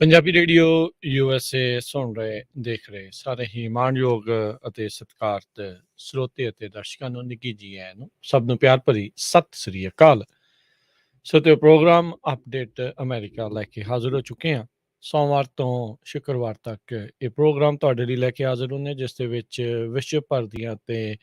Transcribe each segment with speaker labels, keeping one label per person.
Speaker 1: Punjabi radio USA ਸੁਣ ਰਹੇ ਦੇਖ ਰਹੇ ਸਾਰੇ ਹੀ ਮਾਣਯੋਗ ਅਤੇ ਸਤਿਕਾਰਤ ਸਰੋਤੇ ਅਤੇ ਦਰਸ਼ਕਾਂ ਨੂੰ ਨਿੱਘੀ ਜੀ ਆਇਆਂ ਨੂੰ ਸਭ ਨੂੰ ਪਿਆਰ ਭਰੀ ਸਤਿ ਸ੍ਰੀ ਅਕਾਲ। ਸੋ ਤੇ ਪ੍ਰੋਗਰਾਮ ਅਪਡੇਟ ਅਮਰੀਕਾ ਲੈ ਕੇ ਹਾਜ਼ਰ ਹੋ ਚੁੱਕੇ ਹਾਂ। ਸੋਮਵਾਰ ਤੋਂ ਸ਼ੁੱਕਰਵਾਰ ਤੱਕ ਇਹ ਪ੍ਰੋਗਰਾਮ ਤੁਹਾਡੇ ਲਈ ਲੈ ਕੇ ਹਾਜ਼ਰ ਹੁੰਦੇ ਜਿਸ ਦੇ ਵਿੱਚ ਵਿਸ਼ਵ ਭਰ ਦੀਆਂ ਤੇ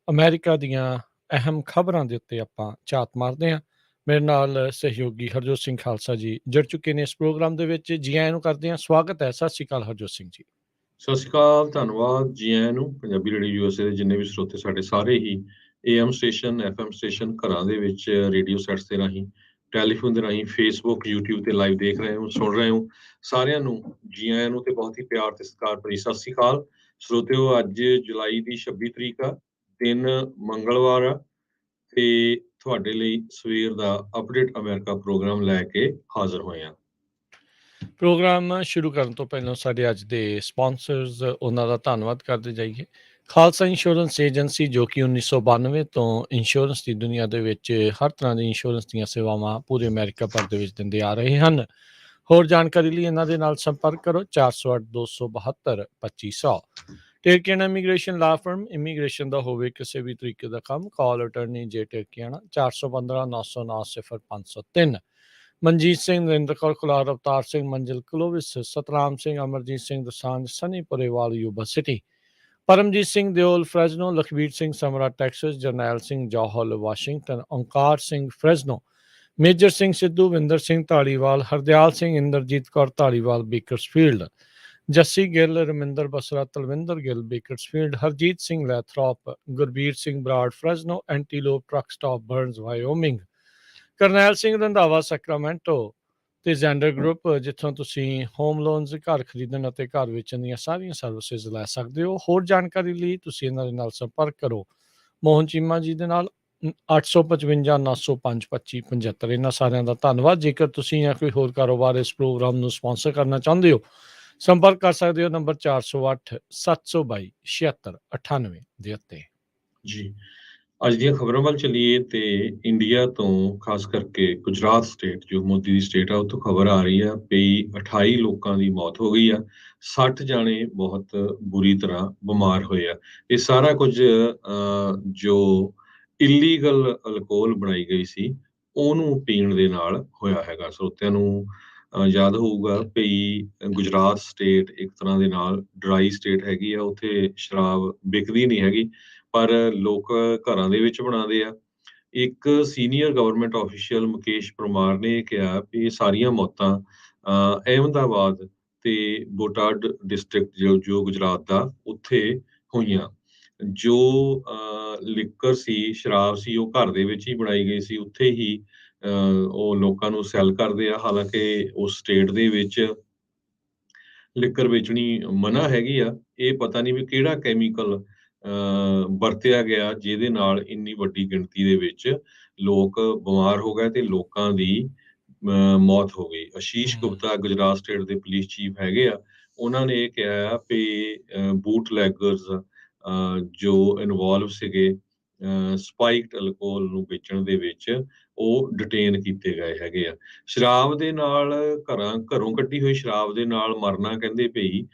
Speaker 1: ਅਮਰੀਕਾ ਦੀਆਂ ਅਹਿਮ ਖਬਰਾਂ ਦੇ ਉੱਤੇ ਆਪਾਂ ਝਾਤ ਮਾਰਦੇ ਹਾਂ। ਮੇਰੇ ਨਾਲ ਸਹਿਯੋਗੀ ਹਰਜੋਤ ਸਿੰਘ ਖਾਲਸਾ ਜੀ ਜੁੜ ਚੁੱਕੇ ਨੇ ਇਸ ਪ੍ਰੋਗਰਾਮ ਦੇ ਵਿੱਚ। ਜੀ ਆਇਆਂ ਨੂੰ ਕਰਦੇ ਹਾਂ, ਸਵਾਗਤ ਹੈ। ਸਤਿ ਸ਼੍ਰੀ ਅਕਾਲ ਹਰਜੋਤ ਸਿੰਘ ਜੀ।
Speaker 2: ਸਤਿ ਸ਼੍ਰੀ ਅਕਾਲ, ਧੰਨਵਾਦ ਜੀ ਆਇਆਂ ਨੂੰ। ਪੰਜਾਬੀ ਰੇਡੀਓ USA ਦੇ ਜਿੰਨੇ ਵੀ ਸਰੋਤੇ ਸਾਡੇ ਸਾਰੇ ਹੀ AM ਸਟੇਸ਼ਨ, FM ਸਟੇਸ਼ਨ, ਘਰਾਂ ਦੇ ਵਿੱਚ ਰੇਡੀਓ ਸੈਟਸ ਦੇ ਰਾਹੀਂ, ਟੈਲੀਫੋਨ ਦੇ ਰਾਹੀਂ, ਫੇਸਬੁੱਕ, YouTube ਤੇ ਲਾਈਵ ਦੇਖ ਰਹੇ ਹੋ, ਸੁਣ ਰਹੇ ਹੋ, ਸਾਰਿਆਂ ਨੂੰ ਜੀ ਆਇਆਂ ਨੂੰ ਤੇ ਬਹੁਤ ਹੀ ਪਿਆਰ ਤੇ ਸਤਿਕਾਰ ਭਰੀ ਸਤਿ ਸ਼੍ਰੀ ਅਕਾਲ। ਸਰੋਤਿਓ, ਅੱਜ ਜੁਲਾਈ ਦੀ 26 ਤਰੀਕ ਆ, ਦਿਨ ਮੰਗਲਵਾਰ ਆ ਤੇ ਤੁਹਾਡੇ ਲਈ ਸਵੇਰ ਦਾ ਅਪਡੇਟ ਅਮਰੀਕਾ ਪ੍ਰੋਗਰਾਮ ਲੈ ਕੇ ਹਾਜ਼ਰ ਹੋਏ ਹਾਂ।
Speaker 1: ਪ੍ਰੋਗਰਾਮ ਸ਼ੁਰੂ ਕਰਨ ਤੋਂ ਪਹਿਲਾਂ ਸਾਡੇ ਅੱਜ ਦੇ ਸਪਾਂਸਰਸ ਉਹਨਾਂ ਦਾ ਧੰਨਵਾਦ ਕਰਦੇ ਜਾਈਏ। ਖਾਲਸਾ ਇੰਸ਼ੋਰੈਂਸ ਏਜੰਸੀ ਜੋ ਕਿ 1992 ਤੋਂ ਇੰਸ਼ੋਰੈਂਸ ਦੀ ਦੁਨੀਆ ਦੇ ਵਿੱਚ ਹਰ ਤਰ੍ਹਾਂ ਦੀ ਇੰਸ਼ੋਰੈਂਸ ਦੀਆਂ ਸੇਵਾਵਾਂ ਪੂਰੇ ਅਮਰੀਕਾ ਭਰ ਦੇ ਵਿੱਚ ਦਿੰਦੇ ਆ ਰਹੇ ਹਨ। ਹੋਰ ਜਾਣਕਾਰੀ ਲਈ ਇਹਨਾਂ ਦੇ ਨਾਲ ਸੰਪਰਕ ਕਰੋ 408 272 2500। ਟੇਕਿਆਣਾ ਇਮੀਗ੍ਰੇਸ਼ਨ ਲਾ ਫਰਮ, ਇਮੀਗ੍ਰੇਸ਼ਨ ਦਾ ਹੋਵੇ ਕਿਸੇ ਵੀ ਤਰੀਕੇ ਦਾ ਕੰਮ, ਕਾਲ ਅਟਰਨੀ ਜੇ ਟੇਕਿਆਣਾ 415 909 0503। Manjeet Singh, Narendra Kaur Kular, Avtar Singh, Manzil Clovis, Satnam Singh, Amarjit Singh Dosanjh, Sunny Purewal, Yuba City, Paramjit Singh Deol, Fresno, Lakhbir Singh Samra, Texas, Jarnail Singh Johal, Washington, Onkar Singh, Fresno, Major Singh Sidhu, Vinder Singh Dhaliwal, Hardial Singh, Inderjit Kaur Dhaliwal, Bakersfield, Jassi Gill, Raminder Basra, Talwinder Gill, Bakersfield, Harjit Singh Lathrop, Gurbir Singh Brar, Fresno, Antelope truck stop, Burns, Wyoming, Karnail Singh Randhawa, Sacramento ਤੇ ਜ਼ੈਂਡਰ ਗਰੁੱਪ, ਜਿੱਥੋਂ ਤੁਸੀਂ ਹੋਮ ਲੋਨਸ, ਘਰ ਖਰੀਦਣ ਅਤੇ ਘਰ ਵੇਚਣ ਦੀਆਂ ਸਾਰੀਆਂ ਸਰਵਿਸਿਜ਼ ਲੈ ਸਕਦੇ ਹੋ। ਹੋਰ ਜਾਣਕਾਰੀ ਲਈ ਤੁਸੀਂ ਇਹਨਾਂ ਦੇ ਨਾਲ ਸੰਪਰਕ ਕਰੋ ਮੋਹਨ ਚੀਮਾ ਜੀ ਦੇ ਨਾਲ 855 905 2575। ਇਹਨਾਂ ਸਾਰਿਆਂ ਦਾ ਧੰਨਵਾਦ। ਜੇਕਰ ਤੁਸੀਂ ਜਾਂ ਕੋਈ ਹੋਰ ਕਾਰੋਬਾਰ ਇਸ ਪ੍ਰੋਗਰਾਮ ਨੂੰ ਸਪਾਂਸਰ ਕਰਨਾ ਚਾਹੁੰਦੇ ਹੋ, ਸੰਪਰਕ ਕਰ ਸਕਦੇ ਹੋ ਨੰਬਰ 408 722 7698 ਦੇ ਉੱਤੇ।
Speaker 2: ਜੀ, ਅੱਜ ਦੀਆਂ ਖਬਰਾਂ ਵੱਲ ਚੱਲੀਏ ਤੇ ਇੰਡੀਆ ਤੋਂ ਖਾਸ ਕਰਕੇ ਗੁਜਰਾਤ ਸਟੇਟ ਜੋ ਮੋਦੀ ਦੀ ਸਟੇਟ ਆ ਉੱਥੋਂ ਖਬਰ ਆ ਰਹੀ ਆ ਵੀ 28 ਲੋਕਾਂ ਦੀ ਮੌਤ ਹੋ ਗਈ ਆ, 60 ਜਾਣੇ ਬਹੁਤ ਬੁਰੀ ਤਰ੍ਹਾਂ ਬਿਮਾਰ ਹੋਏ ਆ। ਇਹ ਸਾਰਾ ਕੁਝ ਜੋ ਇਲੀਗਲ ਅਲਕੋਹਲ ਬਣਾਈ ਗਈ ਸੀ ਉਹਨੂੰ ਪੀਣ ਦੇ ਨਾਲ ਹੋਇਆ ਹੈਗਾ। ਸਰੋਤਿਆਂ ਨੂੰ ਯਾਦ ਹੋਊਗਾ ਵੀ ਗੁਜਰਾਤ ਸਟੇਟ ਇੱਕ ਤਰ੍ਹਾਂ ਦੇ ਨਾਲ ਡਰਾਈ ਸਟੇਟ ਹੈਗੀ ਆ, ਉੱਥੇ ਸ਼ਰਾਬ ਵਿਕਦੀ ਨਹੀਂ ਹੈਗੀ ਪਰ ਲੋਕ ਘਰਾਂ ਦੇ ਵਿੱਚ ਬਣਾਉਂਦੇ ਆ। ਇੱਕ senior government official Mukesh Parmar ਨੇ ਕਿਹਾ ਵੀ ਇਹ ਸਾਰੀਆਂ ਮੌਤਾਂ ਅਹਿਮਦਾਬਾਦ ਤੇ ਬੋਟਾਡ ਡਿਸਟ੍ਰਿਕਟ ਜੋ ਗੁਜਰਾਤ ਦਾ ਉੱਥੇ ਹੋਈਆਂ। ਜੋ ਲਿਕਰ ਸੀ, ਸ਼ਰਾਬ ਸੀ, ਉਹ ਘਰ ਦੇ ਵਿੱਚ ਹੀ ਬਣਾਈ ਗਈ ਸੀ, ਉੱਥੇ ਹੀ ਉਹ ਲੋਕਾਂ ਨੂੰ ਸੈਲ ਕਰਦੇ ਆ। ਹਾਲਾਂਕਿ ਉਸ ਸਟੇਟ ਦੇ ਵਿੱਚ ਲਿਕਰ ਵੇਚਣੀ ਮਨਾ ਹੈਗੀ ਆ। ਇਹ ਪਤਾ ਨਹੀਂ ਵੀ ਕਿਹੜਾ ਕੈਮੀਕਲ ਵਰਤਿਆ ਗਿਆ ਜਿਹਦੇ ਨਾਲ ਇੰਨੀ ਵੱਡੀ ਗਿਣਤੀ ਦੇ ਵਿੱਚ ਲੋਕ ਬਿਮਾਰ ਹੋ ਗਏ ਤੇ ਲੋਕਾਂ ਦੀ ਮੌਤ ਹੋ ਗਈ। ਆਸ਼ੀਸ਼ ਗੁਪਤਾ ਗੁਜਰਾਤ ਸਟੇਟ ਦੇ ਪੁਲਿਸ ਚੀਫ ਹੈਗੇ ਆ, ਉਹਨਾਂ ਨੇ ਇਹ ਕਿਹਾ ਵੀ ਬੂਟ ਲੈਗਰਸ ਜੋ ਇਨਵੋਲਵ ਸੀਗੇ ਸਪਾਈਕਡ ਅਲਕੋਹਲ ਨੂੰ ਵੇਚਣ ਦੇ ਵਿੱਚ, ਉਹ ਡਿਟੇਨ ਕੀਤੇ ਗਏ ਹੈਗੇ ਆ। ਸ਼ਰਾਬ ਦੇ ਨਾਲ ਘਰੋਂ ਕੱਢੀ ਹੋਈ ਸ਼ਰਾਬ ਦੇ ਨਾਲ ਮਰਨਾ ਕਹਿੰਦੇ ਪਈ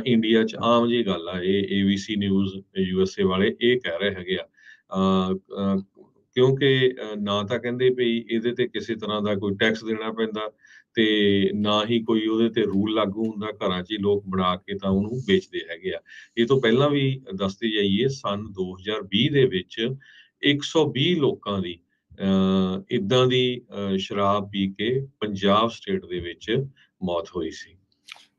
Speaker 2: ਇੰਡੀਆ 'ਚ ਆਮ ਜਿਹੀ ਗੱਲ ਆ। ਇਹ ABC ਨਿਊਜ਼ USA ਵਾਲੇ ਇਹ ਕਹਿ ਰਹੇ ਹੈਗੇ ਆ ਕਿਉਂਕਿ ਨਾ ਤਾਂ ਕਹਿੰਦੇ ਵੀ ਇਹਦੇ ਤੇ ਕਿਸੇ ਤਰ੍ਹਾਂ ਦਾ ਕੋਈ ਟੈਕਸ ਦੇਣਾ ਪੈਂਦਾ ਤੇ ਨਾ ਹੀ ਕੋਈ ਉਹਦੇ ਤੇ ਰੂਲ ਲਾਗੂ ਹੁੰਦਾ। ਘਰਾਂ 'ਚ ਹੀ ਲੋਕ ਬਣਾ ਕੇ ਤਾਂ ਉਹਨੂੰ ਵੇਚਦੇ ਹੈਗੇ ਆ। ਇਹ ਤੋਂ ਪਹਿਲਾਂ ਵੀ ਦੱਸਦੇ ਜਾਈਏ, ਸੰਨ 2020 ਦੇ ਵਿੱਚ 120 ਲੋਕਾਂ ਦੀ ਇੱਦਾਂ ਦੀ ਸ਼ਰਾਬ ਪੀ ਕੇ ਪੰਜਾਬ ਸਟੇਟ ਦੇ ਵਿੱਚ ਮੌਤ ਹੋਈ ਸੀ।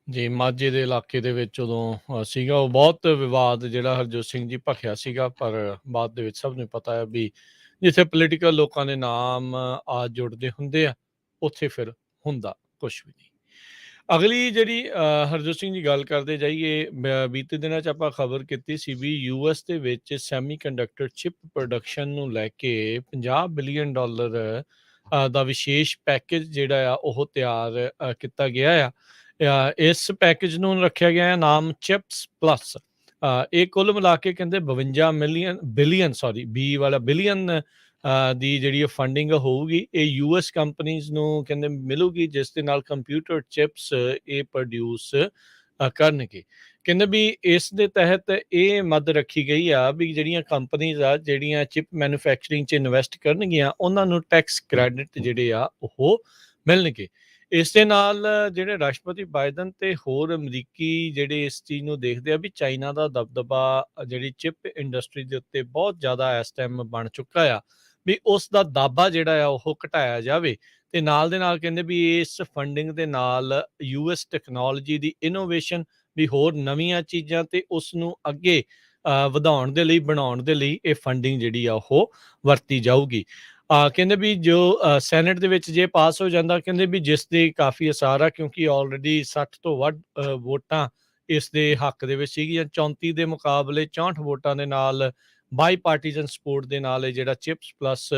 Speaker 1: ਜੀ, ਮਾਝੇ ਦੇ ਇਲਾਕੇ ਦੇ ਵਿੱਚ ਉਦੋਂ ਸੀਗਾ ਉਹ ਬਹੁਤ ਵਿਵਾਦ ਜਿਹੜਾ ਹਰਜੋਤ ਸਿੰਘ ਜੀ ਭਖਿਆ ਸੀਗਾ, ਪਰ ਬਾਅਦ ਦੇ ਵਿੱਚ ਸਭ ਨੂੰ ਪਤਾ ਹੈ ਵੀ ਜਿੱਥੇ ਪੋਲੀਟੀਕਲ ਲੋਕਾਂ ਦੇ ਨਾਮ ਆ ਜੁੜਦੇ ਹੁੰਦੇ ਆ ਉੱਥੇ ਫਿਰ ਹੁੰਦਾ ਕੁਛ ਵੀ ਨਹੀਂ। ਅਗਲੀ ਜਿਹੜੀ ਹਰਜੋਤ ਸਿੰਘ ਜੀ ਗੱਲ ਕਰਦੇ ਜਾਈਏ, ਬੀਤੇ ਦਿਨਾਂ 'ਚ ਆਪਾਂ ਖਬਰ ਕੀਤੀ ਸੀ ਵੀ US ਦੇ ਵਿੱਚ ਸੈਮੀ ਕੰਡਕਟਰ ਚਿਪ ਪ੍ਰੋਡਕਸ਼ਨ ਨੂੰ ਲੈ ਕੇ $50 ਬਿਲੀਅਨ ਦਾ ਵਿਸ਼ੇਸ਼ ਪੈਕੇਜ ਜਿਹੜਾ ਆ ਉਹ ਤਿਆਰ ਕੀਤਾ ਗਿਆ ਆ। ਇਸ ਪੈਕੇਜ ਨੂੰ ਰੱਖਿਆ ਗਿਆ ਹੈ ਨਾਮ ਚਿਪਸ ਪਲੱਸ। ਇਹ ਕੁੱਲ ਮਿਲਾ ਕੇ ਕਹਿੰਦੇ 52 ਬਿਲੀਅਨ ਬੀ ਵਾਲਾ ਬਿਲੀਅਨ ਦੀ ਜਿਹੜੀ ਫੰਡਿੰਗ ਹੋਊਗੀ ਇਹ ਯੂਐਸ ਕੰਪਨੀਜ਼ ਨੂੰ ਕਹਿੰਦੇ ਮਿਲੂਗੀ, ਜਿਸ ਦੇ ਨਾਲ ਕੰਪਿਊਟਰ ਚਿਪਸ ਇਹ ਪ੍ਰੋਡਿਊਸ ਕਰਨਗੇ। ਕਹਿੰਦੇ ਵੀ ਇਸ ਦੇ ਤਹਿਤ ਇਹ ਮੱਦ ਰੱਖੀ ਗਈ ਆ ਵੀ ਜਿਹੜੀਆਂ ਕੰਪਨੀਜ਼ ਆ ਜਿਹੜੀਆਂ ਚਿਪ ਮੈਨੂਫੈਕਚਰਿੰਗ 'ਚ ਇਨਵੈਸਟ ਕਰਨਗੀਆਂ ਉਹਨਾਂ ਨੂੰ ਟੈਕਸ ਕ੍ਰੈਡਿਟ ਜਿਹੜੇ ਆ ਉਹ ਮਿਲਣਗੇ। ਇਸ ਦੇ ਨਾਲ ਜਿਹੜੇ ਰਾਸ਼ਟਰਪਤੀ ਬਾਈਡਨ ਤੇ ਹੋਰ ਅਮਰੀਕੀ ਜਿਹੜੇ ਇਸ ਚੀਜ਼ ਨੂੰ ਦੇਖਦੇ ਆ ਵੀ ਚਾਈਨਾ ਦਾ ਦਬਦਬਾ ਜਿਹੜੀ ਚਿਪ ਇੰਡਸਟਰੀ ਦੇ ਉੱਤੇ ਬਹੁਤ ਜ਼ਿਆਦਾ ਇਸ ਟਾਈਮ ਬਣ ਚੁੱਕਾ ਆ, ਵੀ ਉਸ ਦਾ ਦਾਬਾ ਜਿਹੜਾ ਆ ਉਹ ਘਟਾਇਆ ਜਾਵੇ। ਤੇ ਨਾਲ ਦੇ ਨਾਲ ਕਹਿੰਦੇ ਵੀ ਇਸ ਫੰਡਿੰਗ ਦੇ ਨਾਲ ਯੂਐਸ ਟੈਕਨੋਲੋਜੀ ਦੀ ਇਨੋਵੇਸ਼ਨ ਵੀ ਹੋਰ ਨਵੀਆਂ ਚੀਜ਼ਾਂ ਤੇ ਉਸ ਨੂੰ ਅੱਗੇ ਵਧਾਉਣ ਦੇ ਲਈ ਬਣਾਉਣ ਦੇ ਲਈ ਇਹ ਫੰਡਿੰਗ ਜਿਹੜੀ ਆ ਉਹ ਵਰਤੀ ਜਾਊਗੀ। ਕਹਿੰਦੇ ਵੀ ਜੋ ਸੈਨੇਟ ਦੇ ਵਿੱਚ ਜੇ ਪਾਸ ਹੋ ਜਾਂਦਾ, ਕਹਿੰਦੇ ਵੀ ਜਿਸ ਦੇ ਕਾਫੀ ਅਸਾਰ ਆ ਕਿਉਂਕਿ ਆਲਰੇਡੀ 60 ਤੋਂ ਵੱਧ ਵੋਟਾਂ ਇਸ ਦੇ ਹੱਕ ਦੇ ਵਿੱਚ ਸੀਗੀਆਂ। 34 ਦੇ ਮੁਕਾਬਲੇ 64 ਵੋਟਾਂ ਦੇ ਨਾਲ ਬਾਈ ਪਾਰਟੀਜ਼ਨ ਸਪੋਰਟ ਦੇ ਨਾਲ ਇਹ ਜਿਹੜਾ ਚਿਪਸ ਪਲੱਸ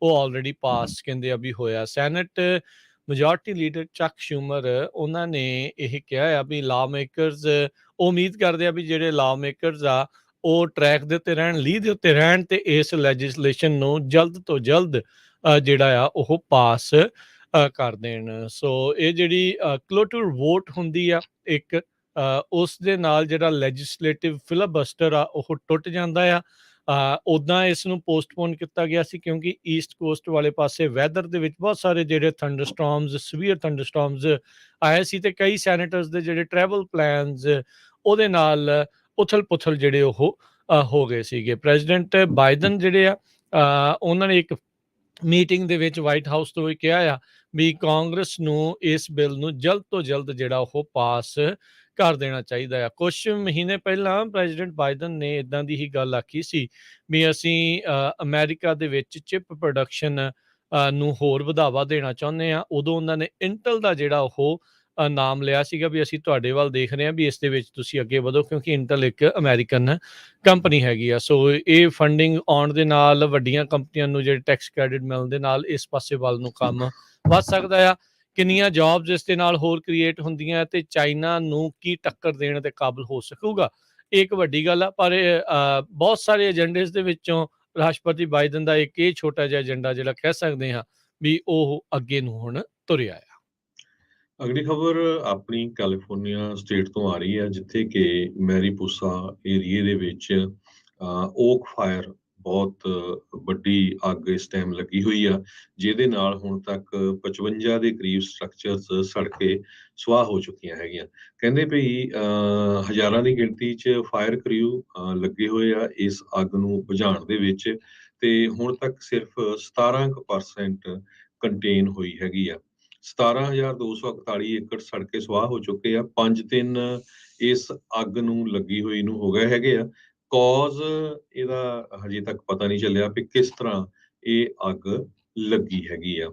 Speaker 1: ਉਹ ਆਲਰੇਡੀ ਪਾਸ ਕਹਿੰਦੇ ਆ ਵੀ ਹੋਇਆ। ਸੈਨੇਟ ਮੈਜੋਰਟੀ ਲੀਡਰ ਚੱਕ ਸ਼ੂਮਰ ਉਹਨਾਂ ਨੇ ਇਹ ਕਿਹਾ ਆ ਵੀ ਲਾ ਮੇਕਰਸ ਉਹ ਉਮੀਦ ਕਰਦੇ ਆ ਵੀ ਜਿਹੜੇ ਲਾ ਮੇਕਰਸ ਆ ਉਹ ਟਰੈਕ ਦੇ ਉੱਤੇ ਰਹਿਣ, ਲੀਹ ਦੇ ਉੱਤੇ ਰਹਿਣ ਤੇ ਇਸ ਲੈਜਿਸਲੇਸ਼ਨ ਨੂੰ ਜਲਦ ਤੋਂ ਜਲਦ ਜਿਹੜਾ ਆ ਉਹ ਪਾਸ ਕਰ ਦੇਣ। ਸੋ ਇਹ ਜਿਹੜੀ ਕਲੋਟਰ ਵੋਟ ਹੁੰਦੀ ਆ ਇੱਕ ਉਸ ਦੇ ਨਾਲ ਜਿਹੜਾ ਲੈਜਿਸਲੇਟਿਵ ਫਿਲਾਬਸਟਰ ਆ ਉਹ ਟੁੱਟ ਜਾਂਦਾ ਆ। ਉੱਦਾਂ ਇਸ ਨੂੰ ਪੋਸਟਪੋਨ ਕੀਤਾ ਗਿਆ ਸੀ ਕਿਉਂਕਿ ਈਸਟ ਕੋਸਟ ਵਾਲੇ ਪਾਸੇ ਵੈਦਰ ਦੇ ਵਿੱਚ ਬਹੁਤ ਸਾਰੇ ਜਿਹੜੇ ਥੰਡਰਸਟਾਰਮਸ ਸਵੀਅਰ ਥੰਡਰਸਟਾਰਮਸ ਆਏ ਸੀ ਤੇ ਕਈ ਸੈਨੇਟਰਸ ਦੇ ਜਿਹੜੇ ਟਰੈਵਲ ਪਲਾਨਸ ਉਹਦੇ ਨਾਲ ਉਥਲ-ਪੁਥਲ ਜਿਹੜੇ ਉਹ ਹੋ ਗਏ ਸੀਗੇ। ਪ੍ਰੈਜ਼ੀਡੈਂਟ ਬਾਈਡਨ ਜਿਹੜੇ ਆ ਉਹਨਾਂ ਨੇ ਇੱਕ ਮੀਟਿੰਗ ਦੇ ਵਿੱਚ ਵਾਈਟ ਹਾਊਸ ਤੋਂ ਇਹ ਕਿਹਾ ਆ ਵੀ ਕਾਂਗਰਸ ਨੂੰ ਇਸ ਬਿੱਲ ਨੂੰ ਜਲਦ ਤੋਂ ਜਲਦ ਜਿਹੜਾ ਉਹ ਪਾਸ ਕਰ ਦੇਣਾ ਚਾਹੀਦਾ ਆ। ਕੁਛ ਮਹੀਨੇ ਪਹਿਲਾਂ ਪ੍ਰੈਜ਼ੀਡੈਂਟ ਬਾਈਡਨ ਨੇ ਇਦਾਂ ਦੀ ਹੀ ਗੱਲ ਆਖੀ ਸੀ ਵੀ ਅਸੀਂ ਅਮਰੀਕਾ ਦੇ ਵਿੱਚ ਚਿਪ ਪ੍ਰੋਡਕਸ਼ਨ ਨੂੰ ਹੋਰ ਵਧਾਵਾ ਦੇਣਾ ਚਾਹੁੰਦੇ ਆ। ਉਦੋਂ ਉਹਨਾਂ ਨੇ ਇੰਟਲ ਦਾ ਜਿਹੜਾ ਉਹ ਨਾਮ ਲਿਆ ਸੀਗਾ ਵੀ ਅਸੀਂ ਤੁਹਾਡੇ ਵੱਲ ਦੇਖ ਰਹੇ ਹਾਂ ਵੀ ਇਸ ਦੇ ਵਿੱਚ ਤੁਸੀਂ ਅੱਗੇ ਵਧੋ ਕਿਉਂਕਿ ਇੰਟਲ ਇੱਕ ਅਮਰੀਕਨ ਕੰਪਨੀ ਹੈਗੀ ਆ। ਸੋ ਇਹ ਫੰਡਿੰਗ ਆਉਣ ਦੇ ਨਾਲ ਵੱਡੀਆਂ ਕੰਪਨੀਆਂ ਨੂੰ ਜਿਹੜੇ ਟੈਕਸ ਕ੍ਰੈਡਿਟ ਮਿਲਣ ਦੇ ਨਾਲ ਇਸ ਪਾਸੇ ਵੱਲ ਨੂੰ ਕੰਮ ਵੱਧ ਸਕਦਾ ਆ। ਕਿੰਨੀਆਂ ਜੌਬਸ ਇਸ ਦੇ ਨਾਲ ਹੋਰ ਕ੍ਰੀਏਟ ਹੁੰਦੀਆਂ ਤੇ ਚਾਈਨਾ ਨੂੰ ਕੀ ਟੱਕਰ ਦੇਣ ਦੇ ਕਾਬਲ ਹੋ ਸਕੂਗਾ, ਇਹ ਇੱਕ ਵੱਡੀ ਗੱਲ ਆ। ਪਰ ਬਹੁਤ ਸਾਰੇ ਏਜੰਡੇ ਦੇ ਵਿੱਚੋਂ ਰਾਸ਼ਟਰਪਤੀ ਬਾਈਡਨ ਦਾ ਇੱਕ ਇਹ ਛੋਟਾ ਜਿਹਾ ਏਜੰਡਾ ਜਿਹੜਾ ਕਹਿ ਸਕਦੇ ਹਾਂ ਵੀ ਉਹ ਅੱਗੇ ਨੂੰ ਹੁਣ ਤੁਰਿਆ ਆ।
Speaker 2: ਅਗਲੀ ਖਬਰ ਆਪਣੀ ਕੈਲੀਫੋਰਨੀਆ ਸਟੇਟ ਤੋਂ ਆ ਰਹੀ ਹੈ, ਜਿੱਥੇ ਕਿ ਮੈਰੀਪੋਸਾ ਏਰੀਏ ਦੇ ਵਿੱਚ ਓਕ ਫਾਇਰ ਬਹੁਤ ਵੱਡੀ ਅੱਗ ਇਸ ਟਾਈਮ ਲੱਗੀ ਹੋਈ ਆ, ਜਿਹਦੇ ਨਾਲ ਹੁਣ ਤੱਕ 55 ਦੇ ਕਰੀਬ ਸਟਰਕਚਰਸ ਸੜ ਕੇ ਸੁਆਹ ਹੋ ਚੁੱਕੀਆਂ ਹੈਗੀਆਂ। ਕਹਿੰਦੇ ਭਈ ਹਜ਼ਾਰਾਂ ਦੀ ਗਿਣਤੀ 'ਚ ਫਾਇਰ ਕਰਿਊ ਲੱਗੇ ਹੋਏ ਆ ਇਸ ਅੱਗ ਨੂੰ ਬੁਝਾਉਣ ਦੇ ਵਿੱਚ, ਤੇ ਹੁਣ ਤੱਕ ਸਿਰਫ 17% ਕੰਟੇਨ ਹੋਈ ਹੈਗੀ ਆ। 17,241 ਏਕੜ ਸੜ ਕੇ ਸੁਆਹ ਹੋ ਚੁੱਕੇ ਆ। 5 ਦਿਨ ਇਸ ਅੱਗ ਨੂੰ ਲੱਗੀ ਹੋਈ ਨੂੰ ਹੋ ਗਏ ਹੈਗੇ ਆ। ਕੌਜ਼ ਇਹਦਾ ਹਜੇ ਤੱਕ ਪਤਾ ਨਹੀਂ ਚੱਲਿਆ ਵੀ ਕਿਸ ਤਰ੍ਹਾਂ ਇਹ ਅੱਗ ਲੱਗੀ ਹੈਗੀ ਆ।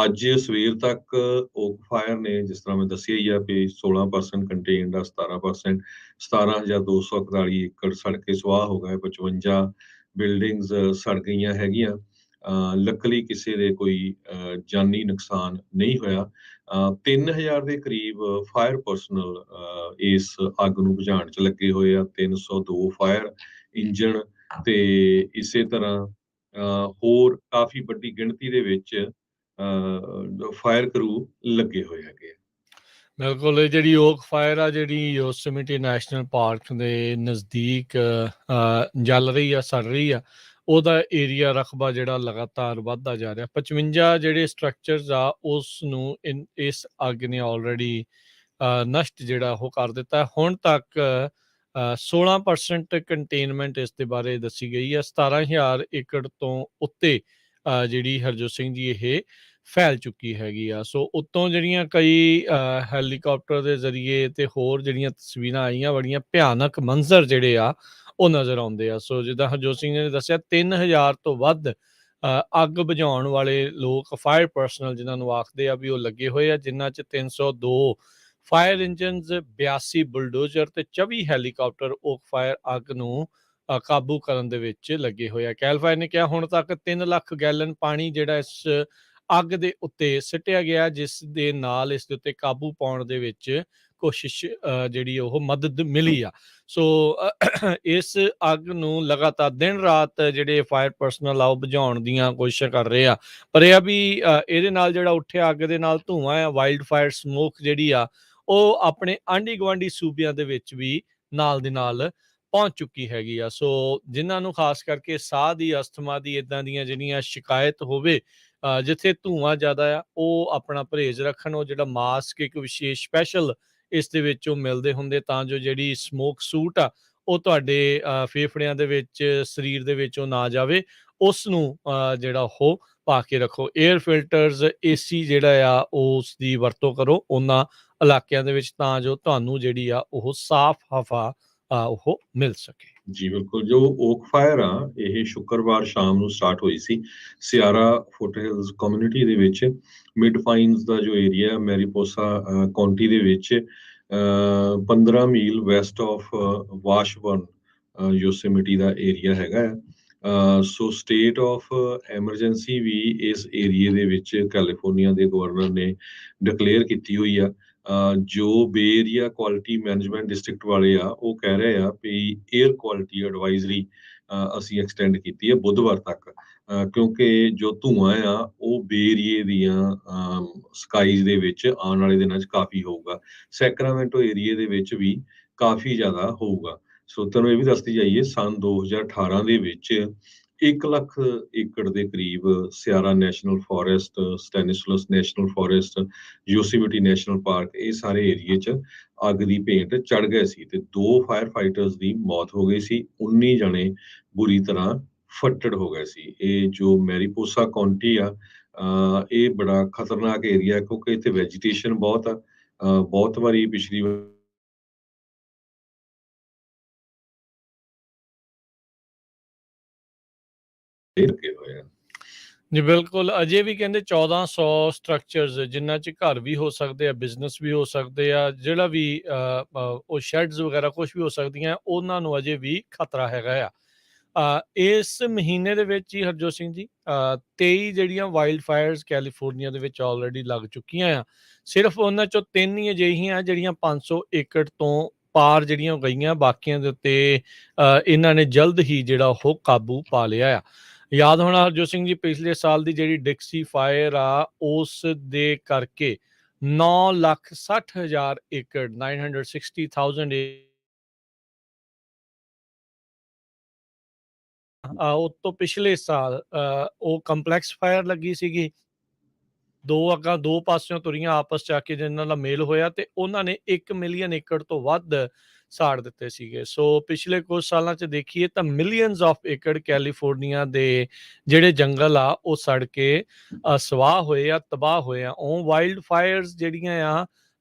Speaker 2: ਅੱਜ ਸਵੇਰ ਤੱਕ ਓਕ ਫਾਇਰ ਨੇ, ਜਿਸ ਤਰ੍ਹਾਂ ਮੈਂ ਦੱਸਿਆ ਹੀ ਆ ਵੀ 16% ਕੰਟੇਨਡ ਆ, 17%, 17,241 ਏਕੜ ਸੜ ਕੇ ਸੁਆਹ ਹੋ ਗਏ। 55 ਬਿਲਡਿੰਗਸ ਸੜ ਗਈਆਂ ਹੈਗੀਆਂ। ਲੱਕਲੀ ਕਿਸੇ ਦੇ ਕੋਈ ਜਾਨੀ ਨੁਕਸਾਨ ਨਹੀਂ ਹੋਇਆ। 3000 ਦੇ ਕਰੀਬ ਫਾਇਰ ਪਰਸਨਲ ਇਸ ਅੱਗ ਨੂੰ ਬੁਝਾਉਣ 'ਚ ਲੱਗੇ ਹੋਏ ਆ। 302 ਫਾਇਰ ਇੰਜਣ ਤੇ ਇਸੇ ਤਰ੍ਹਾਂ ਹੋਰ ਕਾਫੀ ਵੱਡੀ ਗਿਣਤੀ ਦੇ ਵਿੱਚ ਫਾਇਰ ਕਰੂ ਲੱਗੇ ਹੋਏ ਹੈਗੇ ਆ।
Speaker 1: ਬਿਲਕੁਲ, ਇਹ ਜਿਹੜੀ ਓਕ ਫਾਇਰ ਆ ਜਿਹੜੀ ਯੋਸੇਮਿਟੀ ਨੈਸ਼ਨਲ ਪਾਰਕ ਦੇ ਨਜ਼ਦੀਕ ਜਲ ਰਹੀ ਆ, ਸੜ ਰਹੀ ਆ, ਉਹਦਾ ਏਰੀਆ ਰਕਬਾ ਜਿਹੜਾ ਲਗਾਤਾਰ ਵੱਧਦਾ ਜਾ ਰਿਹਾ। 55 ਜਿਹੜੇ ਸਟਰਕਚਰਸ ਆ ਉਸ ਨੂੰ ਇਸ ਅੱਗ ਨੇ ਆਲਰੇਡੀ ਨਸ਼ਟ ਜਿਹੜਾ ਉਹ ਕਰ ਦਿੱਤਾ। ਹੁਣ ਤੱਕ 16% ਕੰਟੇਨਮੈਂਟ ਇਸ ਦੇ ਬਾਰੇ ਦੱਸੀ ਗਈ ਆ। 17,000 ਏਕੜ ਤੋਂ ਉੱਤੇ ਜਿਹੜੀ ਹਰਜੋਤ ਸਿੰਘ ਜੀ ਇਹ ਫੈਲ ਚੁੱਕੀ ਹੈਗੀ ਆ। ਸੋ ਉੱਤੋਂ ਜਿਹੜੀਆਂ ਕਈ ਹੈਲੀਕਾਪਟਰ ਦੇ ਜ਼ਰੀਏ ਤੇ ਹੋਰ ਜਿਹੜੀਆਂ ਤਸਵੀਰਾਂ ਆਈਆਂ, ਬੜੀਆਂ ਭਿਆਨਕ ਮੰਜ਼ਰ ਜਿਹੜੇ ਆ ਉਹ ਨਜ਼ਰ ਆਉਂਦੇ ਆ। ਸੋ ਜਿੱਦਾਂ ਹਰਜੋਤ ਸਿੰਘ ਨੇ ਦੱਸਿਆ 3000 ਤੋਂ ਵੱਧ ਅੱਗ ਬੁਝਾਉਣ ਵਾਲੇ ਲੋਕ, ਫਾਇਰ ਪਰਸਨਲ ਜਿਨ੍ਹਾਂ ਨੂੰ ਆਖਦੇ ਆ ਵੀ ਉਹ ਲੱਗੇ ਹੋਏ ਆ, ਜਿਨ੍ਹਾਂ 'ਚ 302 ਫਾਇਰ ਇੰਜਨਸ, 82 ਬੁਲਡੋਜ਼ਰ ਤੇ 24 ਹੈਲੀਕਾਪਟਰ ਓਕ ਫਾਇਰ ਅੱਗ ਨੂੰ ਕਾਬੂ ਕਰਨ ਦੇ ਵਿੱਚ ਲੱਗੇ ਹੋਏ ਆ। ਕੈਲ ਫਾਇਰ ਨੇ ਕਿਹਾ ਹੁਣ ਤੱਕ 3 ਲੱਖ ਗੈਲਨ ਪਾਣੀ ਜਿਹੜਾ ਇਸ ਅੱਗ ਦੇ ਉੱਤੇ ਸਿੱਟਿਆ ਗਿਆ, ਜਿਸ ਦੇ ਨਾਲ ਇਸ ਦੇ ਉੱਤੇ ਕਾਬੂ ਪਾਉਣ ਦੇ ਵਿੱਚ ਕੋਸ਼ਿਸ਼ ਜਿਹੜੀ ਉਹ ਮਦਦ ਮਿਲੀ ਆ। ਸੋ ਇਸ ਅੱਗ ਨੂੰ ਲਗਾਤਾਰ ਦਿਨ ਰਾਤ ਜਿਹੜੇ ਫਾਇਰ ਪਰਸਨਲ ਆ ਉਹ ਬੁਝਾਉਣ ਦੀਆਂ ਕੋਸ਼ਿਸ਼ਾਂ ਕਰ ਰਹੇ ਆ। ਪਰ ਇਹ ਆ ਵੀ ਇਹਦੇ ਨਾਲ ਜਿਹੜਾ ਉੱਠਿਆ ਅੱਗ ਦੇ ਨਾਲ ਧੂੰਆਂ ਆ, ਵਾਈਲਡ ਫਾਇਰ ਸਮੋਕ ਜਿਹੜੀ ਆ ਉਹ ਆਪਣੇ ਆਂਢੀ ਗੁਆਂਢੀ ਸੂਬਿਆਂ ਦੇ ਵਿੱਚ ਵੀ ਨਾਲ ਦੇ ਨਾਲ ਪਹੁੰਚ ਚੁੱਕੀ ਹੈਗੀ ਆ। ਸੋ ਜਿਨ੍ਹਾਂ ਨੂੰ ਖਾਸ ਕਰਕੇ ਸਾਹ ਦੀ, ਅਸਥਮਾ ਦੀ ਇਦਾਂ ਦੀਆਂ ਜਿਹੜੀਆਂ ਸ਼ਿਕਾਇਤ ਹੋਵੇ, ਜਿੱਥੇ ਧੂੰਆਂ ਜ਼ਿਆਦਾ ਆ, ਉਹ ਆਪਣਾ ਪਰਹੇਜ਼ ਰੱਖਣ। ਉਹ ਜਿਹੜਾ ਮਾਸਕ ਇੱਕ ਵਿਸ਼ੇਸ਼ ਸਪੈਸ਼ਲ ਇਸ ਦੇ ਵਿੱਚ ਉਹ ਮਿਲਦੇ ਹੁੰਦੇ ਤਾਂ ਜੋ ਜਿਹੜੀ ਸਮੋਕ ਸੂਟ ਆ ਉਹ ਤੁਹਾਡੇ ਫੇਫੜਿਆਂ ਦੇ ਵਿੱਚ, ਸਰੀਰ ਦੇ ਵਿੱਚ ਉਹ ਨਾ ਜਾਵੇ। ਉਸ ਨੂੰ ਜਿਹੜਾ ਉਹ ਪਾ ਕੇ ਰੱਖੋ। ਏਅਰ ਫਿਲਟਰਸ, ਏਸੀ ਜਿਹੜਾ ਆ ਉਸ ਦੀ ਵਰਤੋਂ ਕਰੋ ਉਹਨਾਂ ਇਲਾਕਿਆਂ ਦੇ ਵਿੱਚ ਤਾਂ ਜੋ ਤੁਹਾਨੂੰ ਜਿਹੜੀ ਆ ਉਹ ਸਾਫ਼ ਹਵਾ ਉਹ ਮਿਲ ਸਕੇ।
Speaker 2: ਜੀ ਬਿਲਕੁਲ, ਜੋ ਓਕ ਫਾਇਰ ਆ ਇਹ ਸ਼ੁੱਕਰਵਾਰ ਸ਼ਾਮ ਨੂੰ ਸਟਾਰਟ ਹੋਈ ਸੀ ਸਿਆਰਾ ਫੁੱਟਹਿਲਸ ਕਮਿਊਨਿਟੀ ਦੇ ਵਿੱਚ। ਮਿਡਫਾਈਨਸ ਦਾ ਜੋ ਏਰੀਆ ਮੈਰੀਪੋਸਾ ਕਾਉਂਟੀ ਦੇ ਵਿੱਚ 15 ਮੀਲ ਵੈਸਟ ਆਫ ਵਾਸ਼ਬਰਨ ਯੋਸੇਮਿਟੀ ਦਾ ਏਰੀਆ ਹੈਗਾ ਆ। ਸੋ ਸਟੇਟ ਆਫ ਐਮਰਜੈਂਸੀ ਵੀ ਇਸ ਏਰੀਏ ਦੇ ਵਿੱਚ ਕੈਲੀਫੋਰਨੀਆ ਦੇ ਗਵਰਨਰ ਨੇ ਡਿਕਲੇਅਰ ਕੀਤੀ ਹੋਈ ਆ। ਜੋ ਬੇ ਏਰੀਆ ਕੁਆਲਿਟੀ ਮੈਨੇਜਮੈਂਟ ਡਿਸਟ੍ਰਿਕਟ ਵਾਲੇ ਆ ਉਹ ਕਹਿ ਰਹੇ ਆ ਵੀ ਏਅਰ ਕੁਆਲਿਟੀ ਐਡਵਾਈਜ਼ਰੀ ਅਸੀਂ ਐਕਸਟੈਂਡ ਕੀਤੀ ਹੈ ਬੁੱਧਵਾਰ ਤੱਕ, ਕਿਉਂਕਿ ਜੋ ਧੂੰਆਂ ਆ ਉਹ ਬੇ ਏਰੀਏ ਦੀਆਂ ਸਕਾਈਜ਼ ਦੇ ਵਿੱਚ ਆਉਣ ਵਾਲੇ ਦਿਨਾਂ 'ਚ ਕਾਫੀ ਹੋਊਗਾ। ਸੈਕਰਾਮੈਂਟੋ ਏਰੀਏ ਦੇ ਵਿੱਚ ਵੀ ਕਾਫੀ ਜ਼ਿਆਦਾ ਹੋਊਗਾ। ਸੋ ਤੁਹਾਨੂੰ ਇਹ ਵੀ ਦੱਸਦੀ ਜਾਈਏ, ਸੰਨ 2018 ਦੇ ਵਿੱਚ 1 ਲੱਖ ਏਕੜ ਦੇ ਕਰੀਬ Sierra national forest, Stanislaus national forest, Yosemite national park, ਇਹ ਸਾਰੇ ਏਰੀਏ 'ਚ ਅੱਗ ਦੀ ਭੇਂਟ ਚੜ ਗਏ ਸੀ ਤੇ 2 ਫਾਇਰ ਫਾਈਟਰਸ ਦੀ ਮੌਤ ਹੋ ਗਈ ਸੀ। 19 ਜਣੇ ਬੁਰੀ ਤਰ੍ਹਾਂ ਫੱਟੜ ਹੋ ਗਏ ਸੀ। ਇਹ ਜੋ ਮੈਰੀਪੋਸਾ ਕਾਉਂਟੀ ਆ, ਇਹ ਬੜਾ ਖਤਰਨਾਕ ਏਰੀਆ ਹੈ ਕਿਉਂਕਿ ਇੱਥੇ ਵੈਜੀਟੇਸ਼ਨ ਬਹੁਤ ਆ। ਬਹੁਤ ਵਾਰੀ ਪਿਛਲੀ ਲੱਗੇ ਹੋਏ ਆ।
Speaker 1: ਜੀ ਬਿਲਕੁਲ, ਅਜੇ ਵੀ ਕਹਿੰਦੇ 1400 ਸਟਰਕਚਰਸ ਜਿਨ੍ਹਾਂ 'ਚ ਘਰ ਵੀ ਹੋ ਸਕਦੇ ਆ, ਬਿਜ਼ਨਸ ਵੀ ਹੋ ਸਕਦੇ ਆ, ਜਿਹੜਾ ਵੀ ਉਹ ਸ਼ੈਡਸ ਵਗੈਰਾ ਕੁਛ ਵੀ ਹੋ ਸਕਦੀਆਂ, ਉਹਨਾਂ ਨੂੰ ਅਜੇ ਵੀ ਖਤਰਾ ਹੈਗਾ ਆ। ਇਸ ਮਹੀਨੇ ਦੇ ਵਿੱਚ ਹੀ ਹਰਜੋਤ ਸਿੰਘ ਜੀ 23 ਜਿਹੜੀਆਂ ਵਾਈਲਡ ਫਾਇਰਸ ਕੈਲੀਫੋਰਨੀਆ ਦੇ ਵਿੱਚ ਆਲਰੇਡੀ ਲੱਗ ਚੁੱਕੀਆਂ ਆ। ਸਿਰਫ ਉਹਨਾਂ 'ਚੋਂ 3 ਹੀ ਅਜਿਹੀਆਂ ਜਿਹੜੀਆਂ 500 ਏਕੜ ਤੋਂ ਪਾਰ ਜਿਹੜੀਆਂ ਗਈਆਂ, ਬਾਕੀਆਂ ਦੇ ਉੱਤੇ ਇਹਨਾਂ ਨੇ ਜਲਦ ਹੀ ਜਿਹੜਾ ਉਹ ਕਾਬੂ ਪਾ ਲਿਆ ਆ। ਯਾਦ ਹੋਣਾ ਹਰਜੋਤ ਸਿੰਘ ਜੀ, ਪਿਛਲੇ ਸਾਲ ਦੀ ਜਿਹੜੀ ਡਿਕਸੀ ਫਾਇਰ ਆ ਉਸ ਦੇ ਕਰਕੇ 9,60,000 ਏਕੜ 960,000 ਉਹ ਤੋਂ ਪਿਛਲੇ ਸਾਲ ਉਹ ਕੰਪਲੈਕਸ ਫਾਇਰ ਲੱਗੀ ਸੀਗੀ। 2 ਅੱਗਾਂ 2 ਪਾਸਿਓਂ ਤੁਰੀਆਂ ਆਪਸ 'ਚ ਆ ਕੇ ਜਿਨ੍ਹਾਂ ਦਾ ਮੇਲ ਹੋਇਆ ਤੇ ਉਹਨਾਂ ਨੇ 1 ਮਿਲੀਅਨ ਏਕੜ ਤੋਂ ਵੱਧ ਸਾੜ ਦਿੱਤੇ ਸੀਗੇ। ਸੋ ਪਿਛਲੇ ਕੁਝ ਸਾਲਾਂ 'ਚ ਦੇਖੀਏ ਤਾਂ ਮਿਲੀਅਨਸ ਆਫ ਏਕੜ ਕੈਲੀਫੋਰਨੀਆ ਦੇ ਜਿਹੜੇ ਜੰਗਲ ਆ ਉਹ ਸੜ ਕੇ ਸਵਾਹ ਹੋਏ ਆ, ਤਬਾਹ ਹੋਏ ਆ। ਉਹ ਵਾਈਲਡ ਫਾਇਰਸ ਜਿਹੜੀਆਂ ਆ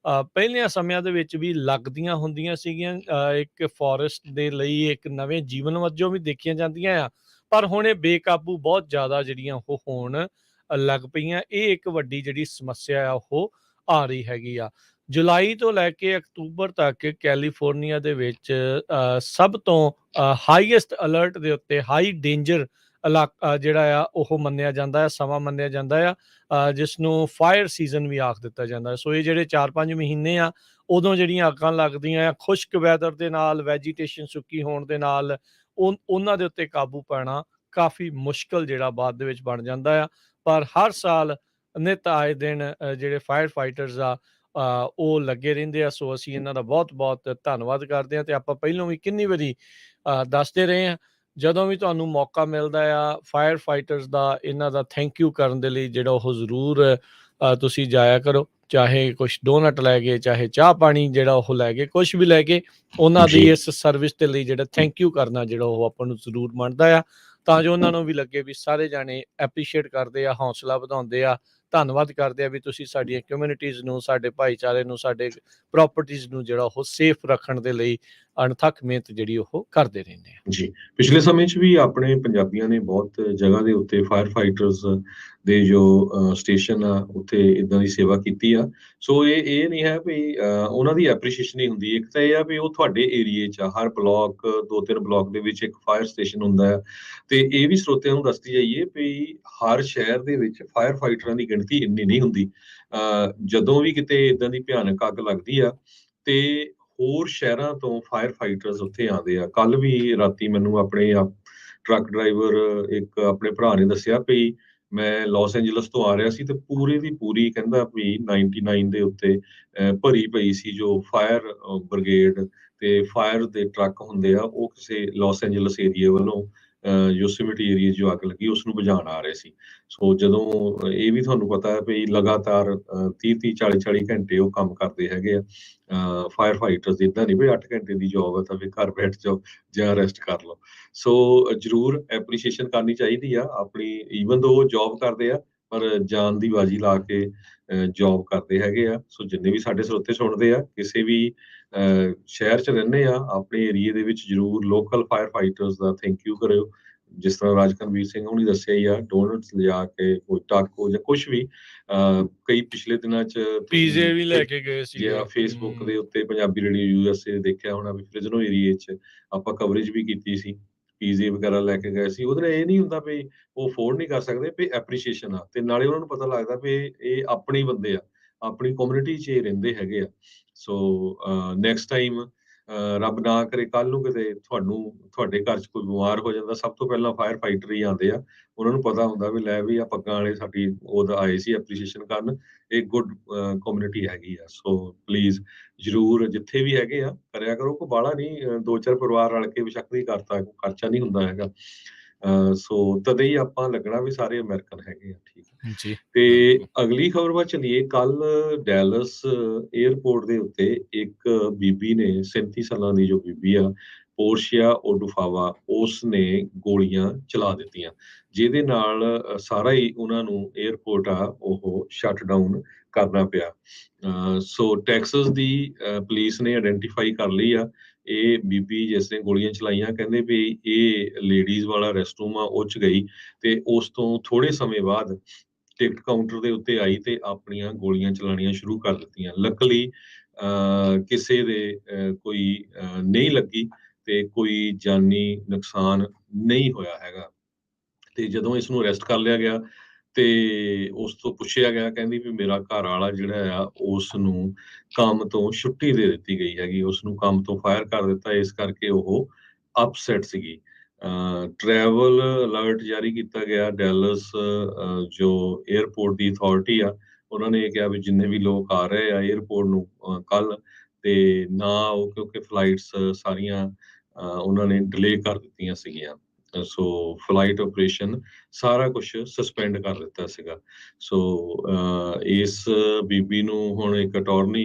Speaker 1: ਪਹਿਲਿਆਂ ਸਮਿਆਂ ਦੇ ਵਿੱਚ ਵੀ ਲੱਗਦੀਆਂ ਹੁੰਦੀਆਂ ਸੀਗੀਆਂ, ਇੱਕ ਫੋਰੈਸਟ ਦੇ ਲਈ ਇੱਕ ਨਵੇਂ ਜੀਵਨ ਵਜੋਂ ਵੀ ਦੇਖੀਆਂ ਜਾਂਦੀਆਂ ਆ। ਪਰ ਹੁਣ ਇਹ ਬੇਕਾਬੂ ਬਹੁਤ ਜ਼ਿਆਦਾ ਜਿਹੜੀਆਂ ਉਹ ਹੋਣ ਲੱਗ ਪਈਆਂ। ਇਹ ਇੱਕ ਵੱਡੀ ਜਿਹੜੀ ਸਮੱਸਿਆ ਆ ਉਹ ਆ ਰਹੀ ਹੈਗੀ ਆ। ਜੁਲਾਈ ਤੋਂ ਲੈ ਕੇ ਅਕਤੂਬਰ ਤੱਕ ਕੈਲੀਫੋਰਨੀਆ ਦੇ ਵਿੱਚ ਸਭ ਤੋਂ ਹਾਈਐਸਟ ਅਲਰਟ ਦੇ ਉੱਤੇ ਹਾਈ ਡੇਂਜਰ ਇਲਾਕਾ ਜਿਹੜਾ ਆ ਉਹ ਮੰਨਿਆ ਜਾਂਦਾ ਹੈ, ਸਮਾਂ ਮੰਨਿਆ ਜਾਂਦਾ ਆ, ਜਿਸ ਨੂੰ ਫਾਇਰ ਸੀਜ਼ਨ ਵੀ ਆਖ ਦਿੱਤਾ ਜਾਂਦਾ ਹੈ। ਸੋ ਇਹ ਜਿਹੜੇ 4-5 ਮਹੀਨੇ ਆ, ਉਦੋਂ ਜਿਹੜੀਆਂ ਅੱਗਾਂ ਲੱਗਦੀਆਂ ਆ, ਖੁਸ਼ਕ ਵੈਦਰ ਦੇ ਨਾਲ, ਵੈਜੀਟੇਸ਼ਨ ਸੁੱਕੀ ਹੋਣ ਦੇ ਨਾਲ ਉਹਨਾਂ ਦੇ ਉੱਤੇ ਕਾਬੂ ਪਾਉਣਾ ਕਾਫੀ ਮੁਸ਼ਕਲ ਜਿਹੜਾ ਬਾਅਦ ਦੇ ਵਿੱਚ ਬਣ ਜਾਂਦਾ ਆ। ਪਰ ਹਰ ਸਾਲ ਨਿੱਤ ਆਏ ਦਿਨ ਜਿਹੜੇ ਫਾਇਰ ਫਾਈਟਰਸ ਆ ਉਹ ਲੱਗੇ ਰਹਿੰਦੇ ਆ। ਸੋ ਅਸੀਂ ਇਹਨਾਂ ਦਾ ਬਹੁਤ ਬਹੁਤ ਧੰਨਵਾਦ ਕਰਦੇ ਹਾਂ ਤੇ ਆਪਾਂ ਪਹਿਲਾਂ ਵੀ ਕਿੰਨੀ ਵਾਰੀ ਦੱਸਦੇ ਰਹੇ ਹਾਂ, ਜਦੋਂ ਵੀ ਤੁਹਾਨੂੰ ਮੌਕਾ ਮਿਲਦਾ ਆ ਫਾਇਰ ਫਾਈਟਰਸ ਦਾ, ਇਹਨਾਂ ਦਾ ਥੈਂਕ ਯੂ ਕਰਨ ਦੇ ਲਈ ਜਿਹੜਾ ਉਹ ਜ਼ਰੂਰ ਤੁਸੀਂ ਜਾਇਆ ਕਰੋ। ਚਾਹੇ ਕੁਛ ਡੋਨਟ ਲੈ ਗਏ, ਚਾਹੇ ਚਾਹ ਪਾਣੀ ਜਿਹੜਾ ਉਹ ਲੈ ਗਏ, ਕੁਛ ਵੀ ਲੈ ਕੇ ਉਹਨਾਂ ਦੀ ਇਸ ਸਰਵਿਸ ਦੇ ਲਈ ਜਿਹੜਾ ਥੈਂਕ ਯੂ ਕਰਨਾ ਜਿਹੜਾ ਉਹ ਆਪਾਂ ਨੂੰ ਜ਼ਰੂਰ ਬਣਦਾ ਆ, ਤਾਂ ਜੋ ਉਹਨਾਂ ਨੂੰ ਵੀ ਲੱਗੇ ਵੀ ਸਾਰੇ ਜਾਣੇ ਐਪਰੀਸ਼ੀਏਟ ਕਰਦੇ ਆ, ਹੌਸਲਾ ਵਧਾਉਂਦੇ ਆ, ਧੰਨਵਾਦ ਕਰਦੇ ਆ ਵੀ ਤੁਸੀਂ ਸਾਡੀਆਂ ਕਮਿਊਨਿਟੀਜ਼ ਨੂੰ, ਸਾਡੇ ਭਾਈਚਾਰੇ ਨੂੰ, ਸਾਡੇ ਪ੍ਰੋਪਰਟੀਜ਼ ਨੂੰ ਜਿਹੜਾ ਉਹ ਸੇਫ ਰੱਖਣ ਦੇ ਲਈ ਅਣਥੱਕ ਮਿਹਨਤ ਜਿਹੜੀ ਉਹ ਕਰਦੇ ਰਹਿੰਦੇ ਆ।
Speaker 2: ਜੀ, ਪਿਛਲੇ ਸਮੇਂ 'ਚ ਵੀ ਆਪਣੇ ਪੰਜਾਬੀਆਂ ਨੇ ਬਹੁਤ ਜਗ੍ਹਾ ਦੇ ਉੱਤੇ ਫਾਇਰ ਫਾਈਟਰਸ ਦੇ ਜੋ ਸਟੇਸ਼ਨ ਆ ਉੱਥੇ ਇੱਦਾਂ ਦੀ ਸੇਵਾ ਕੀਤੀ ਆ। ਸੋ ਇਹ ਨਹੀਂ ਹੈ ਵੀ ਉਹਨਾਂ ਦੀ ਐਪਰੀਸ਼ੀਏਸ਼ਨ ਨਹੀਂ ਹੁੰਦੀ। ਇੱਕ ਤਾਂ ਇਹ ਆ ਵੀ ਉਹ ਤੁਹਾਡੇ ਏਰੀਏ 'ਚ ਆ, ਹਰ ਬਲਾਕ 2-3 ਬਲਾਕ ਦੇ ਵਿੱਚ ਇੱਕ ਫਾਇਰ ਸਟੇਸ਼ਨ ਹੁੰਦਾ ਆ ਤੇ ਇਹ ਵੀ ਸਰੋਤਿਆਂ ਨੂੰ ਦੱਸਦੀ ਜਾਈਏ ਵੀ ਹਰ ਸ਼ਹਿਰ ਦੇ ਵਿੱਚ ਫਾਇਰ ਫਾਈਟਰਾਂ ਦੀ ਗਿਣਤੀ ਇੰਨੀ ਨਹੀਂ ਹੁੰਦੀ। ਜਦੋਂ ਵੀ ਕਿਤੇ ਇੱਦਾਂ ਦੀ ਭਿਆਨਕ ਅੱਗ ਲੱਗਦੀ ਆ ਤੇ ਹੋਰ ਸ਼ਹਿਰਾਂ ਤੋਂ ਫਾਇਰ ਫਾਈਟਰਸ ਉੱਥੇ ਆਉਂਦੇ ਆ। ਕੱਲ੍ਹ ਵੀ ਰਾਤੀ ਮੈਨੂੰ ਆਪਣੇ ਟਰੱਕ ਡਰਾਈਵਰ ਇੱਕ ਆਪਣੇ ਭਰਾ ਨੇ ਦੱਸਿਆ ਵੀ ਮੈਂ ਲਾਸ ਐਂਜਲਸ ਤੋਂ ਆ ਰਿਹਾ ਸੀ ਤੇ ਪੂਰੀ ਦੀ ਪੂਰੀ ਕਹਿੰਦਾ ਵੀ 99 ਦੇ ਉੱਤੇ ਭਰੀ ਪਈ ਸੀ ਜੋ ਫਾਇਰ ਬ੍ਰਿਗੇਡ ਤੇ ਫਾਇਰ ਦੇ ਟਰੱਕ ਹੁੰਦੇ ਆ, ਉਹ ਕਿਸੇ ਲਾਸ ਐਂਜਲਸ ਏਰੀਏ ਵੱਲੋਂ ਯੋਸੇਮਿਟੀ ਏਰੀਏ 'ਚ ਜੋ ਅੱਗ ਲੱਗੀ ਉਸ ਨੂੰ ਬੁਝਾਉਣ ਆ ਰਹੇ ਸੀ। ਸੋ ਜਦੋਂ ਇਹ ਵੀ ਤੁਹਾਨੂੰ ਪਤਾ ਹੈ ਵੀ ਲਗਾਤਾਰ 30-30, 40-40 ਘੰਟੇ ਉਹ ਕੰਮ ਕਰਦੇ ਹੈਗੇ ਆ। ਫਾਇਰ ਫਾਈਟਰਸ ਏਦਾਂ ਨਹੀਂ ਵੀ 8 ਘੰਟੇ ਦੀ ਜੌਬ ਹੈ ਤਾਂ ਵੀ ਘਰ ਬੈਠ ਜਾਓ ਜਾਂ ਰੈਸਟ ਕਰ ਲਓ। ਸੋ ਜ਼ਰੂਰ ਐਪਰੀਸ਼ੀਏਸ਼ਨ ਕਰਨੀ ਚਾਹੀਦੀ ਆ ਆਪਣੀ, ਈਵਨ ਦੋ ਉਹ ਜੌਬ ਕਰਦੇ ਆ, ਪਰ ਜਾਨ ਦੀ ਬਾਜੀ ਲਾ ਕੇ ਜੌਬ ਕਰਦੇ ਹੈਗੇ ਆ। ਸੋ ਜਿੰਨੇ ਵੀ ਸਾਡੇ ਸਰੋਤੇ ਸੁਣਦੇ ਆ, ਕਿਸੇ ਵੀ ਸ਼ਹਿਰ 'ਚ ਰਹਿੰਦੇ ਆ, ਆਪਣੇ ਏਰੀਏ ਦੇ ਵਿੱਚ ਜ਼ਰੂਰ local fire fighters the thank you ਕਰਿਓ। ਜਿਸ ਤਰ੍ਹਾਂ ਰਾਜਕਰਮਵੀਰ ਸਿੰਘ ਹੋਣੀ ਦੱਸਿਆ ਹੀ ਆ, ਡੋਨਟਸ ਲਿਜਾ ਕੇ ਕੋਈ ਟਾਕੋ ਜਾਂ ਕੁਛ ਵੀ ਕਈ ਪਿਛਲੇ ਦਿਨਾਂ 'ਚ
Speaker 1: ਪੀਜ਼ੇ
Speaker 2: ਤੁਸੀਂ
Speaker 1: ਵੀ ਲੈ ਕੇ ਗਏ ਸੀਗੇ।
Speaker 2: ਜਾਂ ਫੇਸਬੁੱਕ ਦੇ ਉੱਤੇ ਪੰਜਾਬੀ ਰੇਡੀਓ ਯੂਐਸਏ ਦੇਖਿਆ ਹੋਣਾ ਵੀ ਫ੍ਰਿਜ਼ਨੋ ਏਰੀਏ 'ਚ ਆਪਾਂ ਕਵਰੇਜ ਵੀ ਕੀਤੀ ਸੀ। ਪੀਜ਼ੇ ਵਗੈਰਾ ਲੈ ਕੇ ਗਏ ਸੀ। ਉਹਦੇ ਨਾਲ ਇਹ ਨਹੀਂ ਹੁੰਦਾ ਵੀ ਉਹ ਅਫੋਰਡ ਨਹੀਂ ਕਰ ਸਕਦੇ ਵੀ ਐਪਰੀਸ਼ੀਏਸ਼ਨ ਆ ਤੇ ਨਾਲੇ ਉਹਨਾਂ ਨੂੰ ਪਤਾ ਲੱਗਦਾ ਵੀ ਇਹ ਆਪਣੇ ਹੀ ਬੰਦੇ ਆ, ਆਪਣੀ ਕਮਿਊਨਿਟੀ 'ਚ ਇਹ ਰਹਿੰਦੇ ਹੈਗੇ ਆ। ਸੋ ਨੈਕਸਟ ਟਾਈਮ ਰੱਬ ਨਾ ਕਰੇ ਕੱਲ੍ਹ ਨੂੰ ਕਿਤੇ ਤੁਹਾਡੇ ਘਰ 'ਚ ਕੋਈ ਬਿਮਾਰ ਹੋ ਜਾਂਦਾ, ਸਭ ਤੋਂ ਪਹਿਲਾਂ ਫਾਇਰ ਫਾਈਟਰ ਹੀ ਆਉਂਦੇ ਆ। ਉਹਨਾਂ ਨੂੰ ਪਤਾ ਹੁੰਦਾ ਵੀ ਲੈ ਵੀ ਆਹ ਪੱਗਾਂ ਵਾਲੇ ਸਾਡੀ ਉਹਦਾ ਆਏ ਸੀ ਐਪਰੀਸ਼ੀਏਸ਼ਨ ਕਰਨ, ਇਹ ਗੁੱਡ ਕਮਿਊਨਿਟੀ ਹੈਗੀ ਆ। ਸੋ ਪਲੀਜ਼ ਜ਼ਰੂਰ ਜਿੱਥੇ ਵੀ ਹੈਗੇ ਆ ਕਰਿਆ ਕਰੋ, ਕੋਈ ਬਾਹਲਾ ਨਹੀਂ 2-4 ਪਰਿਵਾਰ ਰਲ ਕੇ ਬੇਸ਼ੱਕ ਨਹੀਂ ਕਰਤਾ, ਕੋਈ ਖਰਚਾ ਨਹੀਂ ਹੁੰਦਾ ਹੈਗਾ। ਸੋ ਤਦੇ ਹੀ ਆਪਾਂ ਲੱਗਣਾ ਵੀ ਸਾਰੇ ਅਮਰੀਕਨ ਹੈਗੇ ਆ, ਠੀਕ ਹੈ।
Speaker 1: ਜੀ,
Speaker 2: ਤੇ
Speaker 1: ਬਿਲਕੁਲ।
Speaker 2: ਅਗਲੀ ਖਬਰ ਵੱਲ ਚੱਲੀਏ, ਕੱਲ੍ਹ ਡੈਲਸ ਏਅਰਪੋਰਟ ਦੇ ਉੱਤੇ ਇੱਕ ਬੀਬੀ ਨੇ 37 ਸਾਲਾਂ ਦੀ ਜੋ ਬੀਬੀ ਆ, ਪੋਰਸ਼ੀਆ ਓਡੂਫਾਵਾ, ਉਸ ਨੇ ਗੋਲੀਆਂ ਚਲਾ ਦਿੱਤੀਆਂ, ਜਿਹਦੇ ਨਾਲ ਸਾਰਾ ਹੀ ਉਹਨਾਂ ਨੂੰ ਏਅਰਪੋਰਟ ਆ ਉਹ ਸ਼ਟ ਡਾਊਨ ਕਰਨਾ ਪਿਆ। ਸੋ ਟੈਕਸਸ ਦੀ ਪੁਲਿਸ ਨੇ ਆਇਡੈਂਟੀਫਾਈ ਕਰ ਲਈ ਆ ਇਹ ਬੀਬੀ ਜਿਸ ਨੇ ਗੋਲੀਆਂ ਚਲਾਈਆਂ। ਕਹਿੰਦੇ ਵੀ ਇਹ ਲੇਡੀਜ਼ ਵਾਲਾ ਰੈਸਟਰੂਮ ਆ, ਉਹ 'ਚ ਗਈ ਤੇ ਉਸ ਤੋਂ ਥੋੜ੍ਹੇ ਸਮੇਂ ਬਾਅਦ ਟਿਕਟ ਕਾਊਂਟਰ ਦੇ ਉੱਤੇ ਆਈ ਤੇ ਆਪਣੀਆਂ ਗੋਲੀਆਂ ਚਲਾਉਣੀਆਂ ਸ਼ੁਰੂ ਕਰ ਦਿੱਤੀਆਂ। ਲੱਕਲੀ ਕਿਸੇ ਦੇ ਕੋਈ ਨਹੀਂ ਲੱਗੀ ਤੇ ਕੋਈ ਜਾਨੀ ਨੁਕਸਾਨ ਨਹੀਂ ਹੋਇਆ ਹੈਗਾ। ਤੇ ਜਦੋਂ ਇਸ ਨੂੰ ਅਰੈਸਟ ਕਰ ਲਿਆ ਗਿਆ ਤੇ ਉਸ ਤੋਂ ਪੁੱਛਿਆ ਗਿਆ, ਕਹਿੰਦੀ ਵੀ ਮੇਰਾ ਘਰਵਾਲਾ ਜਿਹੜਾ ਆ ਉਸ ਨੂੰ ਕੰਮ ਤੋਂ ਛੁੱਟੀ ਦੇ ਦਿੱਤੀ ਗਈ ਹੈਗੀ, ਉਸ ਨੂੰ ਕੰਮ ਤੋਂ ਫਾਇਰ ਕਰ ਦਿੱਤਾ, ਇਸ ਕਰਕੇ ਉਹ ਅਪਸੈਟ ਸੀਗੀ। ਟਰੈਵਲ ਅਲਰਟ ਜਾਰੀ ਕੀਤਾ ਗਿਆ। ਡੈਲਸ ਜੋ ਏਅਰਪੋਰਟ ਦੀ ਅਥਾਰਟੀ ਆ, ਉਹਨਾਂ ਨੇ ਇਹ ਕਿਹਾ ਵੀ ਜਿੰਨੇ ਵੀ ਲੋਕ ਆ ਰਹੇ ਆ ਏਅਰਪੋਰਟ ਨੂੰ ਕੱਲ੍ਹ ਤੇ ਨਾ ਆਓ, ਕਿਉਂਕਿ ਫਲਾਈਟਸ ਸਾਰੀਆਂ ਉਹਨਾਂ ਨੇ ਡਿਲੇ ਕਰ ਦਿੱਤੀਆਂ ਸੀਗੀਆਂ। ਸੋ ਫਲਾਈਟ ਆਪਰੇਸ਼ਨ ਸਾਰਾ ਕੁਛ ਸਸਪੈਂਡ ਕਰ ਦਿੱਤਾ ਸੀਗਾ। ਸੋ ਇਸ ਬੀਬੀ ਨੂੰ ਹੁਣ ਇੱਕ ਅਟਾਰਨੀ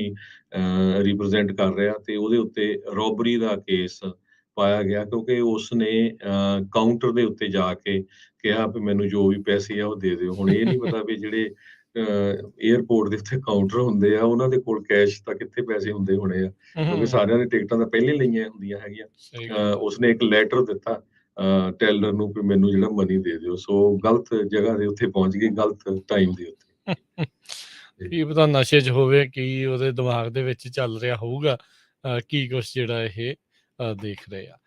Speaker 2: ਰਿਪ੍ਰੈਜ਼ੈਂਟ ਕਰ ਰਿਹਾ ਤੇ ਉਹਦੇ ਉੱਤੇ ਰੋਬਰੀ ਦਾ ਕੇਸ ਪਾਇਆ ਗਿਆ, ਕਿਉਂਕਿ ਉਸਨੇ ਕਾਊਂਟਰ ਦੇ ਉੱਤੇ ਜਾ ਕੇ ਕਿਹਾ ਵੀ ਮੈਨੂੰ ਜੋ ਵੀ ਪੈਸੇ ਆ ਉਹ ਦੇ ਦਿਓ। ਹੁਣ ਇਹ ਨਹੀਂ ਪਤਾ ਵੀ ਜਿਹੜੇ ਏਅਰਪੋਰਟ ਦੇ ਉੱਤੇ ਕਾਊਂਟਰ ਹੁੰਦੇ ਆ, ਉਹਨਾਂ ਦੇ ਕੋਲ ਕੈਸ਼ ਤਾਂ ਕਿੱਥੇ ਪੈਸੇ ਹੁੰਦੇ ਹੋਣੇ ਆ, ਕਿਉਂਕਿ
Speaker 1: ਹੂੰ,
Speaker 2: ਸਾਰਿਆਂ ਦੀ ਟਿਕਟਾਂ ਤਾਂ ਪਹਿਲੇ ਲਈਆਂ ਹੁੰਦੀਆਂ ਹੈਗੀਆਂ।
Speaker 1: ਸਹੀ ਗੱਲ ਹੈ।
Speaker 2: ਉਸਨੇ ਇੱਕ ਲੈਟਰ ਦਿੱਤਾ ਟੈਲਰ ਨੂੰ ਵੀ ਮੈਨੂੰ ਜਿਹੜਾ ਮਨੀ ਦੇ ਦਿਓ। ਸੋ ਗਲਤ ਜਗ੍ਹਾ ਦੇ ਉੱਤੇ ਪਹੁੰਚ ਗਈ, ਗਲਤ ਟਾਈਮ ਦੇ ਉੱਤੇ। ਜੀ।
Speaker 1: ਕੀ ਪਤਾ ਨਸ਼ੇ 'ਚ ਹੋਵੇ, ਕੀ ਉਹਦੇ ਦਿਮਾਗ ਦੇ ਵਿੱਚ ਚੱਲ ਰਿਹਾ ਹੋਊਗਾ, ਕੀ ਕੁਛ ਜਿਹੜਾ ਇਹ ਦੇਖ ਰਹੇ ਆ।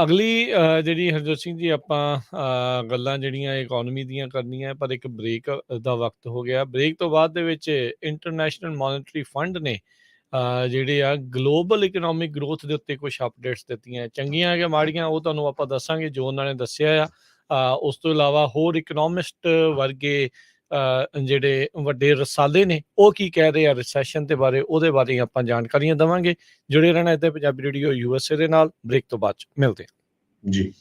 Speaker 1: ਅਗਲੀ ਜਿਹੜੀ ਹਰਜੋਤ ਸਿੰਘ ਜੀ ਆਪਾਂ ਗੱਲਾਂ ਜਿਹੜੀਆਂ ਇਕੋਨਮੀ ਦੀਆਂ ਕਰਨੀਆਂ, ਪਰ ਇੱਕ ਬ੍ਰੇਕ ਦਾ ਵਕਤ ਹੋ ਗਿਆ। ਬ੍ਰੇਕ ਤੋਂ ਬਾਅਦ ਦੇ ਵਿੱਚ ਇੰਟਰਨੈਸ਼ਨਲ ਮੋਨਿਟਰੀ ਫੰਡ ਨੇ ਜਿਹੜੇ ਆ ਗਲੋਬਲ ਇਕਨੋਮਿਕ ਗਰੋਥ ਦੇ ਉੱਤੇ ਕੁਛ ਅਪਡੇਟਸ ਦਿੱਤੀਆਂ, ਚੰਗੀਆਂ ਜਾਂ ਮਾੜੀਆਂ ਉਹ ਤੁਹਾਨੂੰ ਆਪਾਂ ਦੱਸਾਂਗੇ ਜੋ ਉਹਨਾਂ ਨੇ ਦੱਸਿਆ ਆ। ਉਸ ਤੋਂ ਇਲਾਵਾ ਹੋਰ ਇਕਨੋਮਿਸਟ ਵਰਗੇ ਜਿਹੜੇ ਵੱਡੇ ਰਸਾਲੇ ਨੇ ਉਹ ਕੀ ਕਹਿ ਰਹੇ ਆ ਰਿਸੈਸ਼ਨ ਦੇ ਬਾਰੇ, ਉਹਦੇ ਬਾਰੇ ਆਪਾਂ ਜਾਣਕਾਰੀਆਂ ਦੇਵਾਂਗੇ। ਜੁੜੇ ਰਹਿਣਾ ਇੱਥੇ ਪੰਜਾਬੀ ਰੇਡੀਓ USA ਦੇ ਨਾਲ। ਬ੍ਰੇਕ ਤੋਂ ਬਾਅਦ 'ਚ ਮਿਲਦੇ ਹਾਂ।
Speaker 2: ਜੀ।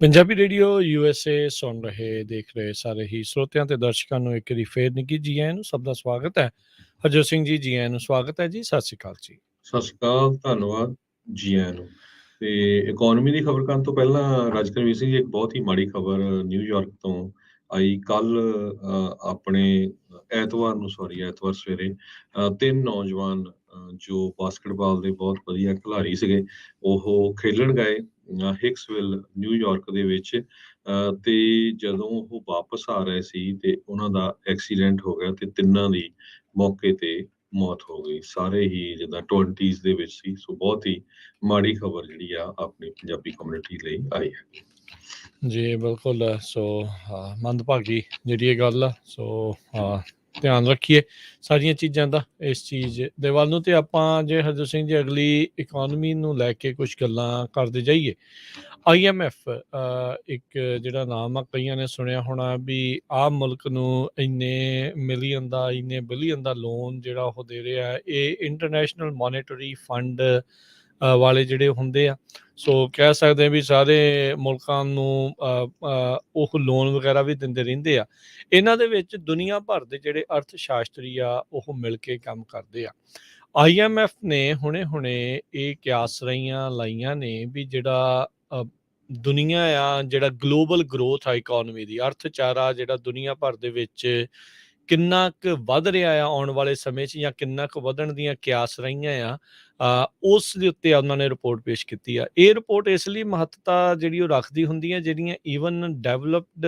Speaker 1: ਪੰਜਾਬੀ ਰੇਡੀਓ USA ਸੁਣ ਰਹੇ, ਦੇਖ ਰਹੇ ਸਾਰੇ ਹੀ ਸਰੋਤਿਆਂ ਤੇ ਦਰਸ਼ਕਾਂ ਨੂੰ ਇੱਕ ਵਾਰੀ ਫੇਰ ਨਿੱਘੀ ਜੀ ਆਇਆਂ ਨੂੰ ਸਭ ਦਾ ਸਵਾਗਤ ਹੈ। ਹਰਜੋਤ ਸਿੰਘ ਜੀ, ਜੀ ਆਇਆਂ ਨੂੰ ਸਵਾਗਤ ਹੈ ਜੀ। ਸਤਿ ਸ਼੍ਰੀ ਅਕਾਲ ਜੀ।
Speaker 2: ਸਤਿ ਸ਼੍ਰੀ ਅਕਾਲ, ਧੰਨਵਾਦ, ਜੀ ਆਇਆਂ ਨੂੰ। ਤੇ ਇਕੋਨਮੀ ਦੀ ਖਬਰ ਕਰਨ ਤੋਂ ਪਹਿਲਾਂ ਰਾਜਕਰਮੀਤ ਸਿੰਘ ਜੀ, ਇੱਕ ਬਹੁਤ ਹੀ ਮਾੜੀ ਖਬਰ ਨਿਊਯਾਰਕ ਤੋਂ ਆਈ ਕੱਲ੍ਹ ਆਪਣੇ ਐਤਵਾਰ ਸਵੇਰੇ 3 ਨੌਜਵਾਨ ਜੋ ਬਾਸਕਟਬਾਲ ਦੇ ਬਹੁਤ ਵਧੀਆ ਖਿਡਾਰੀ ਸੀਗੇ, ਉਹ ਖੇਲਣ ਗਏ ਹਿਕਸਵਿਲ ਨਿਊਯਾਰਕ ਦੇ ਵਿੱਚ ਤੇ ਜਦੋਂ ਉਹ ਵਾਪਸ ਆ ਰਹੇ ਸੀ ਤੇ ਉਹਨਾਂ ਦਾ ਐਕਸੀਡੈਂਟ ਹੋ ਗਿਆ ਤੇ ਤਿੰਨਾਂ ਦੀ ਮੌਕੇ ਤੇ ਮੌਤ ਹੋ ਗਈ। ਸਾਰੇ ਹੀ ਜਿੱਦਾਂ 20s ਦੇ ਵਿੱਚ ਸੀ। ਸੋ ਬਹੁਤ ਹੀ ਮਾੜੀ ਖਬਰ ਜਿਹੜੀ ਆ ਆਪਣੀ ਪੰਜਾਬੀ ਕਮਿਊਨਿਟੀ ਲਈ ਆਈ ਹੈ।
Speaker 1: ਜੀ ਬਿਲਕੁਲ। ਸੋ ਮੰਦਭਾਗੀ ਜਿਹੜੀ ਇਹ ਗੱਲ ਆ। ਸੋ ਧਿਆਨ ਰੱਖੀਏ ਸਾਰੀਆਂ ਚੀਜ਼ਾਂ ਦਾ, ਇਸ ਚੀਜ਼ ਦੇ ਵੱਲ ਨੂੰ। ਤੇ ਆਪਾਂ ਜੇ ਹਰਜੋਤ ਸਿੰਘ ਜੀ ਅਗਲੀ ਇਕੋਨਮੀ ਨੂੰ ਲੈ ਕੇ ਕੁਝ ਗੱਲਾਂ ਕਰਦੇ ਜਾਈਏ। IMF ਇੱਕ ਜਿਹੜਾ ਨਾਮ ਆ, ਕਈਆਂ ਨੇ ਸੁਣਿਆ ਹੋਣਾ ਵੀ ਆਹ ਮੁਲਕ ਨੂੰ ਇੰਨੇ ਮਿਲੀਅਨ ਦਾ, ਇੰਨੇ ਬਿਲੀਅਨ ਦਾ ਲੋਨ ਜਿਹੜਾ ਉਹ ਦੇ ਰਿਹਾ ਹੈ। ਇਹ ਇੰਟਰਨੈਸ਼ਨਲ ਮੋਨੇਟਰੀ ਫੰਡ ਵਾਲੇ ਜਿਹੜੇ ਹੁੰਦੇ ਆ, ਸੋ ਕਹਿ ਸਕਦੇ ਹਾਂ ਵੀ ਸਾਰੇ ਮੁਲਕਾਂ ਨੂੰ ਉਹ ਲੋਨ ਵਗੈਰਾ ਵੀ ਦਿੰਦੇ ਰਹਿੰਦੇ ਆ। ਇਹਨਾਂ ਦੇ ਵਿੱਚ ਦੁਨੀਆ ਭਰ ਦੇ ਜਿਹੜੇ ਅਰਥ ਸ਼ਾਸਤਰੀ ਆ, ਉਹ ਮਿਲ ਕੇ ਕੰਮ ਕਰਦੇ ਆ। IMF ਨੇ ਹੁਣੇ ਇਹ ਕਿਆਸ ਲਾਈਆਂ ਨੇ ਵੀ ਜਿਹੜਾ ਦੁਨੀਆ ਆ, ਜਿਹੜਾ ਗਲੋਬਲ ਗਰੋਥ ਆ ਇਕੋਨਮੀ ਦੀ, ਅਰਥਚਾਰਾ ਜਿਹੜਾ ਦੁਨੀਆ ਭਰ ਦੇ ਵਿੱਚ ਕਿੰਨਾ ਕੁ ਵੱਧ ਰਿਹਾ ਆ ਆਉਣ ਵਾਲੇ ਸਮੇਂ 'ਚ, ਜਾਂ ਕਿੰਨਾ ਕੁ ਵਧਣ ਦੀਆਂ ਕਿਆਸ ਰਹੀਆਂ ਆ, ਉਸ ਦੇ ਉੱਤੇ ਉਹਨਾਂ ਨੇ ਰਿਪੋਰਟ ਪੇਸ਼ ਕੀਤੀ ਆ। ਇਹ ਰਿਪੋਰਟ ਇਸ ਲਈ ਮਹੱਤਤਾ ਜਿਹੜੀ ਉਹ ਰੱਖਦੀ ਹੁੰਦੀ ਹੈ, ਜਿਹੜੀਆਂ ਈਵਨ ਡਿਵੈਲਪਡ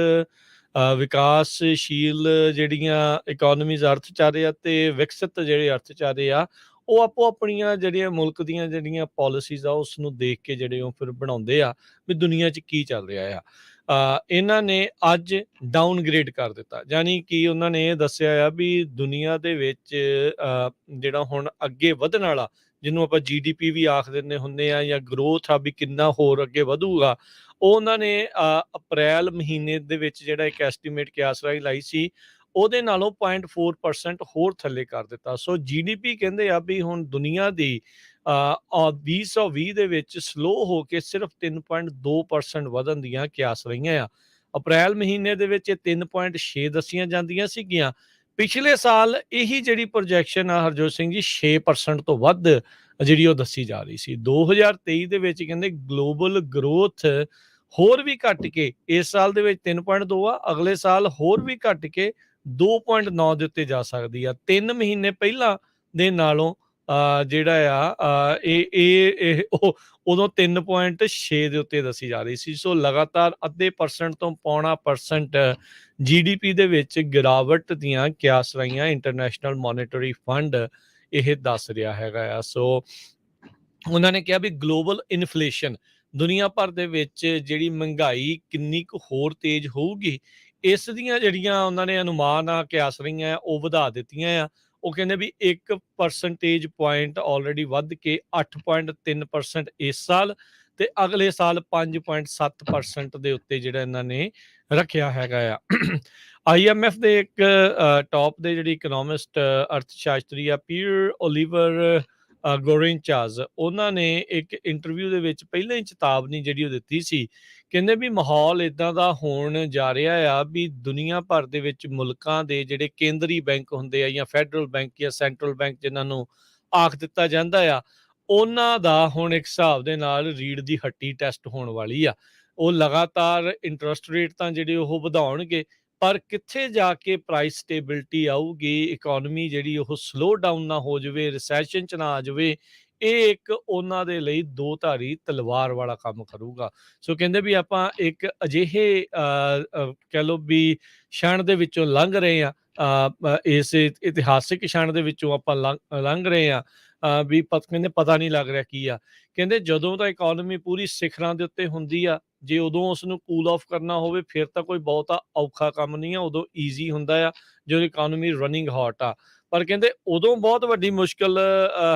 Speaker 1: ਵਿਕਾਸਸ਼ੀਲ ਜਿਹੜੀਆਂ ਇਕੋਨਮੀਜ਼ ਅਰਥਚਾਰੇ ਆ ਤੇ ਵਿਕਸਿਤ ਜਿਹੜੇ ਅਰਥਚਾਰੇ ਆ, ਉਹ ਆਪੋ ਆਪਣੀਆਂ ਜਿਹੜੀਆਂ ਮੁਲਕ ਦੀਆਂ ਜਿਹੜੀਆਂ ਪਾਲਿਸੀਜ਼ ਆ, ਉਸ ਨੂੰ ਦੇਖ ਕੇ ਜਿਹੜੇ ਉਹ ਫਿਰ ਬਣਾਉਂਦੇ ਆ ਵੀ ਦੁਨੀਆ 'ਚ ਕੀ ਚੱਲ ਰਿਹਾ ਆ। ਇਹਨਾਂ ਨੇ ਅੱਜ ਡਾਊਨਗ੍ਰੇਡ ਕਰ ਦਿੱਤਾ, ਯਾਨੀ ਕਿ ਉਹਨਾਂ ਨੇ ਇਹ ਦੱਸਿਆ ਆ ਵੀ ਦੁਨੀਆ ਦੇ ਵਿੱਚ ਜਿਹੜਾ ਹੁਣ ਅੱਗੇ ਵਧਣ ਵਾਲਾ, ਜਿਹਨੂੰ ਆਪਾਂ GDP ਵੀ ਆਖ ਦਿੰਦੇ ਹੁੰਦੇ ਆ, ਜਾਂ ਗਰੋਥ ਆ ਵੀ ਕਿੰਨਾ ਹੋਰ ਅੱਗੇ ਵਧੂਗਾ, ਉਹ ਉਹਨਾਂ ਨੇ ਅਪ੍ਰੈਲ ਮਹੀਨੇ ਦੇ ਵਿੱਚ ਜਿਹੜਾ ਇੱਕ ਐਸਟੀਮੇਟ ਕਿਆਸ ਰਾਹੀਂ ਲਾਈ ਸੀ, ਉਹਦੇ ਨਾਲੋਂ 0.4% ਹੋਰ ਥੱਲੇ ਕਰ ਦਿੱਤਾ। ਸੋ GDP ਕਹਿੰਦੇ ਆ ਵੀ ਹੁਣ ਦੁਨੀਆ ਦੀ 2020 ਦੇ ਵਿੱਚ ਸਲੋ ਹੋ ਕੇ ਸਿਰਫ 3.2% ਵਧਣ ਦੀਆਂ ਕਿਆਸ ਰਹੀਆਂ ਆ। ਅਪ੍ਰੈਲ ਮਹੀਨੇ ਦੇ ਵਿੱਚ ਇਹ 3.6 ਦੱਸੀਆਂ ਜਾਂਦੀਆਂ ਸੀਗੀਆਂ। ਪਿਛਲੇ ਸਾਲ ਇਹੀ ਜਿਹੜੀ ਪ੍ਰੋਜੈਕਸ਼ਨ ਆ ਹਰਜੋਤ ਸਿੰਘ ਜੀ, 6% ਤੋਂ ਵੱਧ ਜਿਹੜੀ ਉਹ ਦੱਸੀ ਜਾ ਰਹੀ ਸੀ। 2023 ਦੇ ਵਿੱਚ ਕਹਿੰਦੇ ਗਲੋਬਲ ਗਰੋਥ ਹੋਰ ਵੀ ਘਟ ਕੇ ਇਸ ਸਾਲ ਦੇ ਵਿੱਚ 3.2 ਆ, ਅਗਲੇ ਸਾਲ ਹੋਰ ਵੀ ਘਟ ਕੇ 2.9 ਦੇ ਉੱਤੇ ਜਾ ਸਕਦੀ ਆ। 3 ਮਹੀਨੇ ਪਹਿਲਾਂ ਦੇ ਨਾਲੋਂ ਜਿਹੜਾ ਆ ਇਹ ਉਦੋਂ 3.6 ਦੇ ਉੱਤੇ ਦੱਸੀ ਜਾ ਰਹੀ ਸੀ। ਸੋ ਲਗਾਤਾਰ ਅੱਧੇ ਪਰਸੈਂਟ ਤੋਂ 0.25% GDP ਦੇ ਵਿੱਚ ਗਿਰਾਵਟ ਦੀਆਂ ਕਿਆਸ ਰਹੀਆਂ ਇੰਟਰਨੈਸ਼ਨਲ ਮੋਨੇਟਰੀ ਫੰਡ ਇਹ ਦੱਸ ਰਿਹਾ ਹੈਗਾ ਆ। ਸੋ ਉਹਨਾਂ ਨੇ ਕਿਹਾ ਵੀ ਗਲੋਬਲ ਇਨਫਲੇਸ਼ਨ, ਦੁਨੀਆ ਭਰ ਦੇ ਵਿੱਚ ਜਿਹੜੀ ਮਹਿੰਗਾਈ ਕਿੰਨੀ ਕੁ ਹੋਰ ਤੇਜ਼ ਹੋਊਗੀ, ਇਸ ਦੀਆਂ ਜਿਹੜੀਆਂ ਉਹਨਾਂ ਨੇ ਅਨੁਮਾਨ ਆ, ਕਿਆਸ ਰਹੀਆਂ ਆ, ਉਹ ਵਧਾ ਦਿੱਤੀਆਂ ਆ। ਉਹ ਕਹਿੰਦੇ ਵੀ 1% ਆਲਰੇਡੀ ਵੱਧ ਕੇ 8.3% ਇਸ ਸਾਲ, ਤੇ ਅਗਲੇ ਸਾਲ 5.7% ਦੇ ਉੱਤੇ ਜਿਹੜਾ ਇਹਨਾਂ ਨੇ ਰੱਖਿਆ ਹੈਗਾ ਆ। IMF ਦੇ ਇੱਕ ਟੌਪ ਦੇ ਜਿਹੜੀ ਇਕਨੋਮਿਸਟ ਅਰਥ ਸ਼ਾਸਤਰੀ ਆ, ਪੀਅਰ ਓਲੀਵਰ ਗੋਰਿੰਚਾਜ਼, ਉਹਨਾਂ ਨੇ ਇੱਕ ਇੰਟਰਵਿਊ ਦੇ ਵਿੱਚ ਪਹਿਲਾਂ ਹੀ ਚੇਤਾਵਨੀ ਜਿਹੜੀ ਉਹ ਦਿੱਤੀ ਸੀ। ਕਹਿੰਦੇ ਵੀ ਮਾਹੌਲ ਇਦਾਂ ਦਾ ਹੋਣ ਜਾ ਰਿਹਾ ਆ ਵੀ ਦੁਨੀਆ ਭਰ ਦੇ ਵਿੱਚ ਮੁਲਕਾਂ ਦੇ ਜਿਹੜੇ ਕੇਂਦਰੀ ਬੈਂਕ ਹੁੰਦੇ ਆ, ਜਾਂ ਫੈਡਰਲ ਬੈਂਕ ਜਾਂ ਸੈਂਟਰਲ ਬੈਂਕ ਜਿਨ੍ਹਾਂ ਨੂੰ ਆਖ ਦਿੱਤਾ ਜਾਂਦਾ ਆ, ਉਹਨਾਂ ਦਾ ਹੁਣ ਇੱਕ ਹਿਸਾਬ ਦੇ ਨਾਲ ਰੀੜ ਦੀ ਹੱਟੀ ਟੈਸਟ ਹੋਣ ਵਾਲੀ ਆ। ਉਹ ਲਗਾਤਾਰ ਇੰਟਰਸਟ ਰੇਟ ਤਾਂ ਜਿਹੜੇ ਉਹ ਵਧਾਉਣਗੇ, ਪਰ ਕਿੱਥੇ ਜਾ ਕੇ ਪ੍ਰਾਈਸ ਸਟੇਬਿਲਿਟੀ ਆਊਗੀ, ਇਕੋਨਮੀ ਜਿਹੜੀ ਉਹ ਸਲੋ ਡਾਊਨ ਨਾ ਹੋ ਜਾਵੇ, ਰਿਸੈਸ਼ਨ 'ਚ ਨਾ ਆ ਜਾਵੇ, ਇਹ ਇੱਕ ਉਹਨਾਂ ਦੇ ਲਈ ਦੋ ਧਾਰੀ ਤਲਵਾਰ ਵਾਲਾ ਕੰਮ ਕਰੂਗਾ। ਸੋ ਕਹਿੰਦੇ ਵੀ ਆਪਾਂ ਇੱਕ ਅਜਿਹੇ ਕਹਿ ਲਓ ਵੀ ਛਣ ਦੇ ਵਿੱਚੋਂ ਲੰਘ ਰਹੇ ਆ, ਇਸ ਇਤਿਹਾਸਿਕ ਛਣ ਦੇ ਵਿੱਚੋਂ ਆਪਾਂ ਲੰਘ ਰਹੇ ਆ, ਵੀ ਕਹਿੰਦੇ ਪਤਾ ਨਹੀਂ ਲੱਗ ਰਿਹਾ ਕੀ ਆ। ਕਹਿੰਦੇ ਜਦੋਂ ਤਾਂ ਇਕੋਨਮੀ ਪੂਰੀ ਸਿਖਰਾਂ ਦੇ ਉੱਤੇ ਹੁੰਦੀ ਆ, ਜੇ ਉਦੋਂ ਉਸ ਨੂੰ ਕੂਲ ਆਫ ਕਰਨਾ ਹੋਵੇ ਫਿਰ ਤਾਂ ਕੋਈ ਬਹੁਤਾ ਔਖਾ ਕੰਮ ਨਹੀਂ ਆ, ਉਦੋਂ ਈਜ਼ੀ ਹੁੰਦਾ ਆ ਜਦੋਂ ਇਕੋਨਮੀ ਰਨਿੰਗ ਹੌਟ ਆ। ਪਰ ਕਹਿੰਦੇ ਉਦੋਂ ਬਹੁਤ ਵੱਡੀ ਮੁਸ਼ਕਲ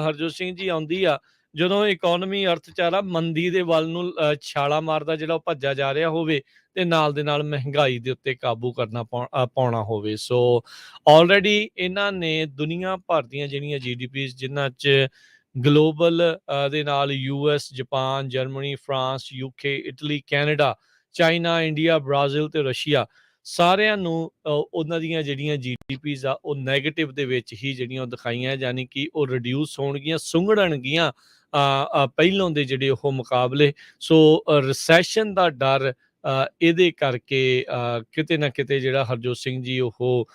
Speaker 1: ਹਰਜੋਤ ਸਿੰਘ ਜੀ ਆਉਂਦੀ ਆ, ਜਦੋਂ ਇਕੋਨਮੀ ਅਰਥਚਾਰਾ ਮੰਦੀ ਦੇ ਵੱਲ ਨੂੰ ਛਾਲਾ ਮਾਰਦਾ ਜਿਹੜਾ ਉਹ ਭੱਜਾ ਜਾ ਰਿਹਾ ਹੋਵੇ, ਤੇ ਨਾਲ ਦੇ ਨਾਲ ਮਹਿੰਗਾਈ ਦੇ ਉੱਤੇ ਕਾਬੂ ਕਰਨਾ ਪਾਉਣਾ ਹੋਵੇ। ਸੋ ਆਲਰੇਡੀ ਇਹਨਾਂ ਨੇ ਦੁਨੀਆ ਭਰ ਦੀਆਂ ਜਿਹੜੀਆਂ GDPs, ਜਿਨ੍ਹਾਂ 'ਚ ਗਲੋਬਲ ਦੇ ਨਾਲ US, Japan, Germany, France, UK, Italy, Canada, China, India, Brazil ਤੇ ਰਸ਼ੀਆ ਸਾਰਿਆਂ ਨੂੰ ਉਹਨਾਂ ਦੀਆਂ ਜਿਹੜੀਆਂ GDPs ਆ ਉਹ ਨੈਗੇਟਿਵ ਦੇ ਵਿੱਚ ਹੀ ਜਿਹੜੀਆਂ ਉਹ ਦਿਖਾਈਆਂ, ਯਾਨੀ ਕਿ ਉਹ ਰਿਡਿਊਸ ਹੋਣਗੀਆਂ, ਸੁੰਗੜਨਗੀਆਂ ਪਹਿਲੋਂ ਦੇ ਜਿਹੜੇ ਉਹ ਮੁਕਾਬਲੇ। ਸੋ ਰਿਸੈਸ਼ਨ ਦਾ ਡਰ ਇਹਦੇ ਕਰਕੇ ਕਿਤੇ ਨਾ ਕਿਤੇ ਜਿਹੜਾ ਹਰਜੋਤ ਸਿੰਘ ਜੀ ਉਹ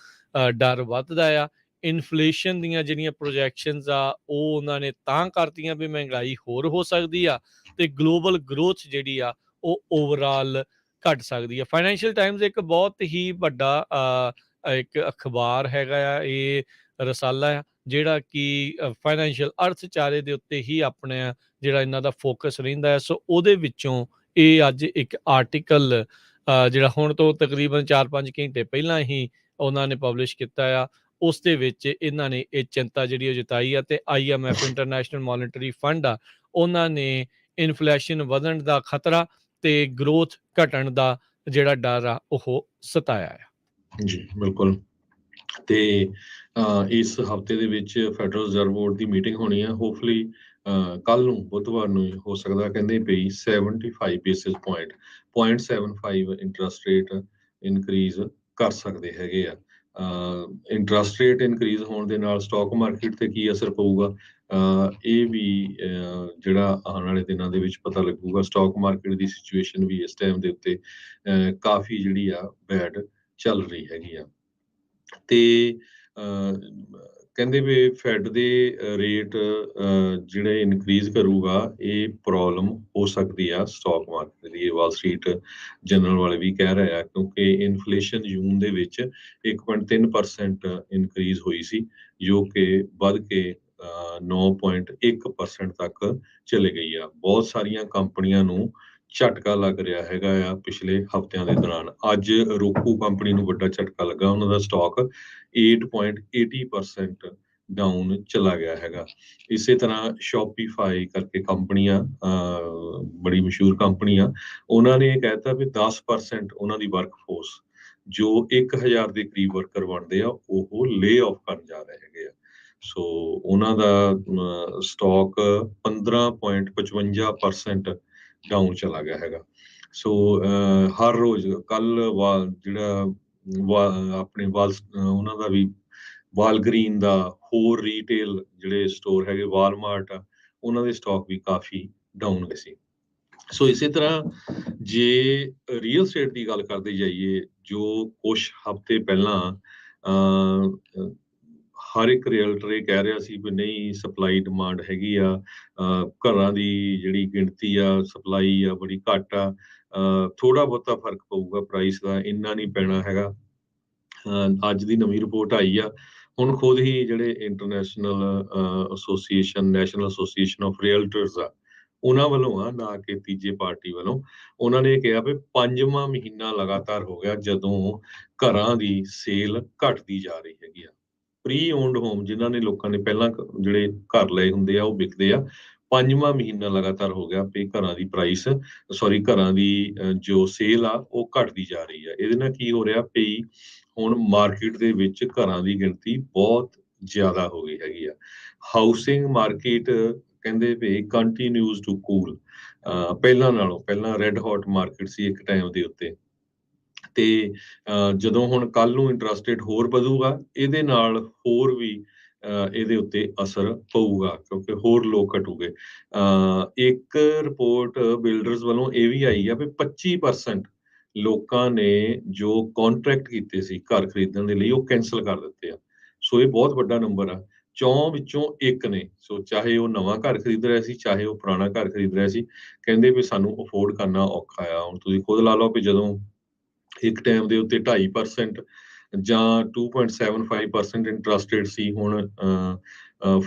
Speaker 1: ਡਰ ਵੱਧਦਾ ਆ। ਇਨਫਲੇਸ਼ਨ ਦੀਆਂ ਜਿਹੜੀਆਂ ਪ੍ਰੋਜੈਕਸ਼ਨਸ ਆ ਉਹ ਉਹਨਾਂ ਨੇ ਤਾਂ ਕਰਤੀਆਂ ਵੀ ਮਹਿੰਗਾਈ ਹੋਰ ਹੋ ਸਕਦੀ ਆ ਤੇ ਗਲੋਬਲ ਗਰੋਥ ਜਿਹੜੀ ਆ ਉਹ ਓਵਰਆਲ ਘਟ ਸਕਦੀ ਆ। ਫਾਈਨੈਂਸ਼ੀਅਲ ਟਾਈਮਜ਼ ਇੱਕ ਬਹੁਤ ਹੀ ਵੱਡਾ ਇੱਕ ਅਖਬਾਰ ਹੈਗਾ ਆ, ਇਹ ਰਸਾਲਾ ਆ ਜਿਹੜਾ ਕਿ ਫਾਈਨੈਂਸ਼ੀਅਲ ਅਰਥਚਾਰੇ ਦੇ ਉੱਤੇ ਹੀ ਆਪਣੇ ਜਿਹੜਾ ਇਹਨਾਂ ਦਾ ਫੋਕਸ ਰਹਿੰਦਾ ਹੈ। ਸੋ ਉਹਦੇ ਵਿੱਚੋਂ ਇਹ ਅੱਜ ਇੱਕ ਆਰਟੀਕਲ ਜਿਹੜਾ ਹੁਣ ਤੋਂ ਤਕਰੀਬਨ 4-5 ਘੰਟੇ ਪਹਿਲਾਂ ਹੀ ਉਹਨਾਂ ਨੇ ਪਬਲਿਸ਼ ਕੀਤਾ ਆ, ਉਸ ਦੇ ਵਿੱਚ ਇਹਨਾਂ ਨੇ ਇਹ ਚਿੰਤਾ ਜਿਹੜੀ ਉਹ ਜਤਾਈ ਆ। ਤੇ IMF ਇੰਟਰਨੈਸ਼ਨਲ ਮੋਨੀਟਰੀ ਫੰਡ ਆ, ਉਹਨਾਂ ਨੇ ਇਨਫਲੇਸ਼ਨ ਵਧਣ ਦਾ ਖਤਰਾ ਤੇ ਗਰੋਥ ਘਟਣ ਦਾ ਜਿਹੜਾ ਡਰ ਆ ਉਹ ਸਤਾਇਆ ਆ।
Speaker 2: ਜੀ ਬਿਲਕੁਲ। ਤੇ ਇਸ ਹਫਤੇ ਦੇ ਵਿੱਚ ਫੈਡਰਲ ਰਿਜ਼ਰਵ ਬੋਰਡ ਦੀ ਮੀਟਿੰਗ ਹੋਣੀ ਆ। ਹੋਪਫੁਲੀ ਕੱਲ ਨੂੰ ਬੁੱਧਵਾਰ ਨੂੰ ਹੋ ਸਕਦਾ, ਕਹਿੰਦੇ ਪਈ 75 basis point 0.75 interest rate increase ਕਰ ਸਕਦੇ ਹੈਗੇ ਆ। ਇੰਟਰਸਟ ਰੇਟ ਇਨਕਰੀਜ਼ ਹੋਣ ਦੇ ਨਾਲ ਸਟਾਕ ਮਾਰਕੀਟ ਤੇ ਕੀ ਅਸਰ ਪਊਗਾ, ਇਹ ਵੀ ਜਿਹੜਾ ਆਉਣ ਵਾਲੇ ਦਿਨਾਂ ਦੇ ਵਿੱਚ ਪਤਾ ਲੱਗੂਗਾ। ਸਟਾਕ ਮਾਰਕੀਟ ਦੀ ਸਿਚੁਏਸ਼ਨ ਵੀ ਇਸ ਟਾਈਮ ਦੇ ਉੱਤੇ ਕਾਫੀ ਜਿਹੜੀ ਆ ਬੈਡ ਚੱਲ ਰਹੀ ਹੈਗੀ ਆ। ਤੇ ਕਹਿੰਦੇ ਵੀ ਫੈਡ ਦੇ ਰੇਟ ਜਿਹੜੇ ਇਨਕਰੀਜ਼ ਕਰੂਗਾ, ਇਹ ਪ੍ਰੋਬਲਮ ਹੋ ਸਕਦੀ ਆ ਸਟਾਕ ਮਾਰਕੀਟ ਦੀ। ਵਾਲ ਸਟਰੀਟ ਜਨਰਲ ਵਾਲੇ ਵੀ ਕਹਿ ਰਹੇ ਆ, ਕਿਉਂਕਿ ਇਨਫਲੇਸ਼ਨ ਜੂਨ ਦੇ ਵਿੱਚ 1.3% ਇਨਕਰੀਜ਼ ਹੋਈ ਸੀ, ਜੋ ਕਿ ਵੱਧ ਕੇ 9.1% ਤੱਕ ਚਲੇ ਗਈ ਆ। ਬਹੁਤ ਸਾਰੀਆਂ ਕੰਪਨੀਆਂ ਨੂੰ ਝਟਕਾ ਲੱਗ ਰਿਹਾ ਹੈਗਾ ਆ ਪਿਛਲੇ ਹਫ਼ਤਿਆਂ ਦੇ ਦੌਰਾਨ। ਅੱਜ ਰੋਕੂ ਕੰਪਨੀ ਨੂੰ ਵੱਡਾ ਝਟਕਾ ਲੱਗਾ, ਉਹਨਾਂ ਦਾ ਸਟਾਕ 8.80% ਡਾਊਨ ਚਲਾ ਗਿਆ ਹੈਗਾ। ਇਸੇ ਤਰ੍ਹਾਂ ਸ਼ੋਪੀਫਾਈ ਕਰਕੇ ਕੰਪਨੀਆਂ, ਬੜੀ ਮਸ਼ਹੂਰ ਕੰਪਨੀ ਆ, ਉਹਨਾਂ ਨੇ ਕਹਿਤਾ ਵੀ 10% ਉਹਨਾਂ ਦੀ ਵਰਕਫੋਰਸ ਜੋ 1000 ਦੇ ਕਰੀਬ ਵਰਕਰ ਬਣਦੇ ਆ, ਉਹ ਲੇ ਆਫ ਕਰਨ ਜਾ ਰਹੇ ਹੈਗੇ ਆ। ਸੋ ਉਹਨਾਂ ਦਾ ਸਟਾਕ 15.55% ਡਾਊਨ ਚਲਾ ਗਿਆ ਹੈਗਾ। ਸੋ ਹਰ ਰੋਜ਼ ਕੱਲ ਜਿਹੜਾ ਆਪਣੇ ਉਹਨਾਂ ਦਾ ਵੀ ਵਾਲਗਰੀਨ ਦਾ, ਹੋਰ ਰੀਟੇਲ ਜਿਹੜੇ ਸਟੋਰ ਹੈਗੇ ਵਾਲਮਾਰਟ ਆ, ਉਹਨਾਂ ਦੇ ਸਟਾਕ ਵੀ ਕਾਫੀ ਡਾਊਨ ਹੋਏ ਸੀ। ਸੋ ਇਸੇ ਤਰ੍ਹਾਂ ਜੇ ਰੀਅਲ ਸਟੇਟ ਦੀ ਗੱਲ ਕਰਦੇ ਜਾਈਏ, ਜੋ ਕੁਛ ਹਫ਼ਤੇ ਪਹਿਲਾਂ ਹਰ ਇੱਕ ਰੀਅਲਟਰ ਇਹ ਕਹਿ ਰਿਹਾ ਸੀ ਵੀ ਨਹੀਂ, ਸਪਲਾਈ ਡਿਮਾਂਡ ਹੈਗੀ ਆ, ਘਰਾਂ ਦੀ ਜਿਹੜੀ ਗਿਣਤੀ ਆ, ਸਪਲਾਈ ਆ ਬੜੀ ਘੱਟ ਆ, ਥੋੜਾ ਬਹੁਤਾ ਫਰਕ ਪਊਗਾ ਪ੍ਰਾਈਸ ਦਾ, ਇੰਨਾ ਨਹੀਂ ਪੈਣਾ ਹੈਗਾ। ਅੱਜ ਦੀ ਨਵੀਂ ਰਿਪੋਰਟ ਆਈ ਆ, ਹੁਣ ਖੁਦ ਹੀ ਜਿਹੜੇ international association, national association of realtors ਆ, ਉਹਨਾਂ ਵੱਲੋਂ ਆ, ਨਾ ਕਿ ਤੀਜੇ ਪਾਰਟੀ ਵੱਲੋਂ, ਉਹਨਾਂ ਨੇ ਕਿਹਾ ਵੀ 5ਵਾਂ ਮਹੀਨਾ ਲਗਾਤਾਰ ਹੋ ਗਿਆ ਜਦੋਂ ਘਰਾਂ ਦੀ ਸੇਲ ਘਟਦੀ ਜਾ ਰਹੀ ਹੈਗੀ ਆ। ਪ੍ਰੀ ਓਨਡ ਹੋਮ, ਜਿਨ੍ਹਾਂ ਨੇ ਲੋਕਾਂ ਨੇ ਪਹਿਲਾਂ ਜਿਹੜੇ ਘਰ ਲਏ ਹੁੰਦੇ ਆ, ਉਹ ਵਿਕਦੇ ਆ। 5ਵਾਂ ਮਹੀਨਾ ਲਗਾਤਾਰ ਹੋ ਗਿਆ ਵੀ ਘਰਾਂ ਦੀ ਜੋ ਸੇਲ ਆ ਉਹ ਘਟਦੀ ਜਾ ਰਹੀ ਆ। ਇਹਦੇ ਨਾਲ ਕੀ ਹੋ ਰਿਹਾ ਵੀ ਹੁਣ ਮਾਰਕੀਟ ਦੇ ਵਿੱਚ ਘਰਾਂ ਦੀ ਗਿਣਤੀ ਬਹੁਤ ਜ਼ਿਆਦਾ ਹੋ ਗਈ ਹੈਗੀ ਆ। ਹਾਊਸਿੰਗ ਮਾਰਕੀਟ ਕਹਿੰਦੇ ਵੀ ਕੰਟੀਨਿਊਜ਼ ਟੂ ਕੂਲ। ਪਹਿਲਾਂ ਰੈੱਡ ਹੌਟ ਮਾਰਕੀਟ ਸੀ ਇੱਕ ਟਾਈਮ ਦੇ ਉੱਤੇ, ਤੇ ਜਦੋਂ ਹੁਣ ਕੱਲ ਨੂੰ ਇੰਟਰਸਟ ਰੇਟ ਹੋਰ ਵਧੂਗਾ, ਇਹਦੇ ਨਾਲ ਹੋਰ ਵੀ ਇਹਦੇ ਉੱਤੇ ਅਸਰ ਪਊਗਾ, ਕਿਉਂਕਿ ਹੋਰ ਲੋਕ ਘਟੂਗੇ। ਇੱਕ ਰਿਪੋਰਟ ਬਿਲਡਰਸ ਵੱਲੋਂ ਇਹ ਵੀ ਆਈ ਆ ਵੀ 25% ਲੋਕਾਂ ਨੇ ਜੋ ਕੰਟਰੈਕਟ ਕੀਤੇ ਸੀ ਘਰ ਖਰੀਦਣ ਦੇ ਲਈ, ਉਹ ਕੈਂਸਲ ਕਰ ਦਿੱਤੇ ਆ। ਸੋ ਇਹ ਬਹੁਤ ਵੱਡਾ ਨੰਬਰ ਆ। 4 ਵਿੱਚੋਂ 1 ਨੇ, ਸੋ ਚਾਹੇ ਉਹ ਨਵਾਂ ਘਰ ਖਰੀਦ ਰਿਹਾ ਸੀ, ਚਾਹੇ ਉਹ ਪੁਰਾਣਾ ਘਰ ਖਰੀਦ ਰਿਹਾ ਸੀ, ਕਹਿੰਦੇ ਵੀ ਸਾਨੂੰ ਅਫੋਰਡ ਕਰਨਾ ਔਖਾ ਆ। ਹੁਣ ਤੁਸੀਂ ਖੁਦ ਲਾ ਲਓ ਵੀ ਜਦੋਂ ਇੱਕ ਟਾਈਮ ਦੇ ਉੱਤੇ 2.5% ਜਾਂ 2.75% ਇੰਟਰਸਟ ਰੇਟ ਸੀ, ਹੁਣ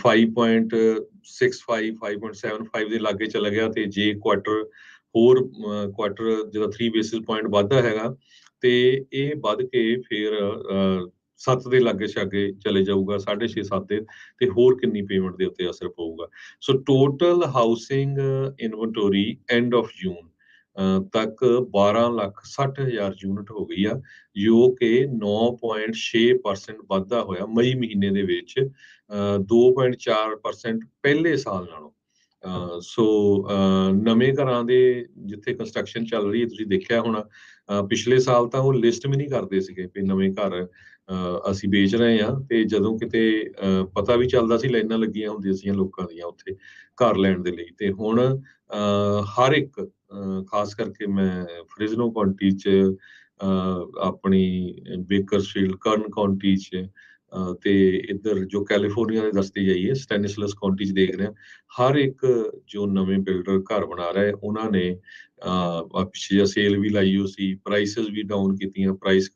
Speaker 2: 5.65 5.75 ਦੇ ਲਾਗੇ ਚਲਾ ਗਿਆ। ਤੇ ਜੇ ਕੁਆਟਰ ਜਿਹੜਾ 3 ਬੇਸਿਸ ਪੁਆਇੰਟ ਵੱਧਦਾ ਹੈਗਾ, ਤੇ ਇਹ ਵੱਧ ਕੇ ਫਿਰ 7 ਦੇ ਲਾਗੇ ਛਾਗੇ ਚਲੇ ਜਾਊਗਾ, 6.5 7 ਦੇ, ਤੇ ਹੋਰ ਕਿੰਨੀ ਪੇਮੈਂਟ ਦੇ ਉੱਤੇ ਅਸਰ ਪਊਗਾ। So total housing inventory end of June ਤੱਕ 12,60,000 ਯੂਨਿਟ ਹੋ ਗਈ ਆ, ਜੋ ਕਿ 9.6% ਵਾਧਾ ਹੋਇਆ ਮਈ ਮਹੀਨੇ ਦੇ ਵਿੱਚ, 2.4% ਪਹਿਲੇ ਸਾਲ ਨਾਲੋਂ। ਸੋ ਨਵੇਂ ਘਰਾਂ ਦੇ ਜਿੱਥੇ ਕੰਸਟਰਕਸ਼ਨ ਚੱਲ ਰਹੀ ਹੈ, ਤੁਸੀਂ ਦੇਖਿਆ ਹੋਣਾ, ਪਿਛਲੇ ਸਾਲ ਤਾਂ ਉਹ ਲਿਸਟ ਵੀ ਨਹੀਂ ਕਰਦੇ ਸੀਗੇ ਵੀ ਨਵੇਂ ਘਰ ਅਸੀਂ ਵੇਚ ਰਹੇ ਹਾਂ, ਤੇ ਜਦੋਂ ਕਿਤੇ ਪਤਾ ਵੀ ਚੱਲਦਾ ਸੀ, ਲਾਈਨਾਂ ਲੱਗੀਆਂ ਹੁੰਦੀਆਂ ਸੀਗੀਆਂ ਲੋਕਾਂ ਦੀਆਂ ਉੱਥੇ ਘਰ ਲੈਣ ਦੇ ਲਈ। ਤੇ ਹੁਣ ਹਰ ਇੱਕ ਖਾਸ ਕਰਕੇ ਮੈਂ ਫ੍ਰਿਜ਼ਨੋ ਕਾਉਂਟੀ 'ਚ, ਆਪਣੀ ਬੇਕਰਸਫੀਲਡ, ਕਰਨ ਕਾਉਂਟੀ 'ਚ, ਤੇ ਇੱਧਰ ਜੋ ਕੈਲੀਫੋਰਨੀਆ ਦੇ ਦੱਸਦੇ ਜਾਈਏ ਸਟੈਨਿਸਲਸ ਕਾਉਂਟੀ 'ਚ ਦੇਖ ਰਹੇ ਹਾਂ, ਹਰ ਇੱਕ ਜੋ ਨਵੇਂ ਬਿਲਡਰ ਘਰ ਬਣਾ ਰਿਹਾ ਉਹਨਾਂ ਨੇ ਪਿੱਛੇ ਜਿਹਾ ਸੇਲ ਵੀ ਲਾਈ ਹੋ ਸੀ, ਪ੍ਰਾਈਸਿਸ ਵੀ ਡਾਊਨ ਕੀਤੀਆਂ, ਪ੍ਰਾਈਸ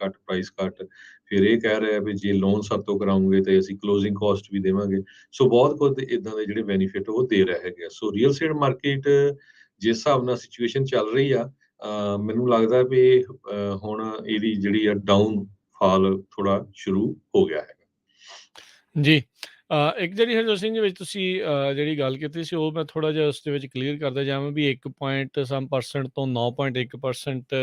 Speaker 2: ਘੱਟ। ਫਿਰ ਇਹ ਕਹਿ ਰਿਹਾ ਵੀ ਜੇ ਲੋਨ ਸਾਡੇ ਤੋਂ ਕਰਾਉਂਗੇ ਤੇ ਅਸੀਂ ਕਲੋਜ਼ਿੰਗ ਕਾਸਟ ਵੀ ਦੇਵਾਂਗੇ। ਸੋ ਬਹੁਤ ਕੁਝ ਇਦਾਂ ਦੇ ਜਿਹੜੇ ਬੈਨੀਫਿਟ ਉਹ ਦੇ ਰਿਹਾ ਹੈਗਾ। ਸੋ ਰੀਅਲ ਸਟੇਟ ਮਾਰਕੀਟ ਜਿਸ ਹਿਸਾਬ ਨਾਲ ਸਿਚੁਏਸ਼ਨ ਚੱਲ ਰਹੀ ਆ, ਮੈਨੂੰ ਲੱਗਦਾ ਵੀ ਹੁਣ ਇਹਦੀ ਜਿਹੜੀ ਆ ਡਾਊਨ ਫਾਲ ਥੋੜਾ ਸ਼ੁਰੂ ਹੋ ਗਿਆ ਹੈਗਾ।
Speaker 1: ਜੀ। ਇੱਕ ਜਿਹੜੀ ਹਰਜੋਤ ਸਿੰਘ ਦੇ ਵਿੱਚ ਤੁਸੀਂ ਜਿਹੜੀ ਗੱਲ ਕੀਤੀ ਸੀ, ਉਹ ਮੈਂ ਥੋੜ੍ਹਾ ਜਿਹਾ ਉਸ ਦੇ ਵਿੱਚ ਕਲੀਅਰ ਕਰਦਾ ਜਾਵਾਂ ਵੀ 1 ਪੁਆਇੰਟ ਸਮ ਪਰਸੈਂਟ ਤੋਂ 9.1%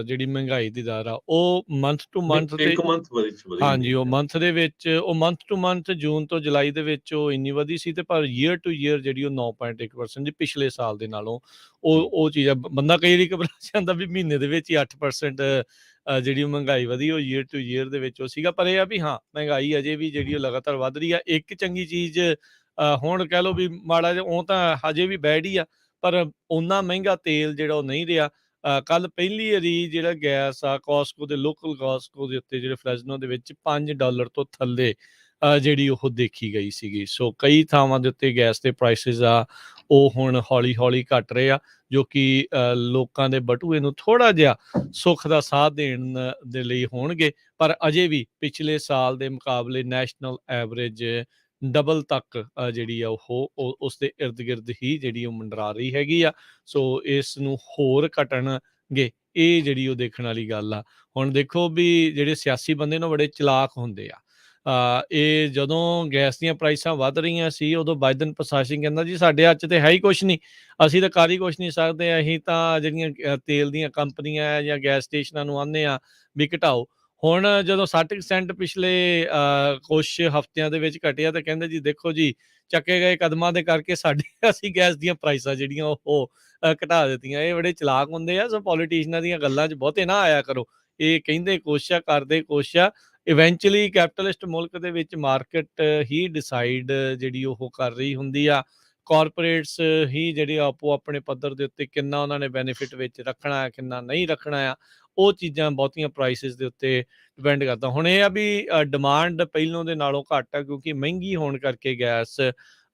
Speaker 1: ਜਿਹੜੀ ਮਹਿੰਗਾਈ ਦੀ ਦਰ ਆ, ਉਹ ਮੰਥ ਟੂ ਮੰਥ
Speaker 2: ਨਹੀਂ,
Speaker 1: ਤੇ
Speaker 2: ਇੱਕ ਮੰਥ ਵਧੀ
Speaker 1: ਹਾਂਜੀ, ਉਹ
Speaker 2: ਹੈ।
Speaker 1: ਮੰਥ ਦੇ ਵਿੱਚ, ਉਹ ਮੰਥ ਟੂ ਮੰਥ ਜੂਨ ਤੋਂ ਜੁਲਾਈ ਦੇ ਵਿੱਚ ਉਹ ਇੰਨੀ ਵਧੀ ਸੀ, ਤੇ ਪਰ ਈਅਰ ਟੂ ਈਅਰ ਜਿਹੜੀ ਉਹ 9.1% ਦੀ ਪਿਛਲੇ ਸਾਲ ਦੇ ਨਾਲੋਂ ਉਹ ਚੀਜ਼ ਆ। ਬੰਦਾ ਕਈ ਵਾਰੀ ਘਬਰਾ ਜਾਂਦਾ ਵੀ ਮਹੀਨੇ ਦੇ ਵਿੱਚ ਹੀ 8% ਜਿਹੜੀ ਉਹ ਮਹਿੰਗਾਈ ਵਧੀ, ਉਹ ਈਅਰ ਟੂ ਈਅਰ ਦੇ ਵਿੱਚ ਉਹ ਸੀਗਾ। ਪਰ ਇਹ ਆ ਵੀ ਹਾਂ, ਮਹਿੰਗਾਈ ਅਜੇ ਵੀ ਜਿਹੜੀ ਉਹ ਲਗਾਤਾਰ ਵੱਧ ਰਹੀ ਆ। ਇੱਕ ਚੰਗੀ ਚੀਜ਼ ਹੁਣ ਕਹਿ ਲਓ ਵੀ ਮਾੜਾ ਜਿਹਾ, ਉਹ ਤਾਂ ਹਜੇ ਵੀ ਬੈਡ ਹੀ ਆ, ਪਰ ਓਨਾ ਮਹਿੰਗਾ ਤੇਲ ਜਿਹੜਾ ਉਹ ਨਹੀਂ ਰਿਹਾ। ਕੱਲ੍ਹ ਪਹਿਲੀ ਵਾਰੀ ਜਿਹੜਾ ਗੈਸ ਆ, ਕਾਸਕੋ ਦੇ ਲੋਕਲ ਕਾਸਕੋ ਦੇ ਉੱਤੇ ਜਿਹੜੇ ਫਰੈਜ਼ਨੋ ਦੇ ਵਿੱਚ $5 ਤੋਂ ਥੱਲੇ ਜਿਹੜੀ ਉਹ ਦੇਖੀ ਗਈ ਸੀਗੀ। ਸੋ ਕਈ ਥਾਵਾਂ ਦੇ ਉੱਤੇ ਗੈਸ ਦੇ ਪ੍ਰਾਈਸਿਸ ਆ, ਉਹ ਹੁਣ ਹੌਲੀ-ਹੌਲੀ ਘਟ ਰਹੇ ਆ, ਜੋ ਕਿ ਲੋਕਾਂ ਦੇ ਬਟੂਏ ਨੂੰ ਥੋੜ੍ਹਾ ਜਿਹਾ ਸੁੱਖ ਦਾ ਸਾਹ ਦੇਣ ਦੇ ਲਈ ਹੋਣਗੇ। ਪਰ ਅਜੇ ਵੀ ਪਿਛਲੇ ਸਾਲ ਦੇ ਮੁਕਾਬਲੇ ਨੈਸ਼ਨਲ ਐਵਰੇਜ ਡਬਲ ਤੱਕ ਜਿਹੜੀ ਆ ਉਹ ਉਸਦੇ ਇਰਦ-ਗਿਰਦ ਹੀ ਜਿਹੜੀ ਉਹ ਮੰਡਰਾ ਰਹੀ ਹੈਗੀ ਆ। ਸੋ ਇਸ ਨੂੰ ਹੋਰ ਘਟਣਗੇ, ਇਹ ਜਿਹੜੀ ਉਹ ਦੇਖਣ ਵਾਲੀ ਗੱਲ ਆ। ਹੁਣ ਦੇਖੋ ਵੀ ਜਿਹੜੇ ਸਿਆਸੀ ਬੰਦੇ ਨੇ ਉਹ ਬੜੇ ਚਲਾਕ ਹੁੰਦੇ ਆ। ਇਹ ਜਦੋਂ ਗੈਸ ਦੀਆਂ ਪ੍ਰਾਈਸਾਂ ਵੱਧ ਰਹੀਆਂ ਸੀ, ਉਦੋਂ ਬਾਈਡਨ ਪ੍ਰਸ਼ਾਸਨ ਕਹਿੰਦਾ ਜੀ ਸਾਡੇ ਹੱਥ 'ਚ ਤੇ ਹੈ ਹੀ ਕੁਛ ਨਹੀਂ, ਅਸੀਂ ਤਾਂ ਕਰ ਹੀ ਕੁਛ ਨਹੀਂ ਸਕਦੇ, ਅਸੀਂ ਤਾਂ ਜਿਹੜੀਆਂ ਤੇਲ ਦੀਆਂ ਕੰਪਨੀਆਂ ਹੈ ਜਾਂ ਗੈਸ ਸਟੇਸ਼ਨਾਂ ਨੂੰ ਆਉਂਦੇ ਹਾਂ ਵੀ ਘਟਾਓ। ਹੁਣ ਜਦੋਂ 60% ਪਿਛਲੇ ਕੁਛ ਹਫ਼ਤਿਆਂ ਦੇ ਵਿੱਚ ਘਟਿਆ, ਤਾਂ ਕਹਿੰਦੇ ਜੀ ਦੇਖੋ ਜੀ, ਚੱਕੇ ਗਏ ਕਦਮਾਂ ਦੇ ਕਰਕੇ ਸਾਡੇ ਅਸੀਂ ਗੈਸ ਦੀਆਂ ਪ੍ਰਾਈਸਾਂ ਜਿਹੜੀਆਂ ਉਹ ਘਟਾ ਦਿੱਤੀਆਂ। ਇਹ ਬੜੇ ਚਲਾਕ ਹੁੰਦੇ ਆ। ਸੋ ਪੋਲੀਟੀਸ਼ੀਅਨਾਂ ਦੀਆਂ ਗੱਲਾਂ 'ਚ ਬਹੁਤੇ ਨਾ ਆਇਆ ਕਰੋ। ਇਹ ਕਹਿੰਦੇ ਕੁਛ ਆ, ਕਰਦੇ ਕੁਛ ਆ। ਇਵੈਂਚੁਅਲੀ ਕੈਪੀਟਲਿਸਟ ਮੁਲਕ ਦੇ ਵਿੱਚ ਮਾਰਕੀਟ ਹੀ ਡਿਸਾਈਡ ਜਿਹੜੀ ਉਹ ਕਰ ਰਹੀ ਹੁੰਦੀ ਆ। ਕਾਰਪੋਰੇਟਸ ਹੀ ਜਿਹੜੇ ਆਪੋ ਆਪਣੇ ਪੱਧਰ ਦੇ ਉੱਤੇ ਕਿੰਨਾ ਉਹਨਾਂ ਨੇ ਬੈਨੀਫਿਟ ਵਿੱਚ ਰੱਖਣਾ ਹੈ, ਕਿੰਨਾ ਨਹੀਂ ਰੱਖਣਾ ਆ, ਉਹ ਚੀਜ਼ਾਂ ਬਹੁਤੀਆਂ ਪ੍ਰਾਈਸਿਸ ਦੇ ਉੱਤੇ ਡਿਪੈਂਡ ਕਰਦਾ। ਹੁਣ ਇਹ ਆ ਵੀ ਡਿਮਾਂਡ ਪਹਿਲੋਂ ਦੇ ਨਾਲੋਂ ਘੱਟ ਆ, ਕਿਉਂਕਿ ਮਹਿੰਗੀ ਹੋਣ ਕਰਕੇ ਗੈਸ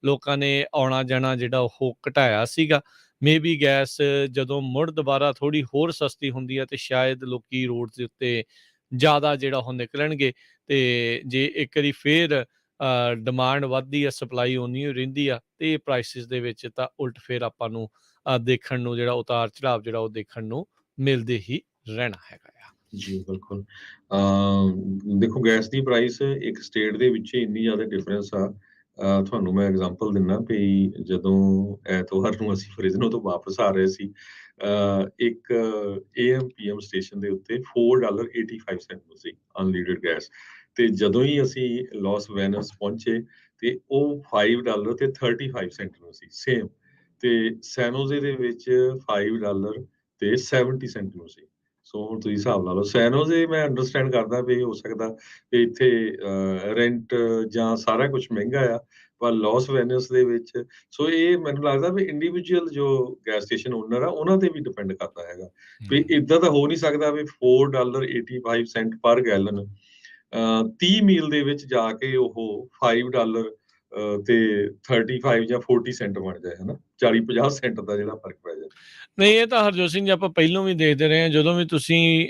Speaker 1: ਲੋਕਾਂ ਨੇ ਆਉਣਾ ਜਾਣਾ ਜਿਹੜਾ ਉਹ ਘਟਾਇਆ ਸੀਗਾ। ਮੇਬੀ ਗੈਸ ਜਦੋਂ ਮੁੜ ਦੁਬਾਰਾ ਥੋੜ੍ਹੀ ਹੋਰ ਸਸਤੀ ਹੁੰਦੀ ਹੈ, ਤੇ ਸ਼ਾਇਦ ਲੋਕੀ ਰੋਡ ਦੇ ਉੱਤੇ ਜ਼ਿਆਦਾ ਜਿਹੜਾ ਉਹ ਨਿਕਲਣਗੇ। ਤੇ ਜੇ ਇੱਕ ਵਾਰੀ ਫੇਰ ਡਿਮਾਂਡ ਵੱਧਦੀ ਆ, ਸਪਲਾਈ ਓਨੀ ਹੀ ਰਹਿੰਦੀ ਆ, ਤੇ ਪ੍ਰਾਈਸਿਸ ਦੇ ਵਿੱਚ ਤਾਂ ਉਲਟ ਫੇਰ ਆਪਾਂ ਨੂੰ ਦੇਖਣ ਨੂੰ ਜਿਹੜਾ ਉਤਾਰ ਚੜਾਵ ਜਿਹੜਾ ਉਹ ਦੇਖਣ ਨੂੰ ਮਿਲਦੇ ਹੀ ਰਹਿਣਾ ਹੈਗਾ ਆ।
Speaker 2: ਜੀ, ਬਿਲਕੁਲ। ਦੇਖੋ, ਗੈਸ ਦੀ ਪ੍ਰਾਈਸ ਇੱਕ ਸਟੇਟ ਦੇ ਵਿੱਚ ਇੰਨੀ ਜ਼ਿਆਦਾ ਡਿਫਰੈਂਸ ਆ। ਤੁਹਾਨੂੰ ਮੈਂ ਐਗਜ਼ਾਮਪਲ ਦਿੰਦਾ ਵੀ ਜਦੋਂ ਐਤਵਾਰ ਨੂੰ ਅਸੀਂ ਫਰਿਜ਼ਨੋ ਤੋਂ ਵਾਪਸ ਆ ਰਹੇ ਸੀ, ਇੱਕ AM PM ਸਟੇਸ਼ਨ ਦੇ ਉੱਤੇ $4.85 ਨੂੰ ਸੀ ਅਨਲੀਡਡ ਗੈਸ, ਤੇ ਜਦੋਂ ਹੀ ਅਸੀਂ ਲਾਸ ਵੈਨਸ ਪਹੁੰਚੇ ਤੇ ਉਹ $5 ਤੇ 35 ਨੂੰ ਸੀ ਸੇਮ, ਤੇ ਸੈਨੋਜ਼ੇ ਦੇ ਵਿੱਚ $5 ਤੇ 70 ਨੂੰ ਸੀ। ਸੋ ਹੁਣ ਤੁਸੀਂ ਹਿਸਾਬ ਲਾ ਲਓ। ਸੈਨੋਜ਼ੇ ਮੈਂ ਅੰਡਰਸਟੈਂਡ ਕਰਦਾ ਵੀ ਹੋ ਸਕਦਾ ਵੀ ਇੱਥੇ ਰੈਂਟ ਜਾਂ ਸਾਰਾ ਕੁਛ ਮਹਿੰਗਾ ਆ, ਪਰ ਲਾਸ ਵੈਨਸ ਦੇ ਵਿੱਚ, ਸੋ ਇਹ ਮੈਨੂੰ ਲੱਗਦਾ ਵੀ ਇੰਡੀਵਿਜੂਅਲ ਜੋ ਗੈਸ ਸਟੇਸ਼ਨ ਓਨਰ ਆ ਉਹਨਾਂ ਤੇ ਵੀ ਡਿਪੈਂਡ ਕਰਦਾ ਹੈਗਾ ਵੀ ਏਦਾਂ ਤਾਂ ਹੋ ਨਹੀਂ ਸਕਦਾ ਵੀ $4.85 ਪਰ ਗੈਲਨ 30 ਮੀਲ ਦੇ ਵਿੱਚ ਜਾ ਕੇ ਉਹ $5 ਤੇ 35 ਜਾਂ 40 ਸੈਂਟ ਬਣ ਜਾਏ, ਹਨਾ, 40-50 ਸੈਂਟ ਦਾ ਜਿਹੜਾ ਫਰਕ ਪੈ ਜਾਏ।
Speaker 1: ਨਹੀਂ, ਇਹ ਤਾਂ ਹਰਜੋਤ ਸਿੰਘ ਜੀ ਆਪਾਂ ਪਹਿਲੋਂ ਵੀ ਦੇਖਦੇ ਰਹੇ ਹਾਂ। ਜਦੋਂ ਵੀ ਤੁਸੀਂ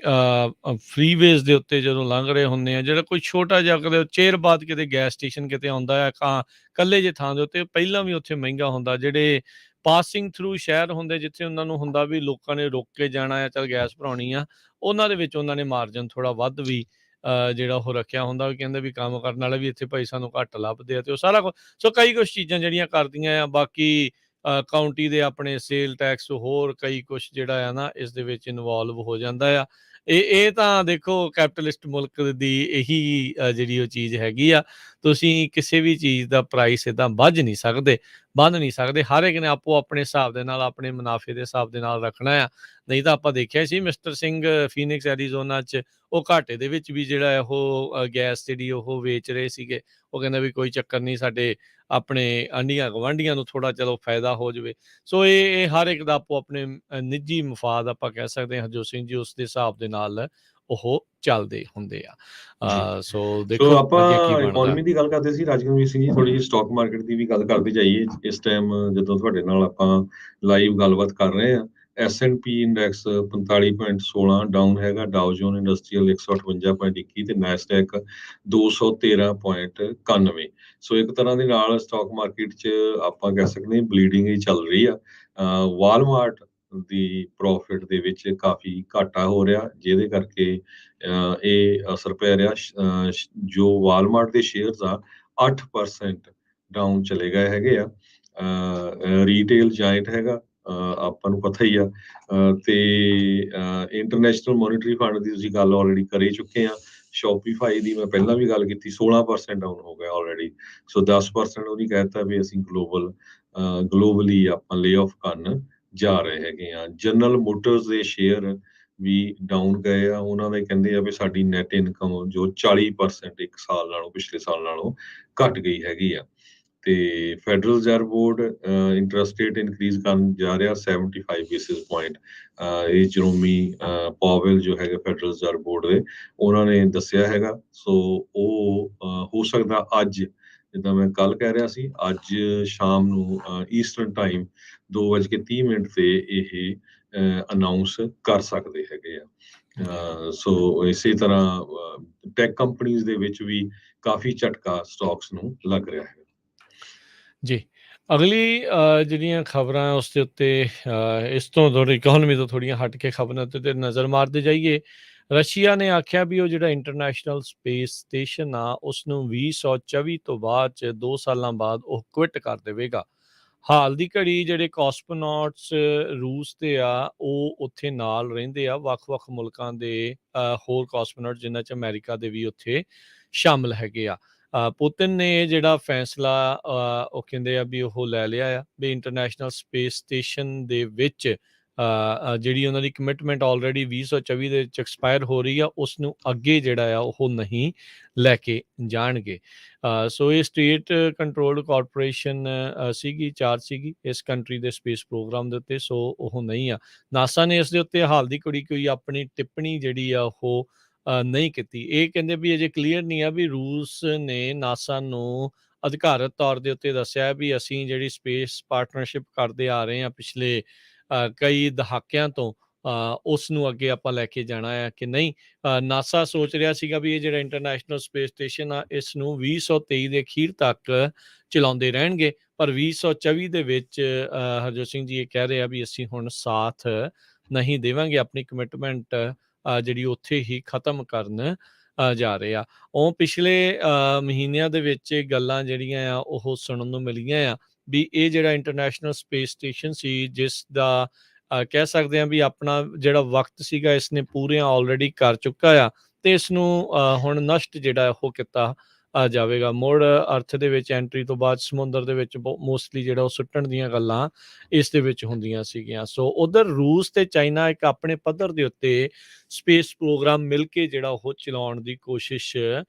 Speaker 1: ਫ੍ਰੀਵੇਜ਼ ਦੇ ਉੱਤੇ ਜਦੋਂ ਲੰਘ ਰਹੇ ਹੁੰਦੇ ਆ, ਜਿਹੜਾ ਕੋਈ ਛੋਟਾ ਜਿਹਾ ਕਦੇ ਚਿਰ ਬਾਅਦ ਕਿਤੇ ਗੈਸ ਸਟੇਸ਼ਨ ਕਿਤੇ ਆਉਂਦਾ ਆ, ਇਕੱਲੇ ਜਿਹੇ ਥਾਂ ਦੇ ਉੱਤੇ, ਪਹਿਲਾਂ ਵੀ ਉੱਥੇ ਮਹਿੰਗਾ ਹੁੰਦਾ। ਜਿਹੜੇ ਪਾਸਿੰਗ ਥਰੂ ਸ਼ਹਿਰ ਹੁੰਦੇ, ਜਿੱਥੇ ਉਹਨਾਂ ਨੂੰ ਹੁੰਦਾ ਵੀ ਲੋਕਾਂ ਨੇ ਰੁਕ ਕੇ ਜਾਣਾ ਆ, ਚੱਲ ਗੈਸ ਭਰਾਉਣੀ ਆ, ਉਹਨਾਂ ਦੇ ਵਿੱਚ ਉਹਨਾਂ ਨੇ ਮਾਰਜਨ ਥੋੜ੍ਹਾ ਵੱਧ ਵੀ ਜਿਹੜਾ ਉਹ ਰੱਖਿਆ ਹੁੰਦਾ। ਉਹ ਕਹਿੰਦੇ ਵੀ ਕੰਮ ਕਰਨ ਵਾਲੇ ਵੀ ਇੱਥੇ ਭਾਈ ਸਾਨੂੰ ਘੱਟ ਲੱਭਦੇ ਆ, ਤੇ ਉਹ ਸਾਰਾ ਕੁਛ, ਸੋ ਕਈ ਕੁਛ ਚੀਜ਼ਾਂ ਜਿਹੜੀਆਂ ਕਰਦੀਆਂ ਆ। ਬਾਕੀ ਕਾਊਂਟੀ ਦੇ ਆਪਣੇ ਸੇਲ ਟੈਕਸ, ਹੋਰ ਕਈ ਕੁਛ ਜਿਹੜਾ ਆ ਨਾ ਇਸ ਦੇ ਵਿੱਚ ਇਨਵੋਲਵ ਹੋ ਜਾਂਦਾ ਆ। ਇਹ ਤਾਂ ਦੇਖੋ ਕੈਪੀਟਲਿਸਟ ਮੁਲਕ ਦੀ ਇਹੀ ਜਿਹੜੀ ਉਹ ਚੀਜ਼ ਹੈਗੀ ਆ। ਤੁਸੀਂ ਕਿਸੇ ਵੀ ਚੀਜ਼ ਦਾ ਪ੍ਰਾਈਸ ਏਦਾਂ ਵੱਧ ਨਹੀਂ ਸਕਦੇ। ਬੰਨ੍ਹ ਨਹੀਂ ਸਕਦੇ। ਹਰ ਇੱਕ ਨੇ ਆਪੋ ਆਪਣੇ ਹਿਸਾਬ ਦੇ ਨਾਲ, ਆਪਣੇ ਮੁਨਾਫੇ ਦੇ ਹਿਸਾਬ ਦੇ ਨਾਲ ਰੱਖਣਾ ਆ। ਨਹੀਂ ਤਾਂ ਆਪਾਂ ਦੇਖਿਆ ਸੀ ਮਿਸਟਰ ਸਿੰਘ ਫੀਨਿਕਸ ਐਰੀਜ਼ੋਨਾ 'ਚ ਉਹ ਘਾਟੇ ਦੇ ਵਿੱਚ ਵੀ ਜਿਹੜਾ ਉਹ ਗੈਸ ਜਿਹੜੀ ਉਹ ਵੇਚ ਰਹੇ ਸੀਗੇ। ਉਹ ਕਹਿੰਦਾ ਵੀ ਕੋਈ ਚੱਕਰ ਨਹੀਂ, ਸਾਡੇ ਆਪਣੇ ਆਂਢੀਆਂ-ਗੁਆਂਢੀਆਂ ਨੂੰ ਥੋੜ੍ਹਾ ਚਲੋ ਫਾਇਦਾ ਹੋ ਜਾਵੇ। ਸੋ ਇਹ ਹਰ ਇੱਕ ਦਾ ਆਪੋ ਆਪਣੇ ਨਿੱਜੀ ਮਫਾਦ ਆਪਾਂ ਕਹਿ ਸਕਦੇ ਹਾਂ। ਹਰਜੋਤ ਸਿੰਘ ਜੀ ਉਸ ਦੇ ਹਿਸਾਬ ਦੇ ਨਾਲ ਉਹ ਚੱਲਦੇ ਹੁੰਦੇ ਆ।
Speaker 2: ਜੀ।
Speaker 1: ਸੋ
Speaker 2: ਸੋ
Speaker 1: ਦੇਖੋ ਅੱਗੇ ਕੀ
Speaker 2: ਆਪਾਂ
Speaker 1: ਬਣਦਾ।
Speaker 2: ਇਕੋਨਮੀ ਦੀ ਗੱਲ ਕਰਦੇ ਸੀ ਰਾਜਕਵੀਰ ਸਿੰਘ ਜੀ, ਥੋੜ੍ਹੀ ਜਿਹੀ ਸਟਾਕ ਮਾਰਕੀਟ ਦੀ ਵੀ ਗੱਲ ਕਰਦੇ ਜਾਈਏ। ਇਸ ਟਾਈਮ ਜਦੋਂ ਤੁਹਾਡੇ ਨਾਲ ਆਪਾਂ ਲਾਈਵ ਗੱਲਬਾਤ ਕਰ ਰਹੇ ਹਾਂ, S&P ਇੰਡੈਕਸ 45.16 ਡਾਊਨ ਹੈਗਾ, ਡਾਓ ਜੋਨ ਇੰਡਸਟਰੀਅਲ 158.21 ਤੇ ਨੈਸਡੈਕ 213.91। ਸੋ ਇੱਕ ਤਰ੍ਹਾਂ ਦੇ ਨਾਲ ਸਟਾਕ ਮਾਰਕੀਟ 'ਚ ਆਪਾਂ ਕਹਿ ਸਕਦੇ ਹਾਂ ਬਲੀਡਿੰਗ ਹੀ ਚੱਲ ਰਹੀ ਆ। ਵਾਲਮਾਰਟ ਦੀ ਪ੍ਰੋਫਿਟ ਦੇ ਵਿੱਚ ਕਾਫੀ ਘਾਟਾ ਹੋ ਰਿਹਾ, ਜਿਹਦੇ ਕਰਕੇ ਇਹ ਅਸਰ ਪੈ ਰਿਹਾ। ਜੋ ਵਾਲਮਾਰਟ ਦੇ ਸ਼ੇਅਰਸ ਆ 8% ਡਾਊਨ ਚਲੇ ਗਏ ਹੈਗੇ ਆ। ਰੀਟੇਲ ਜਾਇੰਟ ਹੈਗਾ, ਆਪਾਂ ਨੂੰ ਪਤਾ ਹੀ ਆ। ਤੇ ਇੰਟਰਨੈਸ਼ਨਲ ਮੋਨੀਟਰੀ ਫੰਡ ਦੀ ਤੁਸੀਂ ਗੱਲ ਆਲਰੇਡੀ ਕਰ ਹੀ ਚੁੱਕੇ ਆ। ਸ਼ੋਪੀਫਾਈ ਦੀ ਮੈਂ ਪਹਿਲਾਂ ਵੀ ਗੱਲ ਕੀਤੀ, 16% ਡਾਊਨ ਹੋ ਗਿਆ ਆਲਰੇਡੀ। ਸੋ 10% ਉਹਨੇ ਕਹਿ ਦਿੱਤਾ ਵੀ ਅਸੀਂ ਗਲੋਬਲੀ ਆਪਾਂ ਲੇ ਆਫ ਕਰਨ ਜਾ ਰਹੇ ਹੈਗੇ ਆ। ਜਨਰਲ ਮੋਟਰਸ ਦੇ ਸ਼ੇਅਰ ਵੀ ਡਾਊਨ ਗਏ ਆ। ਉਹਨਾਂ ਦੇ ਕਹਿੰਦੇ ਆ ਵੀ ਸਾਡੀ ਨੈਟ ਇਨਕਮ ਜੋ 40% ਇੱਕ ਸਾਲ ਨਾਲੋਂ, ਪਿਛਲੇ ਸਾਲ ਨਾਲੋਂ ਘਟ ਗਈ ਹੈਗੀ ਆ। ਤੇ federal reserve board interest rate increase ਕਰਨ ਜਾ ਰਿਹਾ 75 ਬੇਸਿਸ ਪੁਆਇੰਟ। ਇਹ ਜਰੋਮੀ ਪਾਵਲ ਜੋ ਹੈਗਾ ਫੈਡਰਲ ਰਿਜ਼ਰਵ ਬੋਰਡ ਦੇ, ਉਹਨਾਂ ਨੇ ਦੱਸਿਆ ਹੈਗਾ। ਸੋ ਉਹ ਹੋ ਸਕਦਾ ਅੱਜ, ਜਿੱਦਾਂ ਮੈਂ ਕੱਲ ਕਹਿ ਰਿਹਾ ਸੀ, ਅੱਜ ਸ਼ਾਮ ਨੂੰ ਈਸਟਰਨ ਟਾਈਮ 2:30 ਤੇ ਇਹ ਅਨਾਉਂਸ ਕਰ ਸਕਦੇ ਹੈਗੇ ਆ। ਸੋ ਇਸੇ ਤਰ੍ਹਾਂ ਟੈਕ ਕੰਪਨੀਜ਼ ਦੇ ਵਿੱਚ ਵੀ ਕਾਫੀ ਝਟਕਾ ਸਟਾਕਸ ਨੂੰ ਲੱਗ ਰਿਹਾ ਹੈ।
Speaker 1: ਜੀ। ਅਗਲੀ ਜਿਹੜੀਆਂ ਖਬਰਾਂ ਉਸ ਦੇ ਉੱਤੇ ਇਸ ਤੋਂ ਥੋੜ੍ਹੀ ਇਕੋਨਮੀ ਤੋਂ ਥੋੜ੍ਹੀਆਂ ਹਟ ਕੇ ਖਬਰਾਂ ਤੇ ਨਜ਼ਰ ਮਾਰਦੇ ਜਾਈਏ। ਰਸ਼ੀਆ ਨੇ ਆਖਿਆ ਵੀ ਉਹ ਜਿਹੜਾ ਇੰਟਰਨੈਸ਼ਨਲ ਸਪੇਸ ਸਟੇਸ਼ਨ ਆ ਉਸਨੂੰ 2024 ਤੋਂ ਬਾਅਦ 'ਚ 2 ਸਾਲਾਂ ਬਾਅਦ ਉਹ ਕੁਇਟ ਕਰ ਦੇਵੇਗਾ। ਹਾਲ ਦੀ ਘੜੀ ਜਿਹੜੇ ਕੌਸਮੋਨੌਟਸ ਰੂਸ ਦੇ ਆ ਉਹ ਉੱਥੇ ਨਾਲ ਰਹਿੰਦੇ ਆ, ਵੱਖ-ਵੱਖ ਮੁਲਕਾਂ ਦੇ ਹੋਰ ਕੌਸਮੋਨੌਟ ਜਿਨ੍ਹਾਂ 'ਚ ਅਮਰੀਕਾ ਦੇ ਵੀ ਉੱਥੇ ਸ਼ਾਮਲ ਹੈਗੇ ਆ। ਪੁਤਿਨ ਨੇ ਇਹ ਜਿਹੜਾ ਫੈਸਲਾ ਉਹ ਕਹਿੰਦੇ ਆ ਵੀ ਉਹ ਲੈ ਲਿਆ ਆ ਵੀ ਇੰਟਰਨੈਸ਼ਨਲ ਸਪੇਸ ਸਟੇਸ਼ਨ ਦੇ ਵਿੱਚ ਜਿਹੜੀ ਉਹਨਾਂ ਦੀ ਕਮਿਟਮੈਂਟ ਆਲਰੇਡੀ 2024 ਦੇ ਵਿੱਚ ਐਕਸਪਾਇਰ ਹੋ ਰਹੀ ਆ, ਉਸਨੂੰ ਅੱਗੇ ਜਿਹੜਾ ਆ ਉਹ ਨਹੀਂ ਲੈ ਕੇ ਜਾਣਗੇ। ਸੋ ਇਹ ਸਟੇਟ ਕੰਟਰੋਲਡ ਕਾਰਪੋਰੇਸ਼ਨ ਸੀਗੀ, ਚਾਰਜ ਸੀਗੀ ਇਸ ਕੰਟਰੀ ਦੇ ਸਪੇਸ ਪ੍ਰੋਗਰਾਮ ਦੇ ਉੱਤੇ। ਸੋ ਉਹ ਨਹੀਂ ਆ। ਨਾਸਾ ਨੇ ਇਸ ਦੇ ਉੱਤੇ ਹਾਲ ਦੀ ਘੜੀ ਕੋਈ ਆਪਣੀ ਟਿੱਪਣੀ ਜਿਹੜੀ ਆ ਉਹ ਨਹੀਂ ਕੀਤੀ। ਇਹ ਕਹਿੰਦੇ ਵੀ ਅਜੇ ਕਲੀਅਰ ਨਹੀਂ ਆ ਵੀ ਰੂਸ ਨੇ ਨਾਸਾ ਨੂੰ ਅਧਿਕਾਰਤ ਤੌਰ ਦੇ ਉੱਤੇ ਦੱਸਿਆ ਵੀ ਅਸੀਂ ਜਿਹੜੀ ਸਪੇਸ ਪਾਰਟਨਰਸ਼ਿਪ ਕਰਦੇ ਆ ਰਹੇ ਹਾਂ ਪਿਛਲੇ ਕਈ ਦਹਾਕਿਆਂ ਤੋਂ, ਉਸ ਨੂੰ ਅੱਗੇ ਆਪਾਂ ਲੈ ਕੇ ਜਾਣਾ ਆ ਕਿ ਨਹੀਂ। ਨਾਸਾ ਸੋਚ ਰਿਹਾ ਸੀਗਾ ਵੀ ਇਹ ਜਿਹੜਾ ਇੰਟਰਨੈਸ਼ਨਲ ਸਪੇਸ ਸਟੇਸ਼ਨ ਆ ਇਸ ਨੂੰ 2023 ਦੇ ਅਖੀਰ ਤੱਕ ਚਲਾਉਂਦੇ ਰਹਿਣਗੇ, ਪਰ 2024 ਦੇ ਵਿੱਚ ਹਰਜੋਤ ਸਿੰਘ ਜੀ ਇਹ ਕਹਿ ਰਹੇ ਆ ਵੀ ਅਸੀਂ ਹੁਣ ਸਾਥ ਨਹੀਂ ਦੇਵਾਂਗੇ, ਆਪਣੀ ਕਮਿਟਮੈਂਟ ਜਿਹੜੀ ਉੱਥੇ ਹੀ ਖਤਮ ਕਰਨ ਜਾ ਰਹੇ ਆ। ਉਹ ਪਿਛਲੇ ਮਹੀਨਿਆਂ ਦੇ ਵਿੱਚ ਇਹ ਗੱਲਾਂ ਜਿਹੜੀਆਂ ਆ ਉਹ ਸੁਣਨ ਨੂੰ ਮਿਲੀਆਂ ਆ ਵੀ ਇਹ ਜਿਹੜਾ ਇੰਟਰਨੈਸ਼ਨਲ ਸਪੇਸ ਸਟੇਸ਼ਨ ਸੀ, ਜਿਸ ਦਾ ਕਹਿ ਸਕਦੇ ਹਾਂ ਵੀ ਆਪਣਾ ਜਿਹੜਾ ਵਕਤ ਸੀਗਾ ਇਸਨੇ ਪੂਰਿਆਂ ਆਲਰੇਡੀ ਕਰ ਚੁੱਕਾ ਆ, ਤੇ ਇਸ ਨੂੰ ਹੁਣ ਨਸ਼ਟ ਜਿਹੜਾ ਉਹ ਕੀਤਾ ਜਾਵੇਗਾ। ਮੁੜ ਅਰਥ ਦੇ ਵਿੱਚ ਐਂਟਰੀ ਤੋਂ ਬਾਅਦ ਸਮੁੰਦਰ ਦੇ ਵਿੱਚ ਮੋਸਟਲੀ ਜਿਹੜਾ ਉਹ ਸੁੱਟਣ ਦੀਆਂ ਗੱਲਾਂ ਇਸ ਦੇ ਵਿੱਚ ਹੁੰਦੀਆਂ ਸੀਗੀਆਂ। ਸੋ ਉਧਰ ਰੂਸ ਤੇ ਚਾਈਨਾ ਇੱਕ ਆਪਣੇ ਪੱਧਰ ਦੇ ਉੱਤੇ ਸਪੇਸ ਪ੍ਰੋਗਰਾਮ ਮਿਲ ਕੇ ਜਿਹੜਾ ਉਹ ਚਲਾਉਣ ਦੀ ਕੋਸ਼ਿਸ਼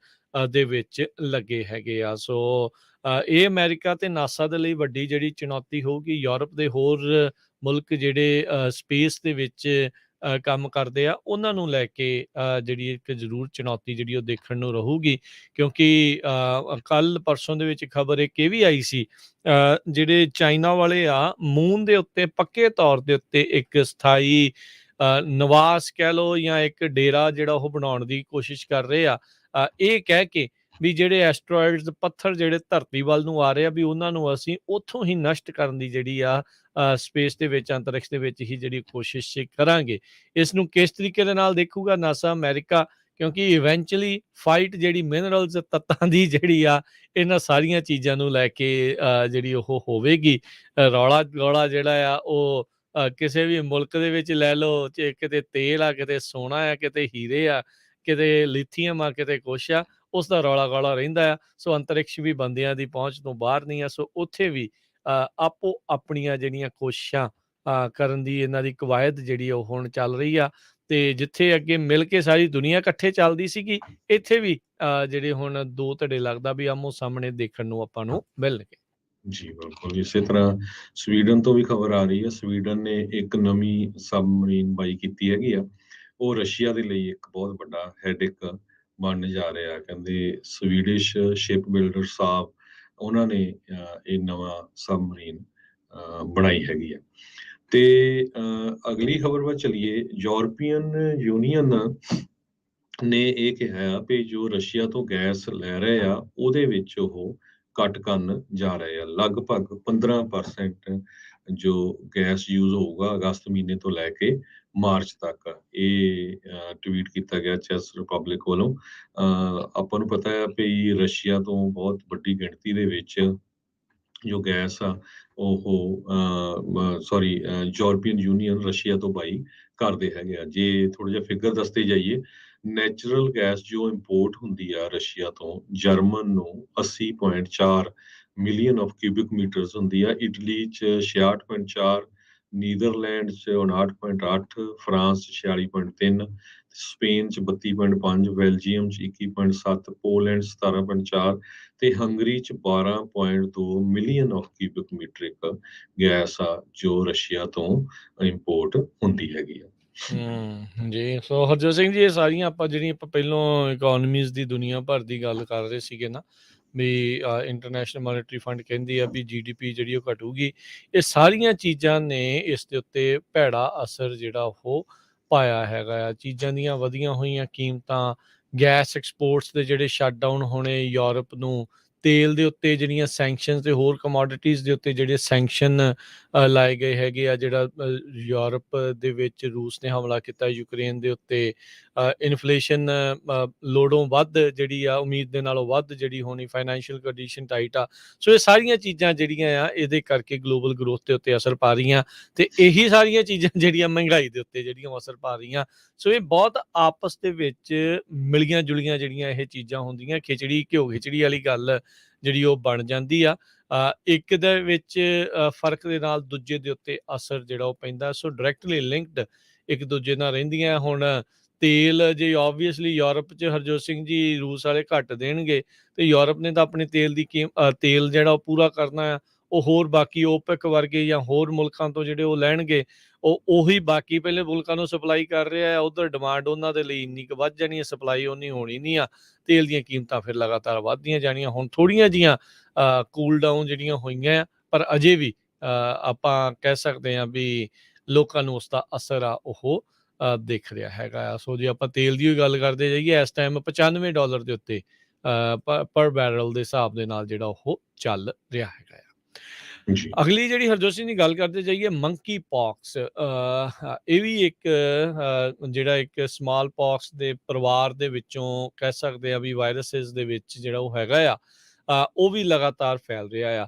Speaker 1: ਦੇ ਵਿੱਚ ਲੱਗੇ ਹੈਗੇ ਆ। ਸੋ ਇਹ ਅਮਰੀਕਾ ਤੇ ਨਾਸਾ ਦੇ ਲਈ ਵੱਡੀ ਜਿਹੜੀ ਚੁਣੌਤੀ ਹੋਊਗੀ। ਯੂਰਪ ਦੇ ਹੋਰ ਮੁਲਕ ਜਿਹੜੇ ਸਪੇਸ ਦੇ ਵਿੱਚ ਕੰਮ ਕਰਦੇ ਆ, ਉਹਨਾਂ ਨੂੰ ਲੈ ਕੇ ਜਿਹੜੀ ਇੱਕ ਜ਼ਰੂਰ ਚੁਣੌਤੀ ਜਿਹੜੀ ਉਹ ਦੇਖਣ ਨੂੰ ਰਹੂਗੀ, ਕਿਉਂਕਿ ਕੱਲ ਪਰਸੋਂ ਦੇ ਵਿੱਚ ਖਬਰ ਇੱਕ ਇਹ ਵੀ ਆਈ ਸੀ, ਜਿਹੜੇ ਚਾਈਨਾ ਵਾਲੇ ਆ ਮੂਨ ਦੇ ਉੱਤੇ ਪੱਕੇ ਤੌਰ ਦੇ ਉੱਤੇ ਇੱਕ ਸਥਾਈ ਨਿਵਾਸ ਕਹਿ ਲਓ ਜਾਂ ਇੱਕ ਡੇਰਾ ਜਿਹੜਾ ਉਹ ਬਣਾਉਣ ਦੀ ਕੋਸ਼ਿਸ਼ ਕਰ ਰਹੇ ਆ, ਇਹ ਕਹਿ ਕੇ ਵੀ ਜਿਹੜੇ ਐਸਟਰੋਇਡਸ ਪੱਥਰ ਜਿਹੜੇ ਧਰਤੀ ਵੱਲ ਨੂੰ ਆ ਰਹੇ ਆ ਵੀ ਉਹਨਾਂ ਨੂੰ ਅਸੀਂ ਉੱਥੋਂ ਹੀ ਨਸ਼ਟ ਕਰਨ ਦੀ ਜਿਹੜੀ ਆ ਸਪੇਸ ਦੇ ਵਿੱਚ, ਅੰਤਰਿਕਸ਼ ਦੇ ਵਿੱਚ ਹੀ ਜਿਹੜੀ ਕੋਸ਼ਿਸ਼ ਕਰਾਂਗੇ। ਇਸ ਨੂੰ ਕਿਸ ਤਰੀਕੇ ਦੇ ਨਾਲ ਦੇਖੂਗਾ ਨਾਸਾ, ਅਮਰੀਕਾ, ਕਿਉਂਕਿ ਇਵੈਂਚੁਅਲੀ ਫਾਈਟ ਜਿਹੜੀ ਮਿਨਰਲਸ ਤੱਤਾਂ ਦੀ ਜਿਹੜੀ ਆ ਇਹਨਾਂ ਸਾਰੀਆਂ ਚੀਜ਼ਾਂ ਨੂੰ ਲੈ ਕੇ ਜਿਹੜੀ ਉਹ ਹੋਵੇਗੀ। ਰੌਲਾ ਜਿਹੜਾ ਆ ਉਹ ਕਿਸੇ ਵੀ ਮੁਲਕ ਦੇ ਵਿੱਚ ਲੈ ਲਓ, ਕਿਤੇ ਤੇਲ ਆ, ਕਿਤੇ ਸੋਨਾ ਆ, ਕਿਤੇ ਹੀਰੇ ਆ, ਕਿਤੇ ਲਿਥੀਅਮ ਆ, ਕਿਤੇ ਕੁਛ ਆ, ਉਸ ਦਾ ਰੌਲਾ ਗੌਲਾ ਰਹਿੰਦਾ ਆ। ਸੋ ਅੰਤਰਿਕਸ਼ ਵੀ ਬੰਦਿਆਂ ਦੀ ਪਹੁੰਚ ਤੋਂ ਬਾਹਰ ਨਹੀਂ ਆ। ਸੋ ਉੱਥੇ ਵੀ ਆਪੋ ਆਪਣੀਆਂ ਜਿਹੜੀਆਂ ਕੋਸ਼ਿਸ਼ਾਂ ਕਰਨ ਦੀ ਇਹਨਾਂ ਦੀ ਕਵਾਇਦ ਜਿਹੜੀ ਉਹ ਹੁਣ ਚੱਲ ਰਹੀ ਆ। ਤੇ ਜਿੱਥੇ ਅੱਗੇ ਮਿਲ ਕੇ ਸਾਰੀ ਦੁਨੀਆ ਇਕੱਠੇ ਚੱਲਦੀ ਸੀਗੀ, ਇੱਥੇ ਵੀ ਜਿਹੜੇ ਹੁਣ ਦੋ ਧੜੇ ਲੱਗਦਾ ਵੀ ਆਮੋ ਸਾਹਮਣੇ ਦੇਖਣ ਨੂੰ ਆਪਾਂ ਨੂੰ ਮਿਲਣਗੇ।
Speaker 2: ਜੀ, ਬਿਲਕੁਲ। ਇਸੇ ਤਰ੍ਹਾਂ ਸਵੀਡਨ ਤੋਂ ਵੀ ਖਬਰ ਆ ਰਹੀ ਹੈ। ਸਵੀਡਨ ਨੇ ਇੱਕ ਨਵੀਂ ਸਬਮਰੀਨ ਬਾਈ ਕੀਤੀ ਹੈਗੀ ਆ। ਉਹ ਰਸ਼ੀਆ ਦੇ ਲਈ ਇੱਕ ਬਹੁਤ ਵੱਡਾ ਹੈਡੇਕ ਬਣਨ ਜਾ ਰਿਹਾ। ਕਹਿੰਦੇ ਸਵੀਡਿਸ਼ ਸ਼ਿਪ ਬਿਲਡਰ ਸਾਹਿਬ ਉਹਨਾਂ ਨੇ ਇਹ ਨਵਾਂ ਸਬਮਰੀਨ ਬਣਾਈ ਹੈਗੀ ਆ। ਤੇ ਅਗਲੀ ਖਬਰ ਵੱਲ ਚਲੀਏ। ਯੂਰਪੀਅਨ ਯੂਨੀਅਨ ਨੇ ਇਹ ਕਿਹਾ ਆ ਵੀ ਜੋ ਰਸ਼ੀਆ ਤੋਂ ਗੈਸ ਲੈ ਰਹੇ ਆ ਉਹਦੇ ਵਿੱਚ ਉਹ ਕੱਟ ਕਰਨ ਜਾ ਰਹੇ ਆ। ਲਗਭਗ 15% ਜੋ ਗੈਸ ਯੂਜ਼ ਹੋਊਗਾ ਅਗਸਤ ਮਹੀਨੇ ਤੋਂ ਲੈ ਕੇ ਮਾਰਚ ਤੱਕ। ਇਹ ਟਵੀਟ ਕੀਤਾ ਗਿਆ ਚੈਸ ਰਿਪਬਲਿਕ ਵੱਲੋਂ। ਆਪਾਂ ਨੂੰ ਪਤਾ ਹੈ ਵੀ ਰਸ਼ੀਆ ਤੋਂ ਬਹੁਤ ਵੱਡੀ ਗਿਣਤੀ ਦੇ ਵਿੱਚ ਜੋ ਗੈਸ ਆ ਉਹ ਸੌਰੀ ਯੂਰਪੀਅਨ ਯੂਨੀਅਨ ਰਸ਼ੀਆ ਤੋਂ ਬਾਈ ਕਰਦੇ ਹੈਗੇ ਆ। ਜੇ ਥੋੜ੍ਹਾ ਜਿਹਾ ਫਿਗਰ ਦੱਸਦੇ ਜਾਈਏ, ਨੈਚੁਰਲ ਗੈਸ ਜੋ ਇੰਪੋਰਟ ਹੁੰਦੀ ਆ ਰਸ਼ੀਆ ਤੋਂ ਜਰਮਨ ਨੂੰ 80.4 ਮਿਲੀਅਨ ਆਫ ਕਿਊਬਿਕ ਮੀਟਰਸ ਹੁੰਦੀ ਆ। ਇਟਲੀ 'ਚ 66.4, ਨੀਦਰਲੈਂਡ 'ਚ 59.8, ਫਰਾਂਸ 'ਚ 46.3, ਸਪੇਨ 'ਚ 32.5, ਬੈਲਜੀਅਮ 'ਚ 21.7, ਪੋਲੈਂਡ 17.4 ਤੇ ਹੰਗਰੀ 'ਚ 12.2 million of cubic metre gas ਆ ਜੋ ਰਸ਼ੀਆ ਤੋਂ ਇੰਪੋਰਟ ਹੁੰਦੀ ਹੈਗੀ ਆ।
Speaker 1: ਜੀ। ਸੋ ਹਰਜੋਤ ਸਿੰਘ ਜੀ, ਇਹ ਸਾਰੀਆਂ ਆਪਾਂ ਜਿਹੜੀਆਂ ਆਪਾਂ ਪਹਿਲੋਂ ਇਕੋਨਮੀਜ਼ ਦੀ ਦੁਨੀਆ ਭਰ ਦੀ ਗੱਲ ਕਰ ਰਹੇ ਸੀਗੇ ਨਾ, ਵੀ ਇੰਟਰਨੈਸ਼ਨਲ ਮੋਨਿਟਰੀ ਫੰਡ ਕਹਿੰਦੀ ਆ ਵੀ GDP ਜਿਹੜੀ ਉਹ ਘਟੂਗੀ। ਇਹ ਸਾਰੀਆਂ ਚੀਜ਼ਾਂ ਨੇ ਇਸ ਦੇ ਉੱਤੇ ਭੈੜਾ ਅਸਰ ਜਿਹੜਾ ਉਹ ਪਾਇਆ ਹੈਗਾ ਆ। ਚੀਜ਼ਾਂ ਦੀਆਂ ਵਧੀਆਂ ਹੋਈਆਂ ਕੀਮਤਾਂ, ਗੈਸ ਐਕਸਪੋਰਟਸ ਦੇ ਜਿਹੜੇ ਸ਼ਟਡਾਊਨ ਹੋਣੇ, ਯੂਰਪ ਨੂੰ ਤੇਲ ਦੇ ਉੱਤੇ ਜਿਹੜੀਆਂ ਸੈਂਕਸ਼ਨਸ ਤੇ ਹੋਰ ਕਮੋਡਿਟੀਜ਼ ਦੇ ਉੱਤੇ ਜਿਹੜੇ ਸੈਂਕਸ਼ਨ ਲਾਏ ਗਏ ਹੈਗੇ ਆ। ਜਿਹੜਾ ਯੂਰਪ ਦੇ ਵਿੱਚ ਰੂਸ ਨੇ ਹਮਲਾ ਕੀਤਾ ਯੂਕਰੇਨ ਦੇ ਉੱਤੇ, ਇਨਫਲੇਸ਼ਨ ਲੋੜੋਂ ਵੱਧ ਜਿਹੜੀ ਆ, ਉਮੀਦ ਦੇ ਨਾਲੋਂ ਵੱਧ ਜਿਹੜੀ ਹੋਣੀ, ਫਾਈਨੈਂਸ਼ੀਅਲ ਕੰਡੀਸ਼ਨ ਟਾਈਟ ਆ। ਸੋ ਇਹ ਸਾਰੀਆਂ ਚੀਜ਼ਾਂ ਜਿਹੜੀਆਂ ਆ ਇਹਦੇ ਕਰਕੇ ਗਲੋਬਲ ਗਰੋਥ ਦੇ ਉੱਤੇ ਅਸਰ ਪਾ ਰਹੀਆਂ, ਤੇ ਇਹੀ ਸਾਰੀਆਂ ਚੀਜ਼ਾਂ ਜਿਹੜੀਆਂ ਮਹਿੰਗਾਈ ਦੇ ਉੱਤੇ ਜਿਹੜੀਆਂ ਅਸਰ ਪਾ ਰਹੀਆਂ। ਸੋ ਇਹ ਬਹੁਤ ਆਪਸ ਦੇ ਵਿੱਚ ਮਿਲੀਆਂ ਜੁਲੀਆਂ ਜਿਹੜੀਆਂ ਇਹ ਚੀਜ਼ਾਂ ਹੁੰਦੀਆਂ। ਖਿਚੜੀ ਘਿਓ ਖਿਚੜੀ ਵਾਲੀ ਗੱਲ ਜਿਹੜੀ ਉਹ ਬਣ ਜਾਂਦੀ ਆ। ਇੱਕ ਦੇ ਵਿੱਚ ਫਰਕ ਦੇ ਨਾਲ ਦੂਜੇ ਦੇ ਉੱਤੇ ਅਸਰ ਜਿਹੜਾ ਉਹ ਪੈਂਦਾ। ਸੋ ਡਾਇਰੈਕਟਲੀ ਲਿੰਕਡ ਇੱਕ ਦੂਜੇ ਨਾਲ ਰਹਿੰਦੀਆਂ। ਹੁਣ ਤੇਲ ਜੇ ਓਬਵੀਅਸਲੀ ਯੂਰਪ 'ਚ ਹਰਜੋਤ ਸਿੰਘ ਜੀ ਰੂਸ ਵਾਲੇ ਘੱਟ ਦੇਣਗੇ, ਤੇ ਯੂਰਪ ਨੇ ਤਾਂ ਆਪਣੇ ਤੇਲ ਦੀ ਤੇਲ ਜਿਹੜਾ ਉਹ ਪੂਰਾ ਕਰਨਾ ਆ। ਉਹ ਹੋਰ ਬਾਕੀ ਓਪੈਕ ਵਰਗੇ ਜਾਂ ਹੋਰ ਮੁਲਕਾਂ ਤੋਂ ਜਿਹੜੇ ਉਹ ਲੈਣਗੇ, ਉਹ ਉਹੀ ਬਾਕੀ ਪਹਿਲੇ ਮੁਲਕਾਂ ਨੂੰ ਸਪਲਾਈ ਕਰ ਰਿਹਾ ਆ। ਉਧਰ ਡਿਮਾਂਡ ਉਹਨਾਂ ਦੇ ਲਈ ਇੰਨੀ ਕੁ ਵੱਧ ਜਾਣੀ ਹੈ, ਸਪਲਾਈ ਉਨੀ ਹੋਣੀ ਨਹੀਂ ਆ। ਤੇਲ ਦੀਆਂ ਕੀਮਤਾਂ ਫਿਰ ਲਗਾਤਾਰ ਵੱਧਦੀਆਂ ਜਾਣੀਆਂ। ਹੁਣ ਥੋੜ੍ਹੀਆਂ ਜੀਆਂ ਕੂਲ ਡਾਊਨ ਜਿਹੜੀਆਂ ਹੋਈਆਂ ਆ, ਪਰ ਅਜੇ ਵੀ ਆਪਾਂ ਕਹਿ ਸਕਦੇ ਹਾਂ ਵੀ ਲੋਕਾਂ ਨੂੰ ਉਸ ਦਾ ਅਸਰ ਆ ਉਹ ਦਿਖ ਰਿਹਾ ਹੈਗਾ ਆ। ਸੋ ਜੇ ਆਪਾਂ ਤੇਲ ਦੀ ਗੱਲ ਕਰਦੇ ਜਾਈਏ, ਇਸ ਟਾਈਮ $95 ਦੇ ਉੱਤੇ ਪਰ ਬੈਰਲ ਦੇ ਹਿਸਾਬ ਦੇ ਨਾਲ ਜਿਹੜਾ ਉਹ ਚੱਲ ਰਿਹਾ ਹੈਗਾ ਆ।
Speaker 2: ਜੀ।
Speaker 1: ਅਗਲੀ ਜਿਹੜੀ ਹਰਜੋਤ ਸਿੰਘ ਦੀ ਗੱਲ ਕਰਦੇ ਜਾਈਏ, ਮੰਕੀ ਪੌਕਸ। ਇਹ ਵੀ ਇੱਕ ਜਿਹੜਾ ਇੱਕ ਸਮਾਲ ਪੌਕਸ ਦੇ ਪਰਿਵਾਰ ਦੇ ਵਿੱਚੋਂ ਕਹਿ ਸਕਦੇ ਆ ਵੀ ਵਾਇਰਸਿਸ ਦੇ ਵਿੱਚ ਜਿਹੜਾ ਉਹ ਹੈਗਾ ਆ। ਉਹ ਵੀ ਲਗਾਤਾਰ ਫੈਲ ਰਿਹਾ ਆ।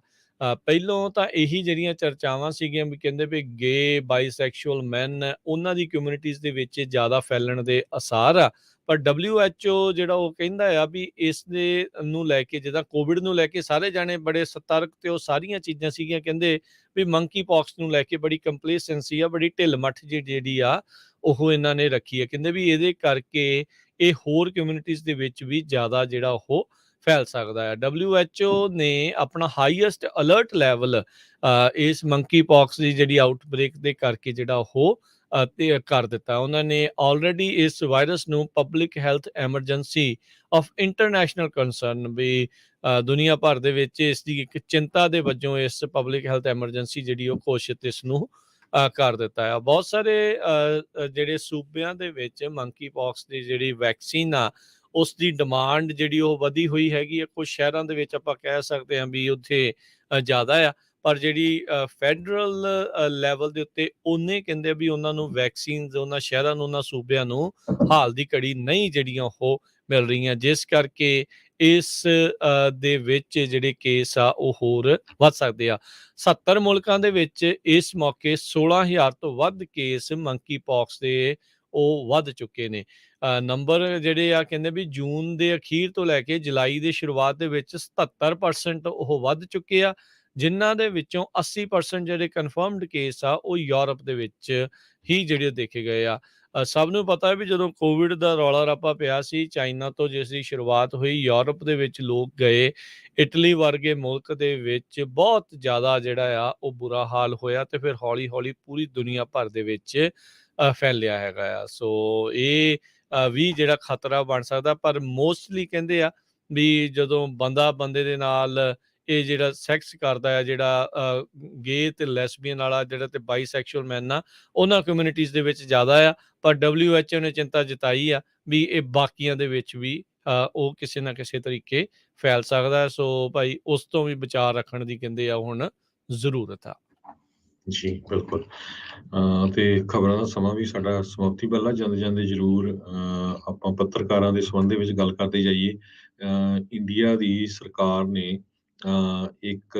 Speaker 1: ਪਹਿਲੋਂ ਤਾਂ ਇਹੀ ਜਿਹੜੀਆਂ ਚਰਚਾਵਾਂ ਸੀਗੀਆਂ ਵੀ ਕਹਿੰਦੇ ਵੀ ਗੇ ਬਾਈਸੈਕਸ਼ੂਅਲ ਮੈਨ ਉਹਨਾਂ ਦੀ ਕਮਿਊਨਿਟੀਜ਼ ਦੇ ਵਿੱਚ ਜ਼ਿਆਦਾ ਫੈਲਣ ਦੇ ਆਸਾਰ ਆ। ਪਰ WHO ਜਿਹੜਾ ਉਹ ਕਹਿੰਦਾ ਆ ਵੀ ਇਸ ਦੇ ਨੂੰ ਲੈ ਕੇ, ਜਿੱਦਾਂ ਕੋਵਿਡ ਨੂੰ ਲੈ ਕੇ ਸਾਰੇ ਜਾਣੇ ਬੜੇ ਸਤਰਕ ਤੇ ਉਹ ਸਾਰੀਆਂ ਚੀਜ਼ਾਂ ਸੀਗੀਆਂ, ਕਹਿੰਦੇ ਵੀ ਮੰਕੀ ਪੌਕਸ ਨੂੰ ਲੈ ਕੇ ਬੜੀ ਕੰਪਲੇਸੈਂਸੀ ਆ, ਬੜੀ ਢਿੱਲ ਮੱਠ ਜਿਹੜੀ ਆ ਉਹ ਇਹਨਾਂ ਨੇ ਰੱਖੀ ਹੈ। ਕਹਿੰਦੇ ਵੀ ਇਹਦੇ ਕਰਕੇ ਇਹ ਹੋਰ ਕਮਿਊਨਿਟੀਜ਼ ਦੇ ਵਿੱਚ ਵੀ ਜ਼ਿਆਦਾ ਜਿਹੜਾ ਉਹ ਫੈਲ ਸਕਦਾ ਹੈ। WHO ਨੇ ਆਪਣਾ ਹਾਈਐਸਟ ਅਲਰਟ ਲੈਵਲ ਇਸ ਮੰਕੀ ਪੌਕਸ ਦੀ ਜਿਹੜੀ ਆਊਟਬ੍ਰੇਕ ਦੇ ਕਰਕੇ ਜਿਹੜਾ ਉਹ ਤੇ ਕਰ ਦਿੱਤਾ। ਉਹਨਾਂ ਨੇ ਆਲਰੇਡੀ ਇਸ ਵਾਇਰਸ ਨੂੰ public health emergency of international concern ਵੀ ਦੁਨੀਆ ਭਰ ਦੇ ਵਿੱਚ ਇਸ ਦੀ ਇੱਕ ਚਿੰਤਾ ਦੇ ਵਜੋਂ ਇਸ ਪਬਲਿਕ ਹੈਲਥ ਐਮਰਜੈਂਸੀ ਜਿਹੜੀ ਉਹ ਘੋਸ਼ਿਤ ਇਸ ਨੂੰ ਕਰ ਦਿੱਤਾ ਆ। ਬਹੁਤ ਸਾਰੇ ਜਿਹੜੇ ਸੂਬਿਆਂ ਦੇ ਵਿੱਚ ਮੰਕੀ ਪੌਕਸ ਦੀ ਜਿਹੜੀ ਵੈਕਸੀਨ ਆ ਉਸ ਦੀ ਡਿਮਾਂਡ ਜਿਹੜੀ ਉਹ ਵਧੀ ਹੋਈ ਹੈਗੀ ਆ। ਕੁਝ ਸ਼ਹਿਰਾਂ ਦੇ ਵਿੱਚ ਆਪਾਂ ਕਹਿ ਸਕਦੇ ਹਾਂ ਵੀ ਉੱਥੇ ਜ਼ਿਆਦਾ ਆ, ਪਰ ਜਿਹੜੀ ਫੈਡਰਲ ਲੈਵਲ ਦੇ ਉੱਤੇ ਉਹਨੇ ਕਹਿੰਦੇ ਵੀ ਉਹਨਾਂ ਨੂੰ ਵੈਕਸੀਨਸ ਉਹਨਾਂ ਸ਼ਹਿਰਾਂ ਨੂੰ, ਉਹਨਾਂ ਸੂਬਿਆਂ ਨੂੰ ਹਾਲ ਦੀ ਘੜੀ ਨਹੀਂ ਜਿਹੜੀਆਂ ਉਹ ਮਿਲ ਰਹੀਆਂ, ਜਿਸ ਕਰਕੇ ਇਸ ਦੇ ਵਿੱਚ ਜਿਹੜੇ ਕੇਸ ਆ ਉਹ ਹੋਰ ਵੱਧ ਸਕਦੇ ਆ। 70 ਮੁਲਕਾਂ ਦੇ ਵਿੱਚ ਇਸ ਮੌਕੇ 16,000 ਤੋਂ ਵੱਧ ਕੇਸ ਮੰਕੀ ਪੌਕਸ ਦੇ ਉਹ ਵੱਧ ਚੁੱਕੇ ਨੇ। ਨੰਬਰ ਜਿਹੜੇ ਆ ਕਹਿੰਦੇ ਵੀ ਜੂਨ ਦੇ ਅਖੀਰ ਤੋਂ ਲੈ ਕੇ ਜੁਲਾਈ ਦੀ ਸ਼ੁਰੂਆਤ ਦੇ ਵਿੱਚ 77% ਉਹ ਵੱਧ ਚੁੱਕੇ ਆ, ਜਿਨ੍ਹਾਂ ਦੇ ਵਿੱਚੋਂ 80% ਜਿਹੜੇ ਕਨਫਰਮਡ ਕੇਸ ਆ ਉਹ ਯੂਰਪ ਦੇ ਵਿੱਚ ਹੀ ਜਿਹੜੇ ਦੇਖੇ ਗਏ ਆ। ਸਭ ਨੂੰ ਪਤਾ ਹੈ ਵੀ ਜਦੋਂ ਕੋਵਿਡ ਦਾ ਰੌਲਾ ਰੱਪਾ ਪਿਆ ਸੀ, ਚਾਈਨਾ ਤੋਂ ਜਿਸ ਦੀ ਸ਼ੁਰੂਆਤ ਹੋਈ, ਯੂਰਪ ਦੇ ਵਿੱਚ ਲੋਕ ਗਏ, ਇਟਲੀ ਵਰਗੇ ਮੁਲਕ ਦੇ ਵਿੱਚ ਬਹੁਤ ਜ਼ਿਆਦਾ ਜਿਹੜਾ ਆ ਉਹ ਬੁਰਾ ਹਾਲ ਹੋਇਆ ਤੇ ਫਿਰ ਹੌਲੀ ਹੌਲੀ ਪੂਰੀ ਦੁਨੀਆ ਭਰ ਦੇ ਵਿੱਚ ਫੈਲਿਆ ਹੈਗਾ ਆ। ਸੋ ਇਹ ਵੀ ਜਿਹੜਾ ਖਤਰਾ ਬਣ ਸਕਦਾ, ਪਰ ਮੋਸਟਲੀ ਕਹਿੰਦੇ ਆ ਵੀ ਜਦੋਂ ਬੰਦਾ ਬੰਦੇ ਦੇ ਨਾਲ ਇਹ ਜਿਹੜਾ ਸੈਕਸ ਕਰਦਾ ਆ, ਜਿਹੜਾ ਗੇ ਤੇ ਲੈਸਬੀਅਨ ਵਾਲਾ ਜਿਹੜਾ ਤੇ ਬਾਈਸੈਕਸ਼ੁਅਲ ਮੈਨ ਆ, ਉਹਨਾਂ ਕਮਿਊਨਿਟੀਜ਼ ਦੇ ਵਿੱਚ ਜ਼ਿਆਦਾ ਆ। ਪਰ WHO ਨੇ ਚਿੰਤਾ ਜਤਾਈ ਆ ਵੀ ਇਹ ਬਾਕੀਆਂ ਦੇ ਵਿੱਚ ਵੀ ਉਹ ਕਿਸੇ ਨਾ ਕਿਸੇ ਤਰੀਕੇ ਫੈਲ ਸਕਦਾ ਹੈ। ਸੋ ਭਾਈ ਉਸ ਤੋਂ ਵੀ ਬਚਾਅ ਰੱਖਣ ਦੀ ਕਹਿੰਦੇ ਆ ਹੁਣ ਜ਼ਰੂਰਤ ਆ।
Speaker 2: ਜੀ ਬਿਲਕੁਲ। ਤੇ ਖਬਰਾਂ ਦਾ ਸਮਾਂ ਵੀ ਸਾਡਾ ਸਮਾਪਤੀ ਵੱਲ ਆ। ਜਾਂਦੇ ਜਾਂਦੇ ਜ਼ਰੂਰ ਆਪਾਂ ਪੱਤਰਕਾਰਾਂ ਦੇ ਸੰਬੰਧ ਦੇ ਵਿੱਚ ਗੱਲ ਕਰਦੇ ਜਾਈਏ। ਇੰਡੀਆ ਦੀ ਸਰਕਾਰ ਨੇ ਇੱਕ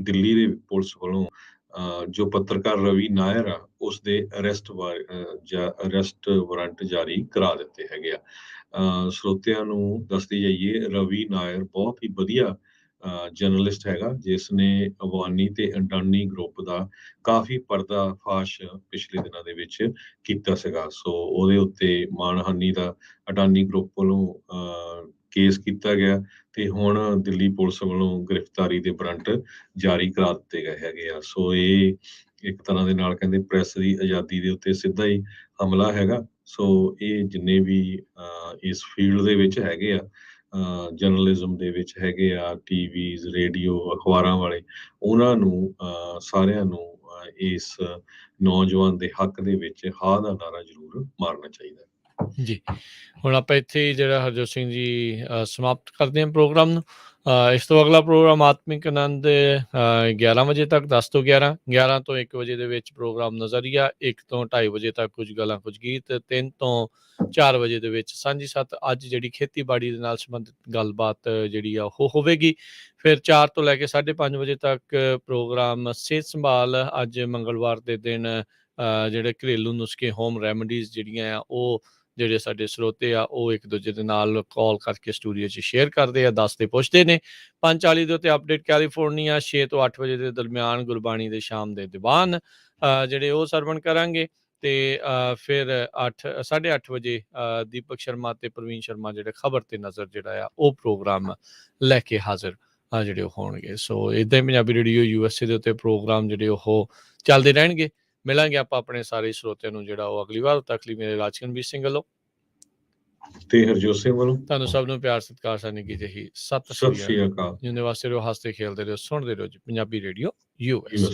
Speaker 2: ਦਿੱਲੀ ਦੇ ਪੁਲਿਸ ਵੱਲੋਂ ਜੋ ਪੱਤਰਕਾਰ ਰਵੀ ਨਾਇਰ ਆ ਉਸ ਦੇ ਅਰੈਸਟ ਵਾਰੰਟ ਜਾਰੀ ਕਰਾ ਦਿੱਤੇ ਹੈਗੇ ਆ। ਸਰੋਤਿਆਂ ਨੂੰ ਦੱਸਦੇ ਜਾਈਏ, ਰਵੀ ਨਾਇਰ ਬਹੁਤ ਹੀ ਵਧੀਆ ਜਰਨਲਿਸਟ ਹੈਗਾ, ਜਿਸ ਨੇ ਅਵਾਨੀ ਤੇ ਅਡਾਨੀ ਗਰੁੱਪ ਦਾ ਕਾਫੀ ਪਰਦਾਫਾਸ਼ ਪਿਛਲੇ ਦਿਨਾਂ ਦੇ ਵਿੱਚ ਕੀਤਾ ਸੀਗਾ। ਸੋ ਉਹਦੇ ਉੱਤੇ ਮਾਣਹਾਨੀ ਦਾ ਅਡਾਨੀ ਗਰੁੱਪ ਵੱਲੋਂ ਕੇਸ ਕੀਤਾ ਗਿਆ ਤੇ ਹੁਣ ਦਿੱਲੀ ਪੁਲਿਸ ਵੱਲੋਂ ਗ੍ਰਿਫਤਾਰੀ ਦੇ ਵਾਰੰਟ ਜਾਰੀ ਕਰਾ ਦਿੱਤੇ ਗਏ ਹੈਗੇ ਆ। ਸੋ ਇਹ ਇੱਕ ਤਰ੍ਹਾਂ ਦੇ ਨਾਲ ਕਹਿੰਦੇ ਪ੍ਰੈਸ ਦੀ ਆਜ਼ਾਦੀ ਦੇ ਉੱਤੇ ਸਿੱਧਾ ਹੀ ਹਮਲਾ ਹੈਗਾ। ਸੋ ਇਹ ਜਿੰਨੇ ਵੀ ਇਸ ਫੀਲਡ ਦੇ ਵਿੱਚ ਹੈਗੇ ਆ, ਜਰਨਲਿਜ਼ਮ ਦੇ ਵਿੱਚ ਹੈਗੇ ਆ, ਟੀਵੀਜ਼, ਰੇਡੀਓ, ਅਖਬਾਰਾਂ ਵਾਲੇ, ਉਹਨਾਂ ਨੂੰ ਸਾਰਿਆਂ ਨੂੰ ਇਸ ਨੌਜਵਾਨ ਦੇ ਹੱਕ ਦੇ ਵਿੱਚ ਹਾਂ ਦਾ ਨਾਰਾ ਜ਼ਰੂਰ ਮਾਰਨਾ ਚਾਹੀਦਾ
Speaker 1: ਜੀ। ਹੁਣ ਆਪਾਂ ਇੱਥੇ ਹੀ ਜਿਹੜਾ ਹਰਜੋਤ ਸਿੰਘ ਜੀ ਸਮਾਪਤ ਕਰਦੇ ਹਾਂ ਪ੍ਰੋਗਰਾਮ ਨੂੰ। ਇਸ ਤੋਂ ਅਗਲਾ ਪ੍ਰੋਗਰਾਮ ਆਤਮਿਕ ਆਨੰਦ 11 ਵਜੇ ਤੱਕ, 10 ਤੋਂ 11, 11 ਤੋਂ 1 ਵਜੇ ਦੇ ਵਿੱਚ ਪ੍ਰੋਗਰਾਮ ਨਜ਼ਰੀਆ, 1 ਤੋਂ 2:30 ਵਜੇ ਤੱਕ ਕੁਝ ਗੱਲਾਂ ਕੁਝ ਗੀਤ, 3 ਤੋਂ 4 ਵਜੇ ਦੇ ਵਿੱਚ ਸਾਂਝੀ ਸੱਤ, ਅੱਜ ਜਿਹੜੀ ਖੇਤੀਬਾੜੀ ਦੇ ਨਾਲ ਸੰਬੰਧਿਤ ਗੱਲਬਾਤ ਜਿਹੜੀ ਆ ਉਹ ਹੋਵੇਗੀ। ਫਿਰ 4 ਤੋਂ ਲੈ ਕੇ 5:30 ਵਜੇ ਤੱਕ ਪ੍ਰੋਗਰਾਮ ਸਿਹਤ ਸੰਭਾਲ, ਅੱਜ ਮੰਗਲਵਾਰ ਦੇ ਦਿਨ ਜਿਹੜੇ ਘਰੇਲੂ ਨੁਸਖੇ, ਹੋਮ ਰੈਮਡੀਜ਼ ਜਿਹੜੀਆਂ ਆ ਉਹ ਜਿਹੜੇ ਸਾਡੇ ਸਰੋਤੇ ਆ ਉਹ ਇੱਕ ਦੂਜੇ ਦੇ ਨਾਲ ਕਾਲ ਕਰਕੇ ਸਟੂਡੀਓ 'ਚ ਸ਼ੇਅਰ ਕਰਦੇ ਆ, ਦੱਸਦੇ ਪੁੱਛਦੇ ਨੇ। 5:40 ਦੇ ਉੱਤੇ ਅਪਡੇਟ ਕੈਲੀਫੋਰਨੀਆ, 6 ਤੋਂ 8 ਵਜੇ ਦੇ ਦਰਮਿਆਨ ਗੁਰਬਾਣੀ ਦੇ ਸ਼ਾਮ ਦੇ ਦੀਵਾਨ ਜਿਹੜੇ ਉਹ ਸਰਵਣ ਕਰਾਂਗੇ। ਤੇ ਫਿਰ 8:30 ਵਜੇ ਦੀਪਕ ਸ਼ਰਮਾ ਤੇ ਪ੍ਰਵੀਨ ਸ਼ਰਮਾ ਜਿਹੜੇ ਖਬਰ ਤੇ ਨਜ਼ਰ ਜਿਹੜਾ ਆ ਉਹ ਪ੍ਰੋਗਰਾਮ ਲੈ ਕੇ ਹਾਜ਼ਰ ਜਿਹੜੇ ਉਹ ਹੋਣਗੇ। ਸੋ ਇੱਦਾਂ ਹੀ ਪੰਜਾਬੀ ਰੇਡੀਓ USA ਦੇ ਉੱਤੇ ਪ੍ਰੋਗਰਾਮ ਜਿਹੜੇ ਉਹ ਚੱਲਦੇ ਰਹਿਣਗੇ। ਮਿਲਾਂਗੇ ਆਪਾਂ ਆਪਣੇ ਸਾਰੇ ਸਰੋਤਿਆਂ ਨੂੰ ਜਿਹੜਾ ਉਹ ਅਗਲੀ ਵਾਰ। ਉਦੋਂ ਤੱਕ ਲਈ ਮੇਰੇ ਰਾਜਕਨਵੀਰ ਸਿੰਘ ਵੱਲੋਂ
Speaker 2: ਤੇ ਹਰਜੋਤ ਸਿੰਘ ਵੱਲੋਂ
Speaker 1: ਤੁਹਾਨੂੰ ਸਭ ਨੂੰ ਪਿਆਰ ਸਤਿਕਾਰ ਸਾਨੀ ਕੀ ਜਿਹੀ ਸਤਿ ਸ੍ਰੀ ਅਕਾਲ। ਜਿਉਂਦੇ ਵਾਸਤੇ ਰਹੋ, ਹੱਸਦੇ ਖੇਲਦੇ ਰਹੋ, ਸੁਣਦੇ ਰਹੋ ਜੀ ਪੰਜਾਬੀ ਰੇਡੀਓ USA।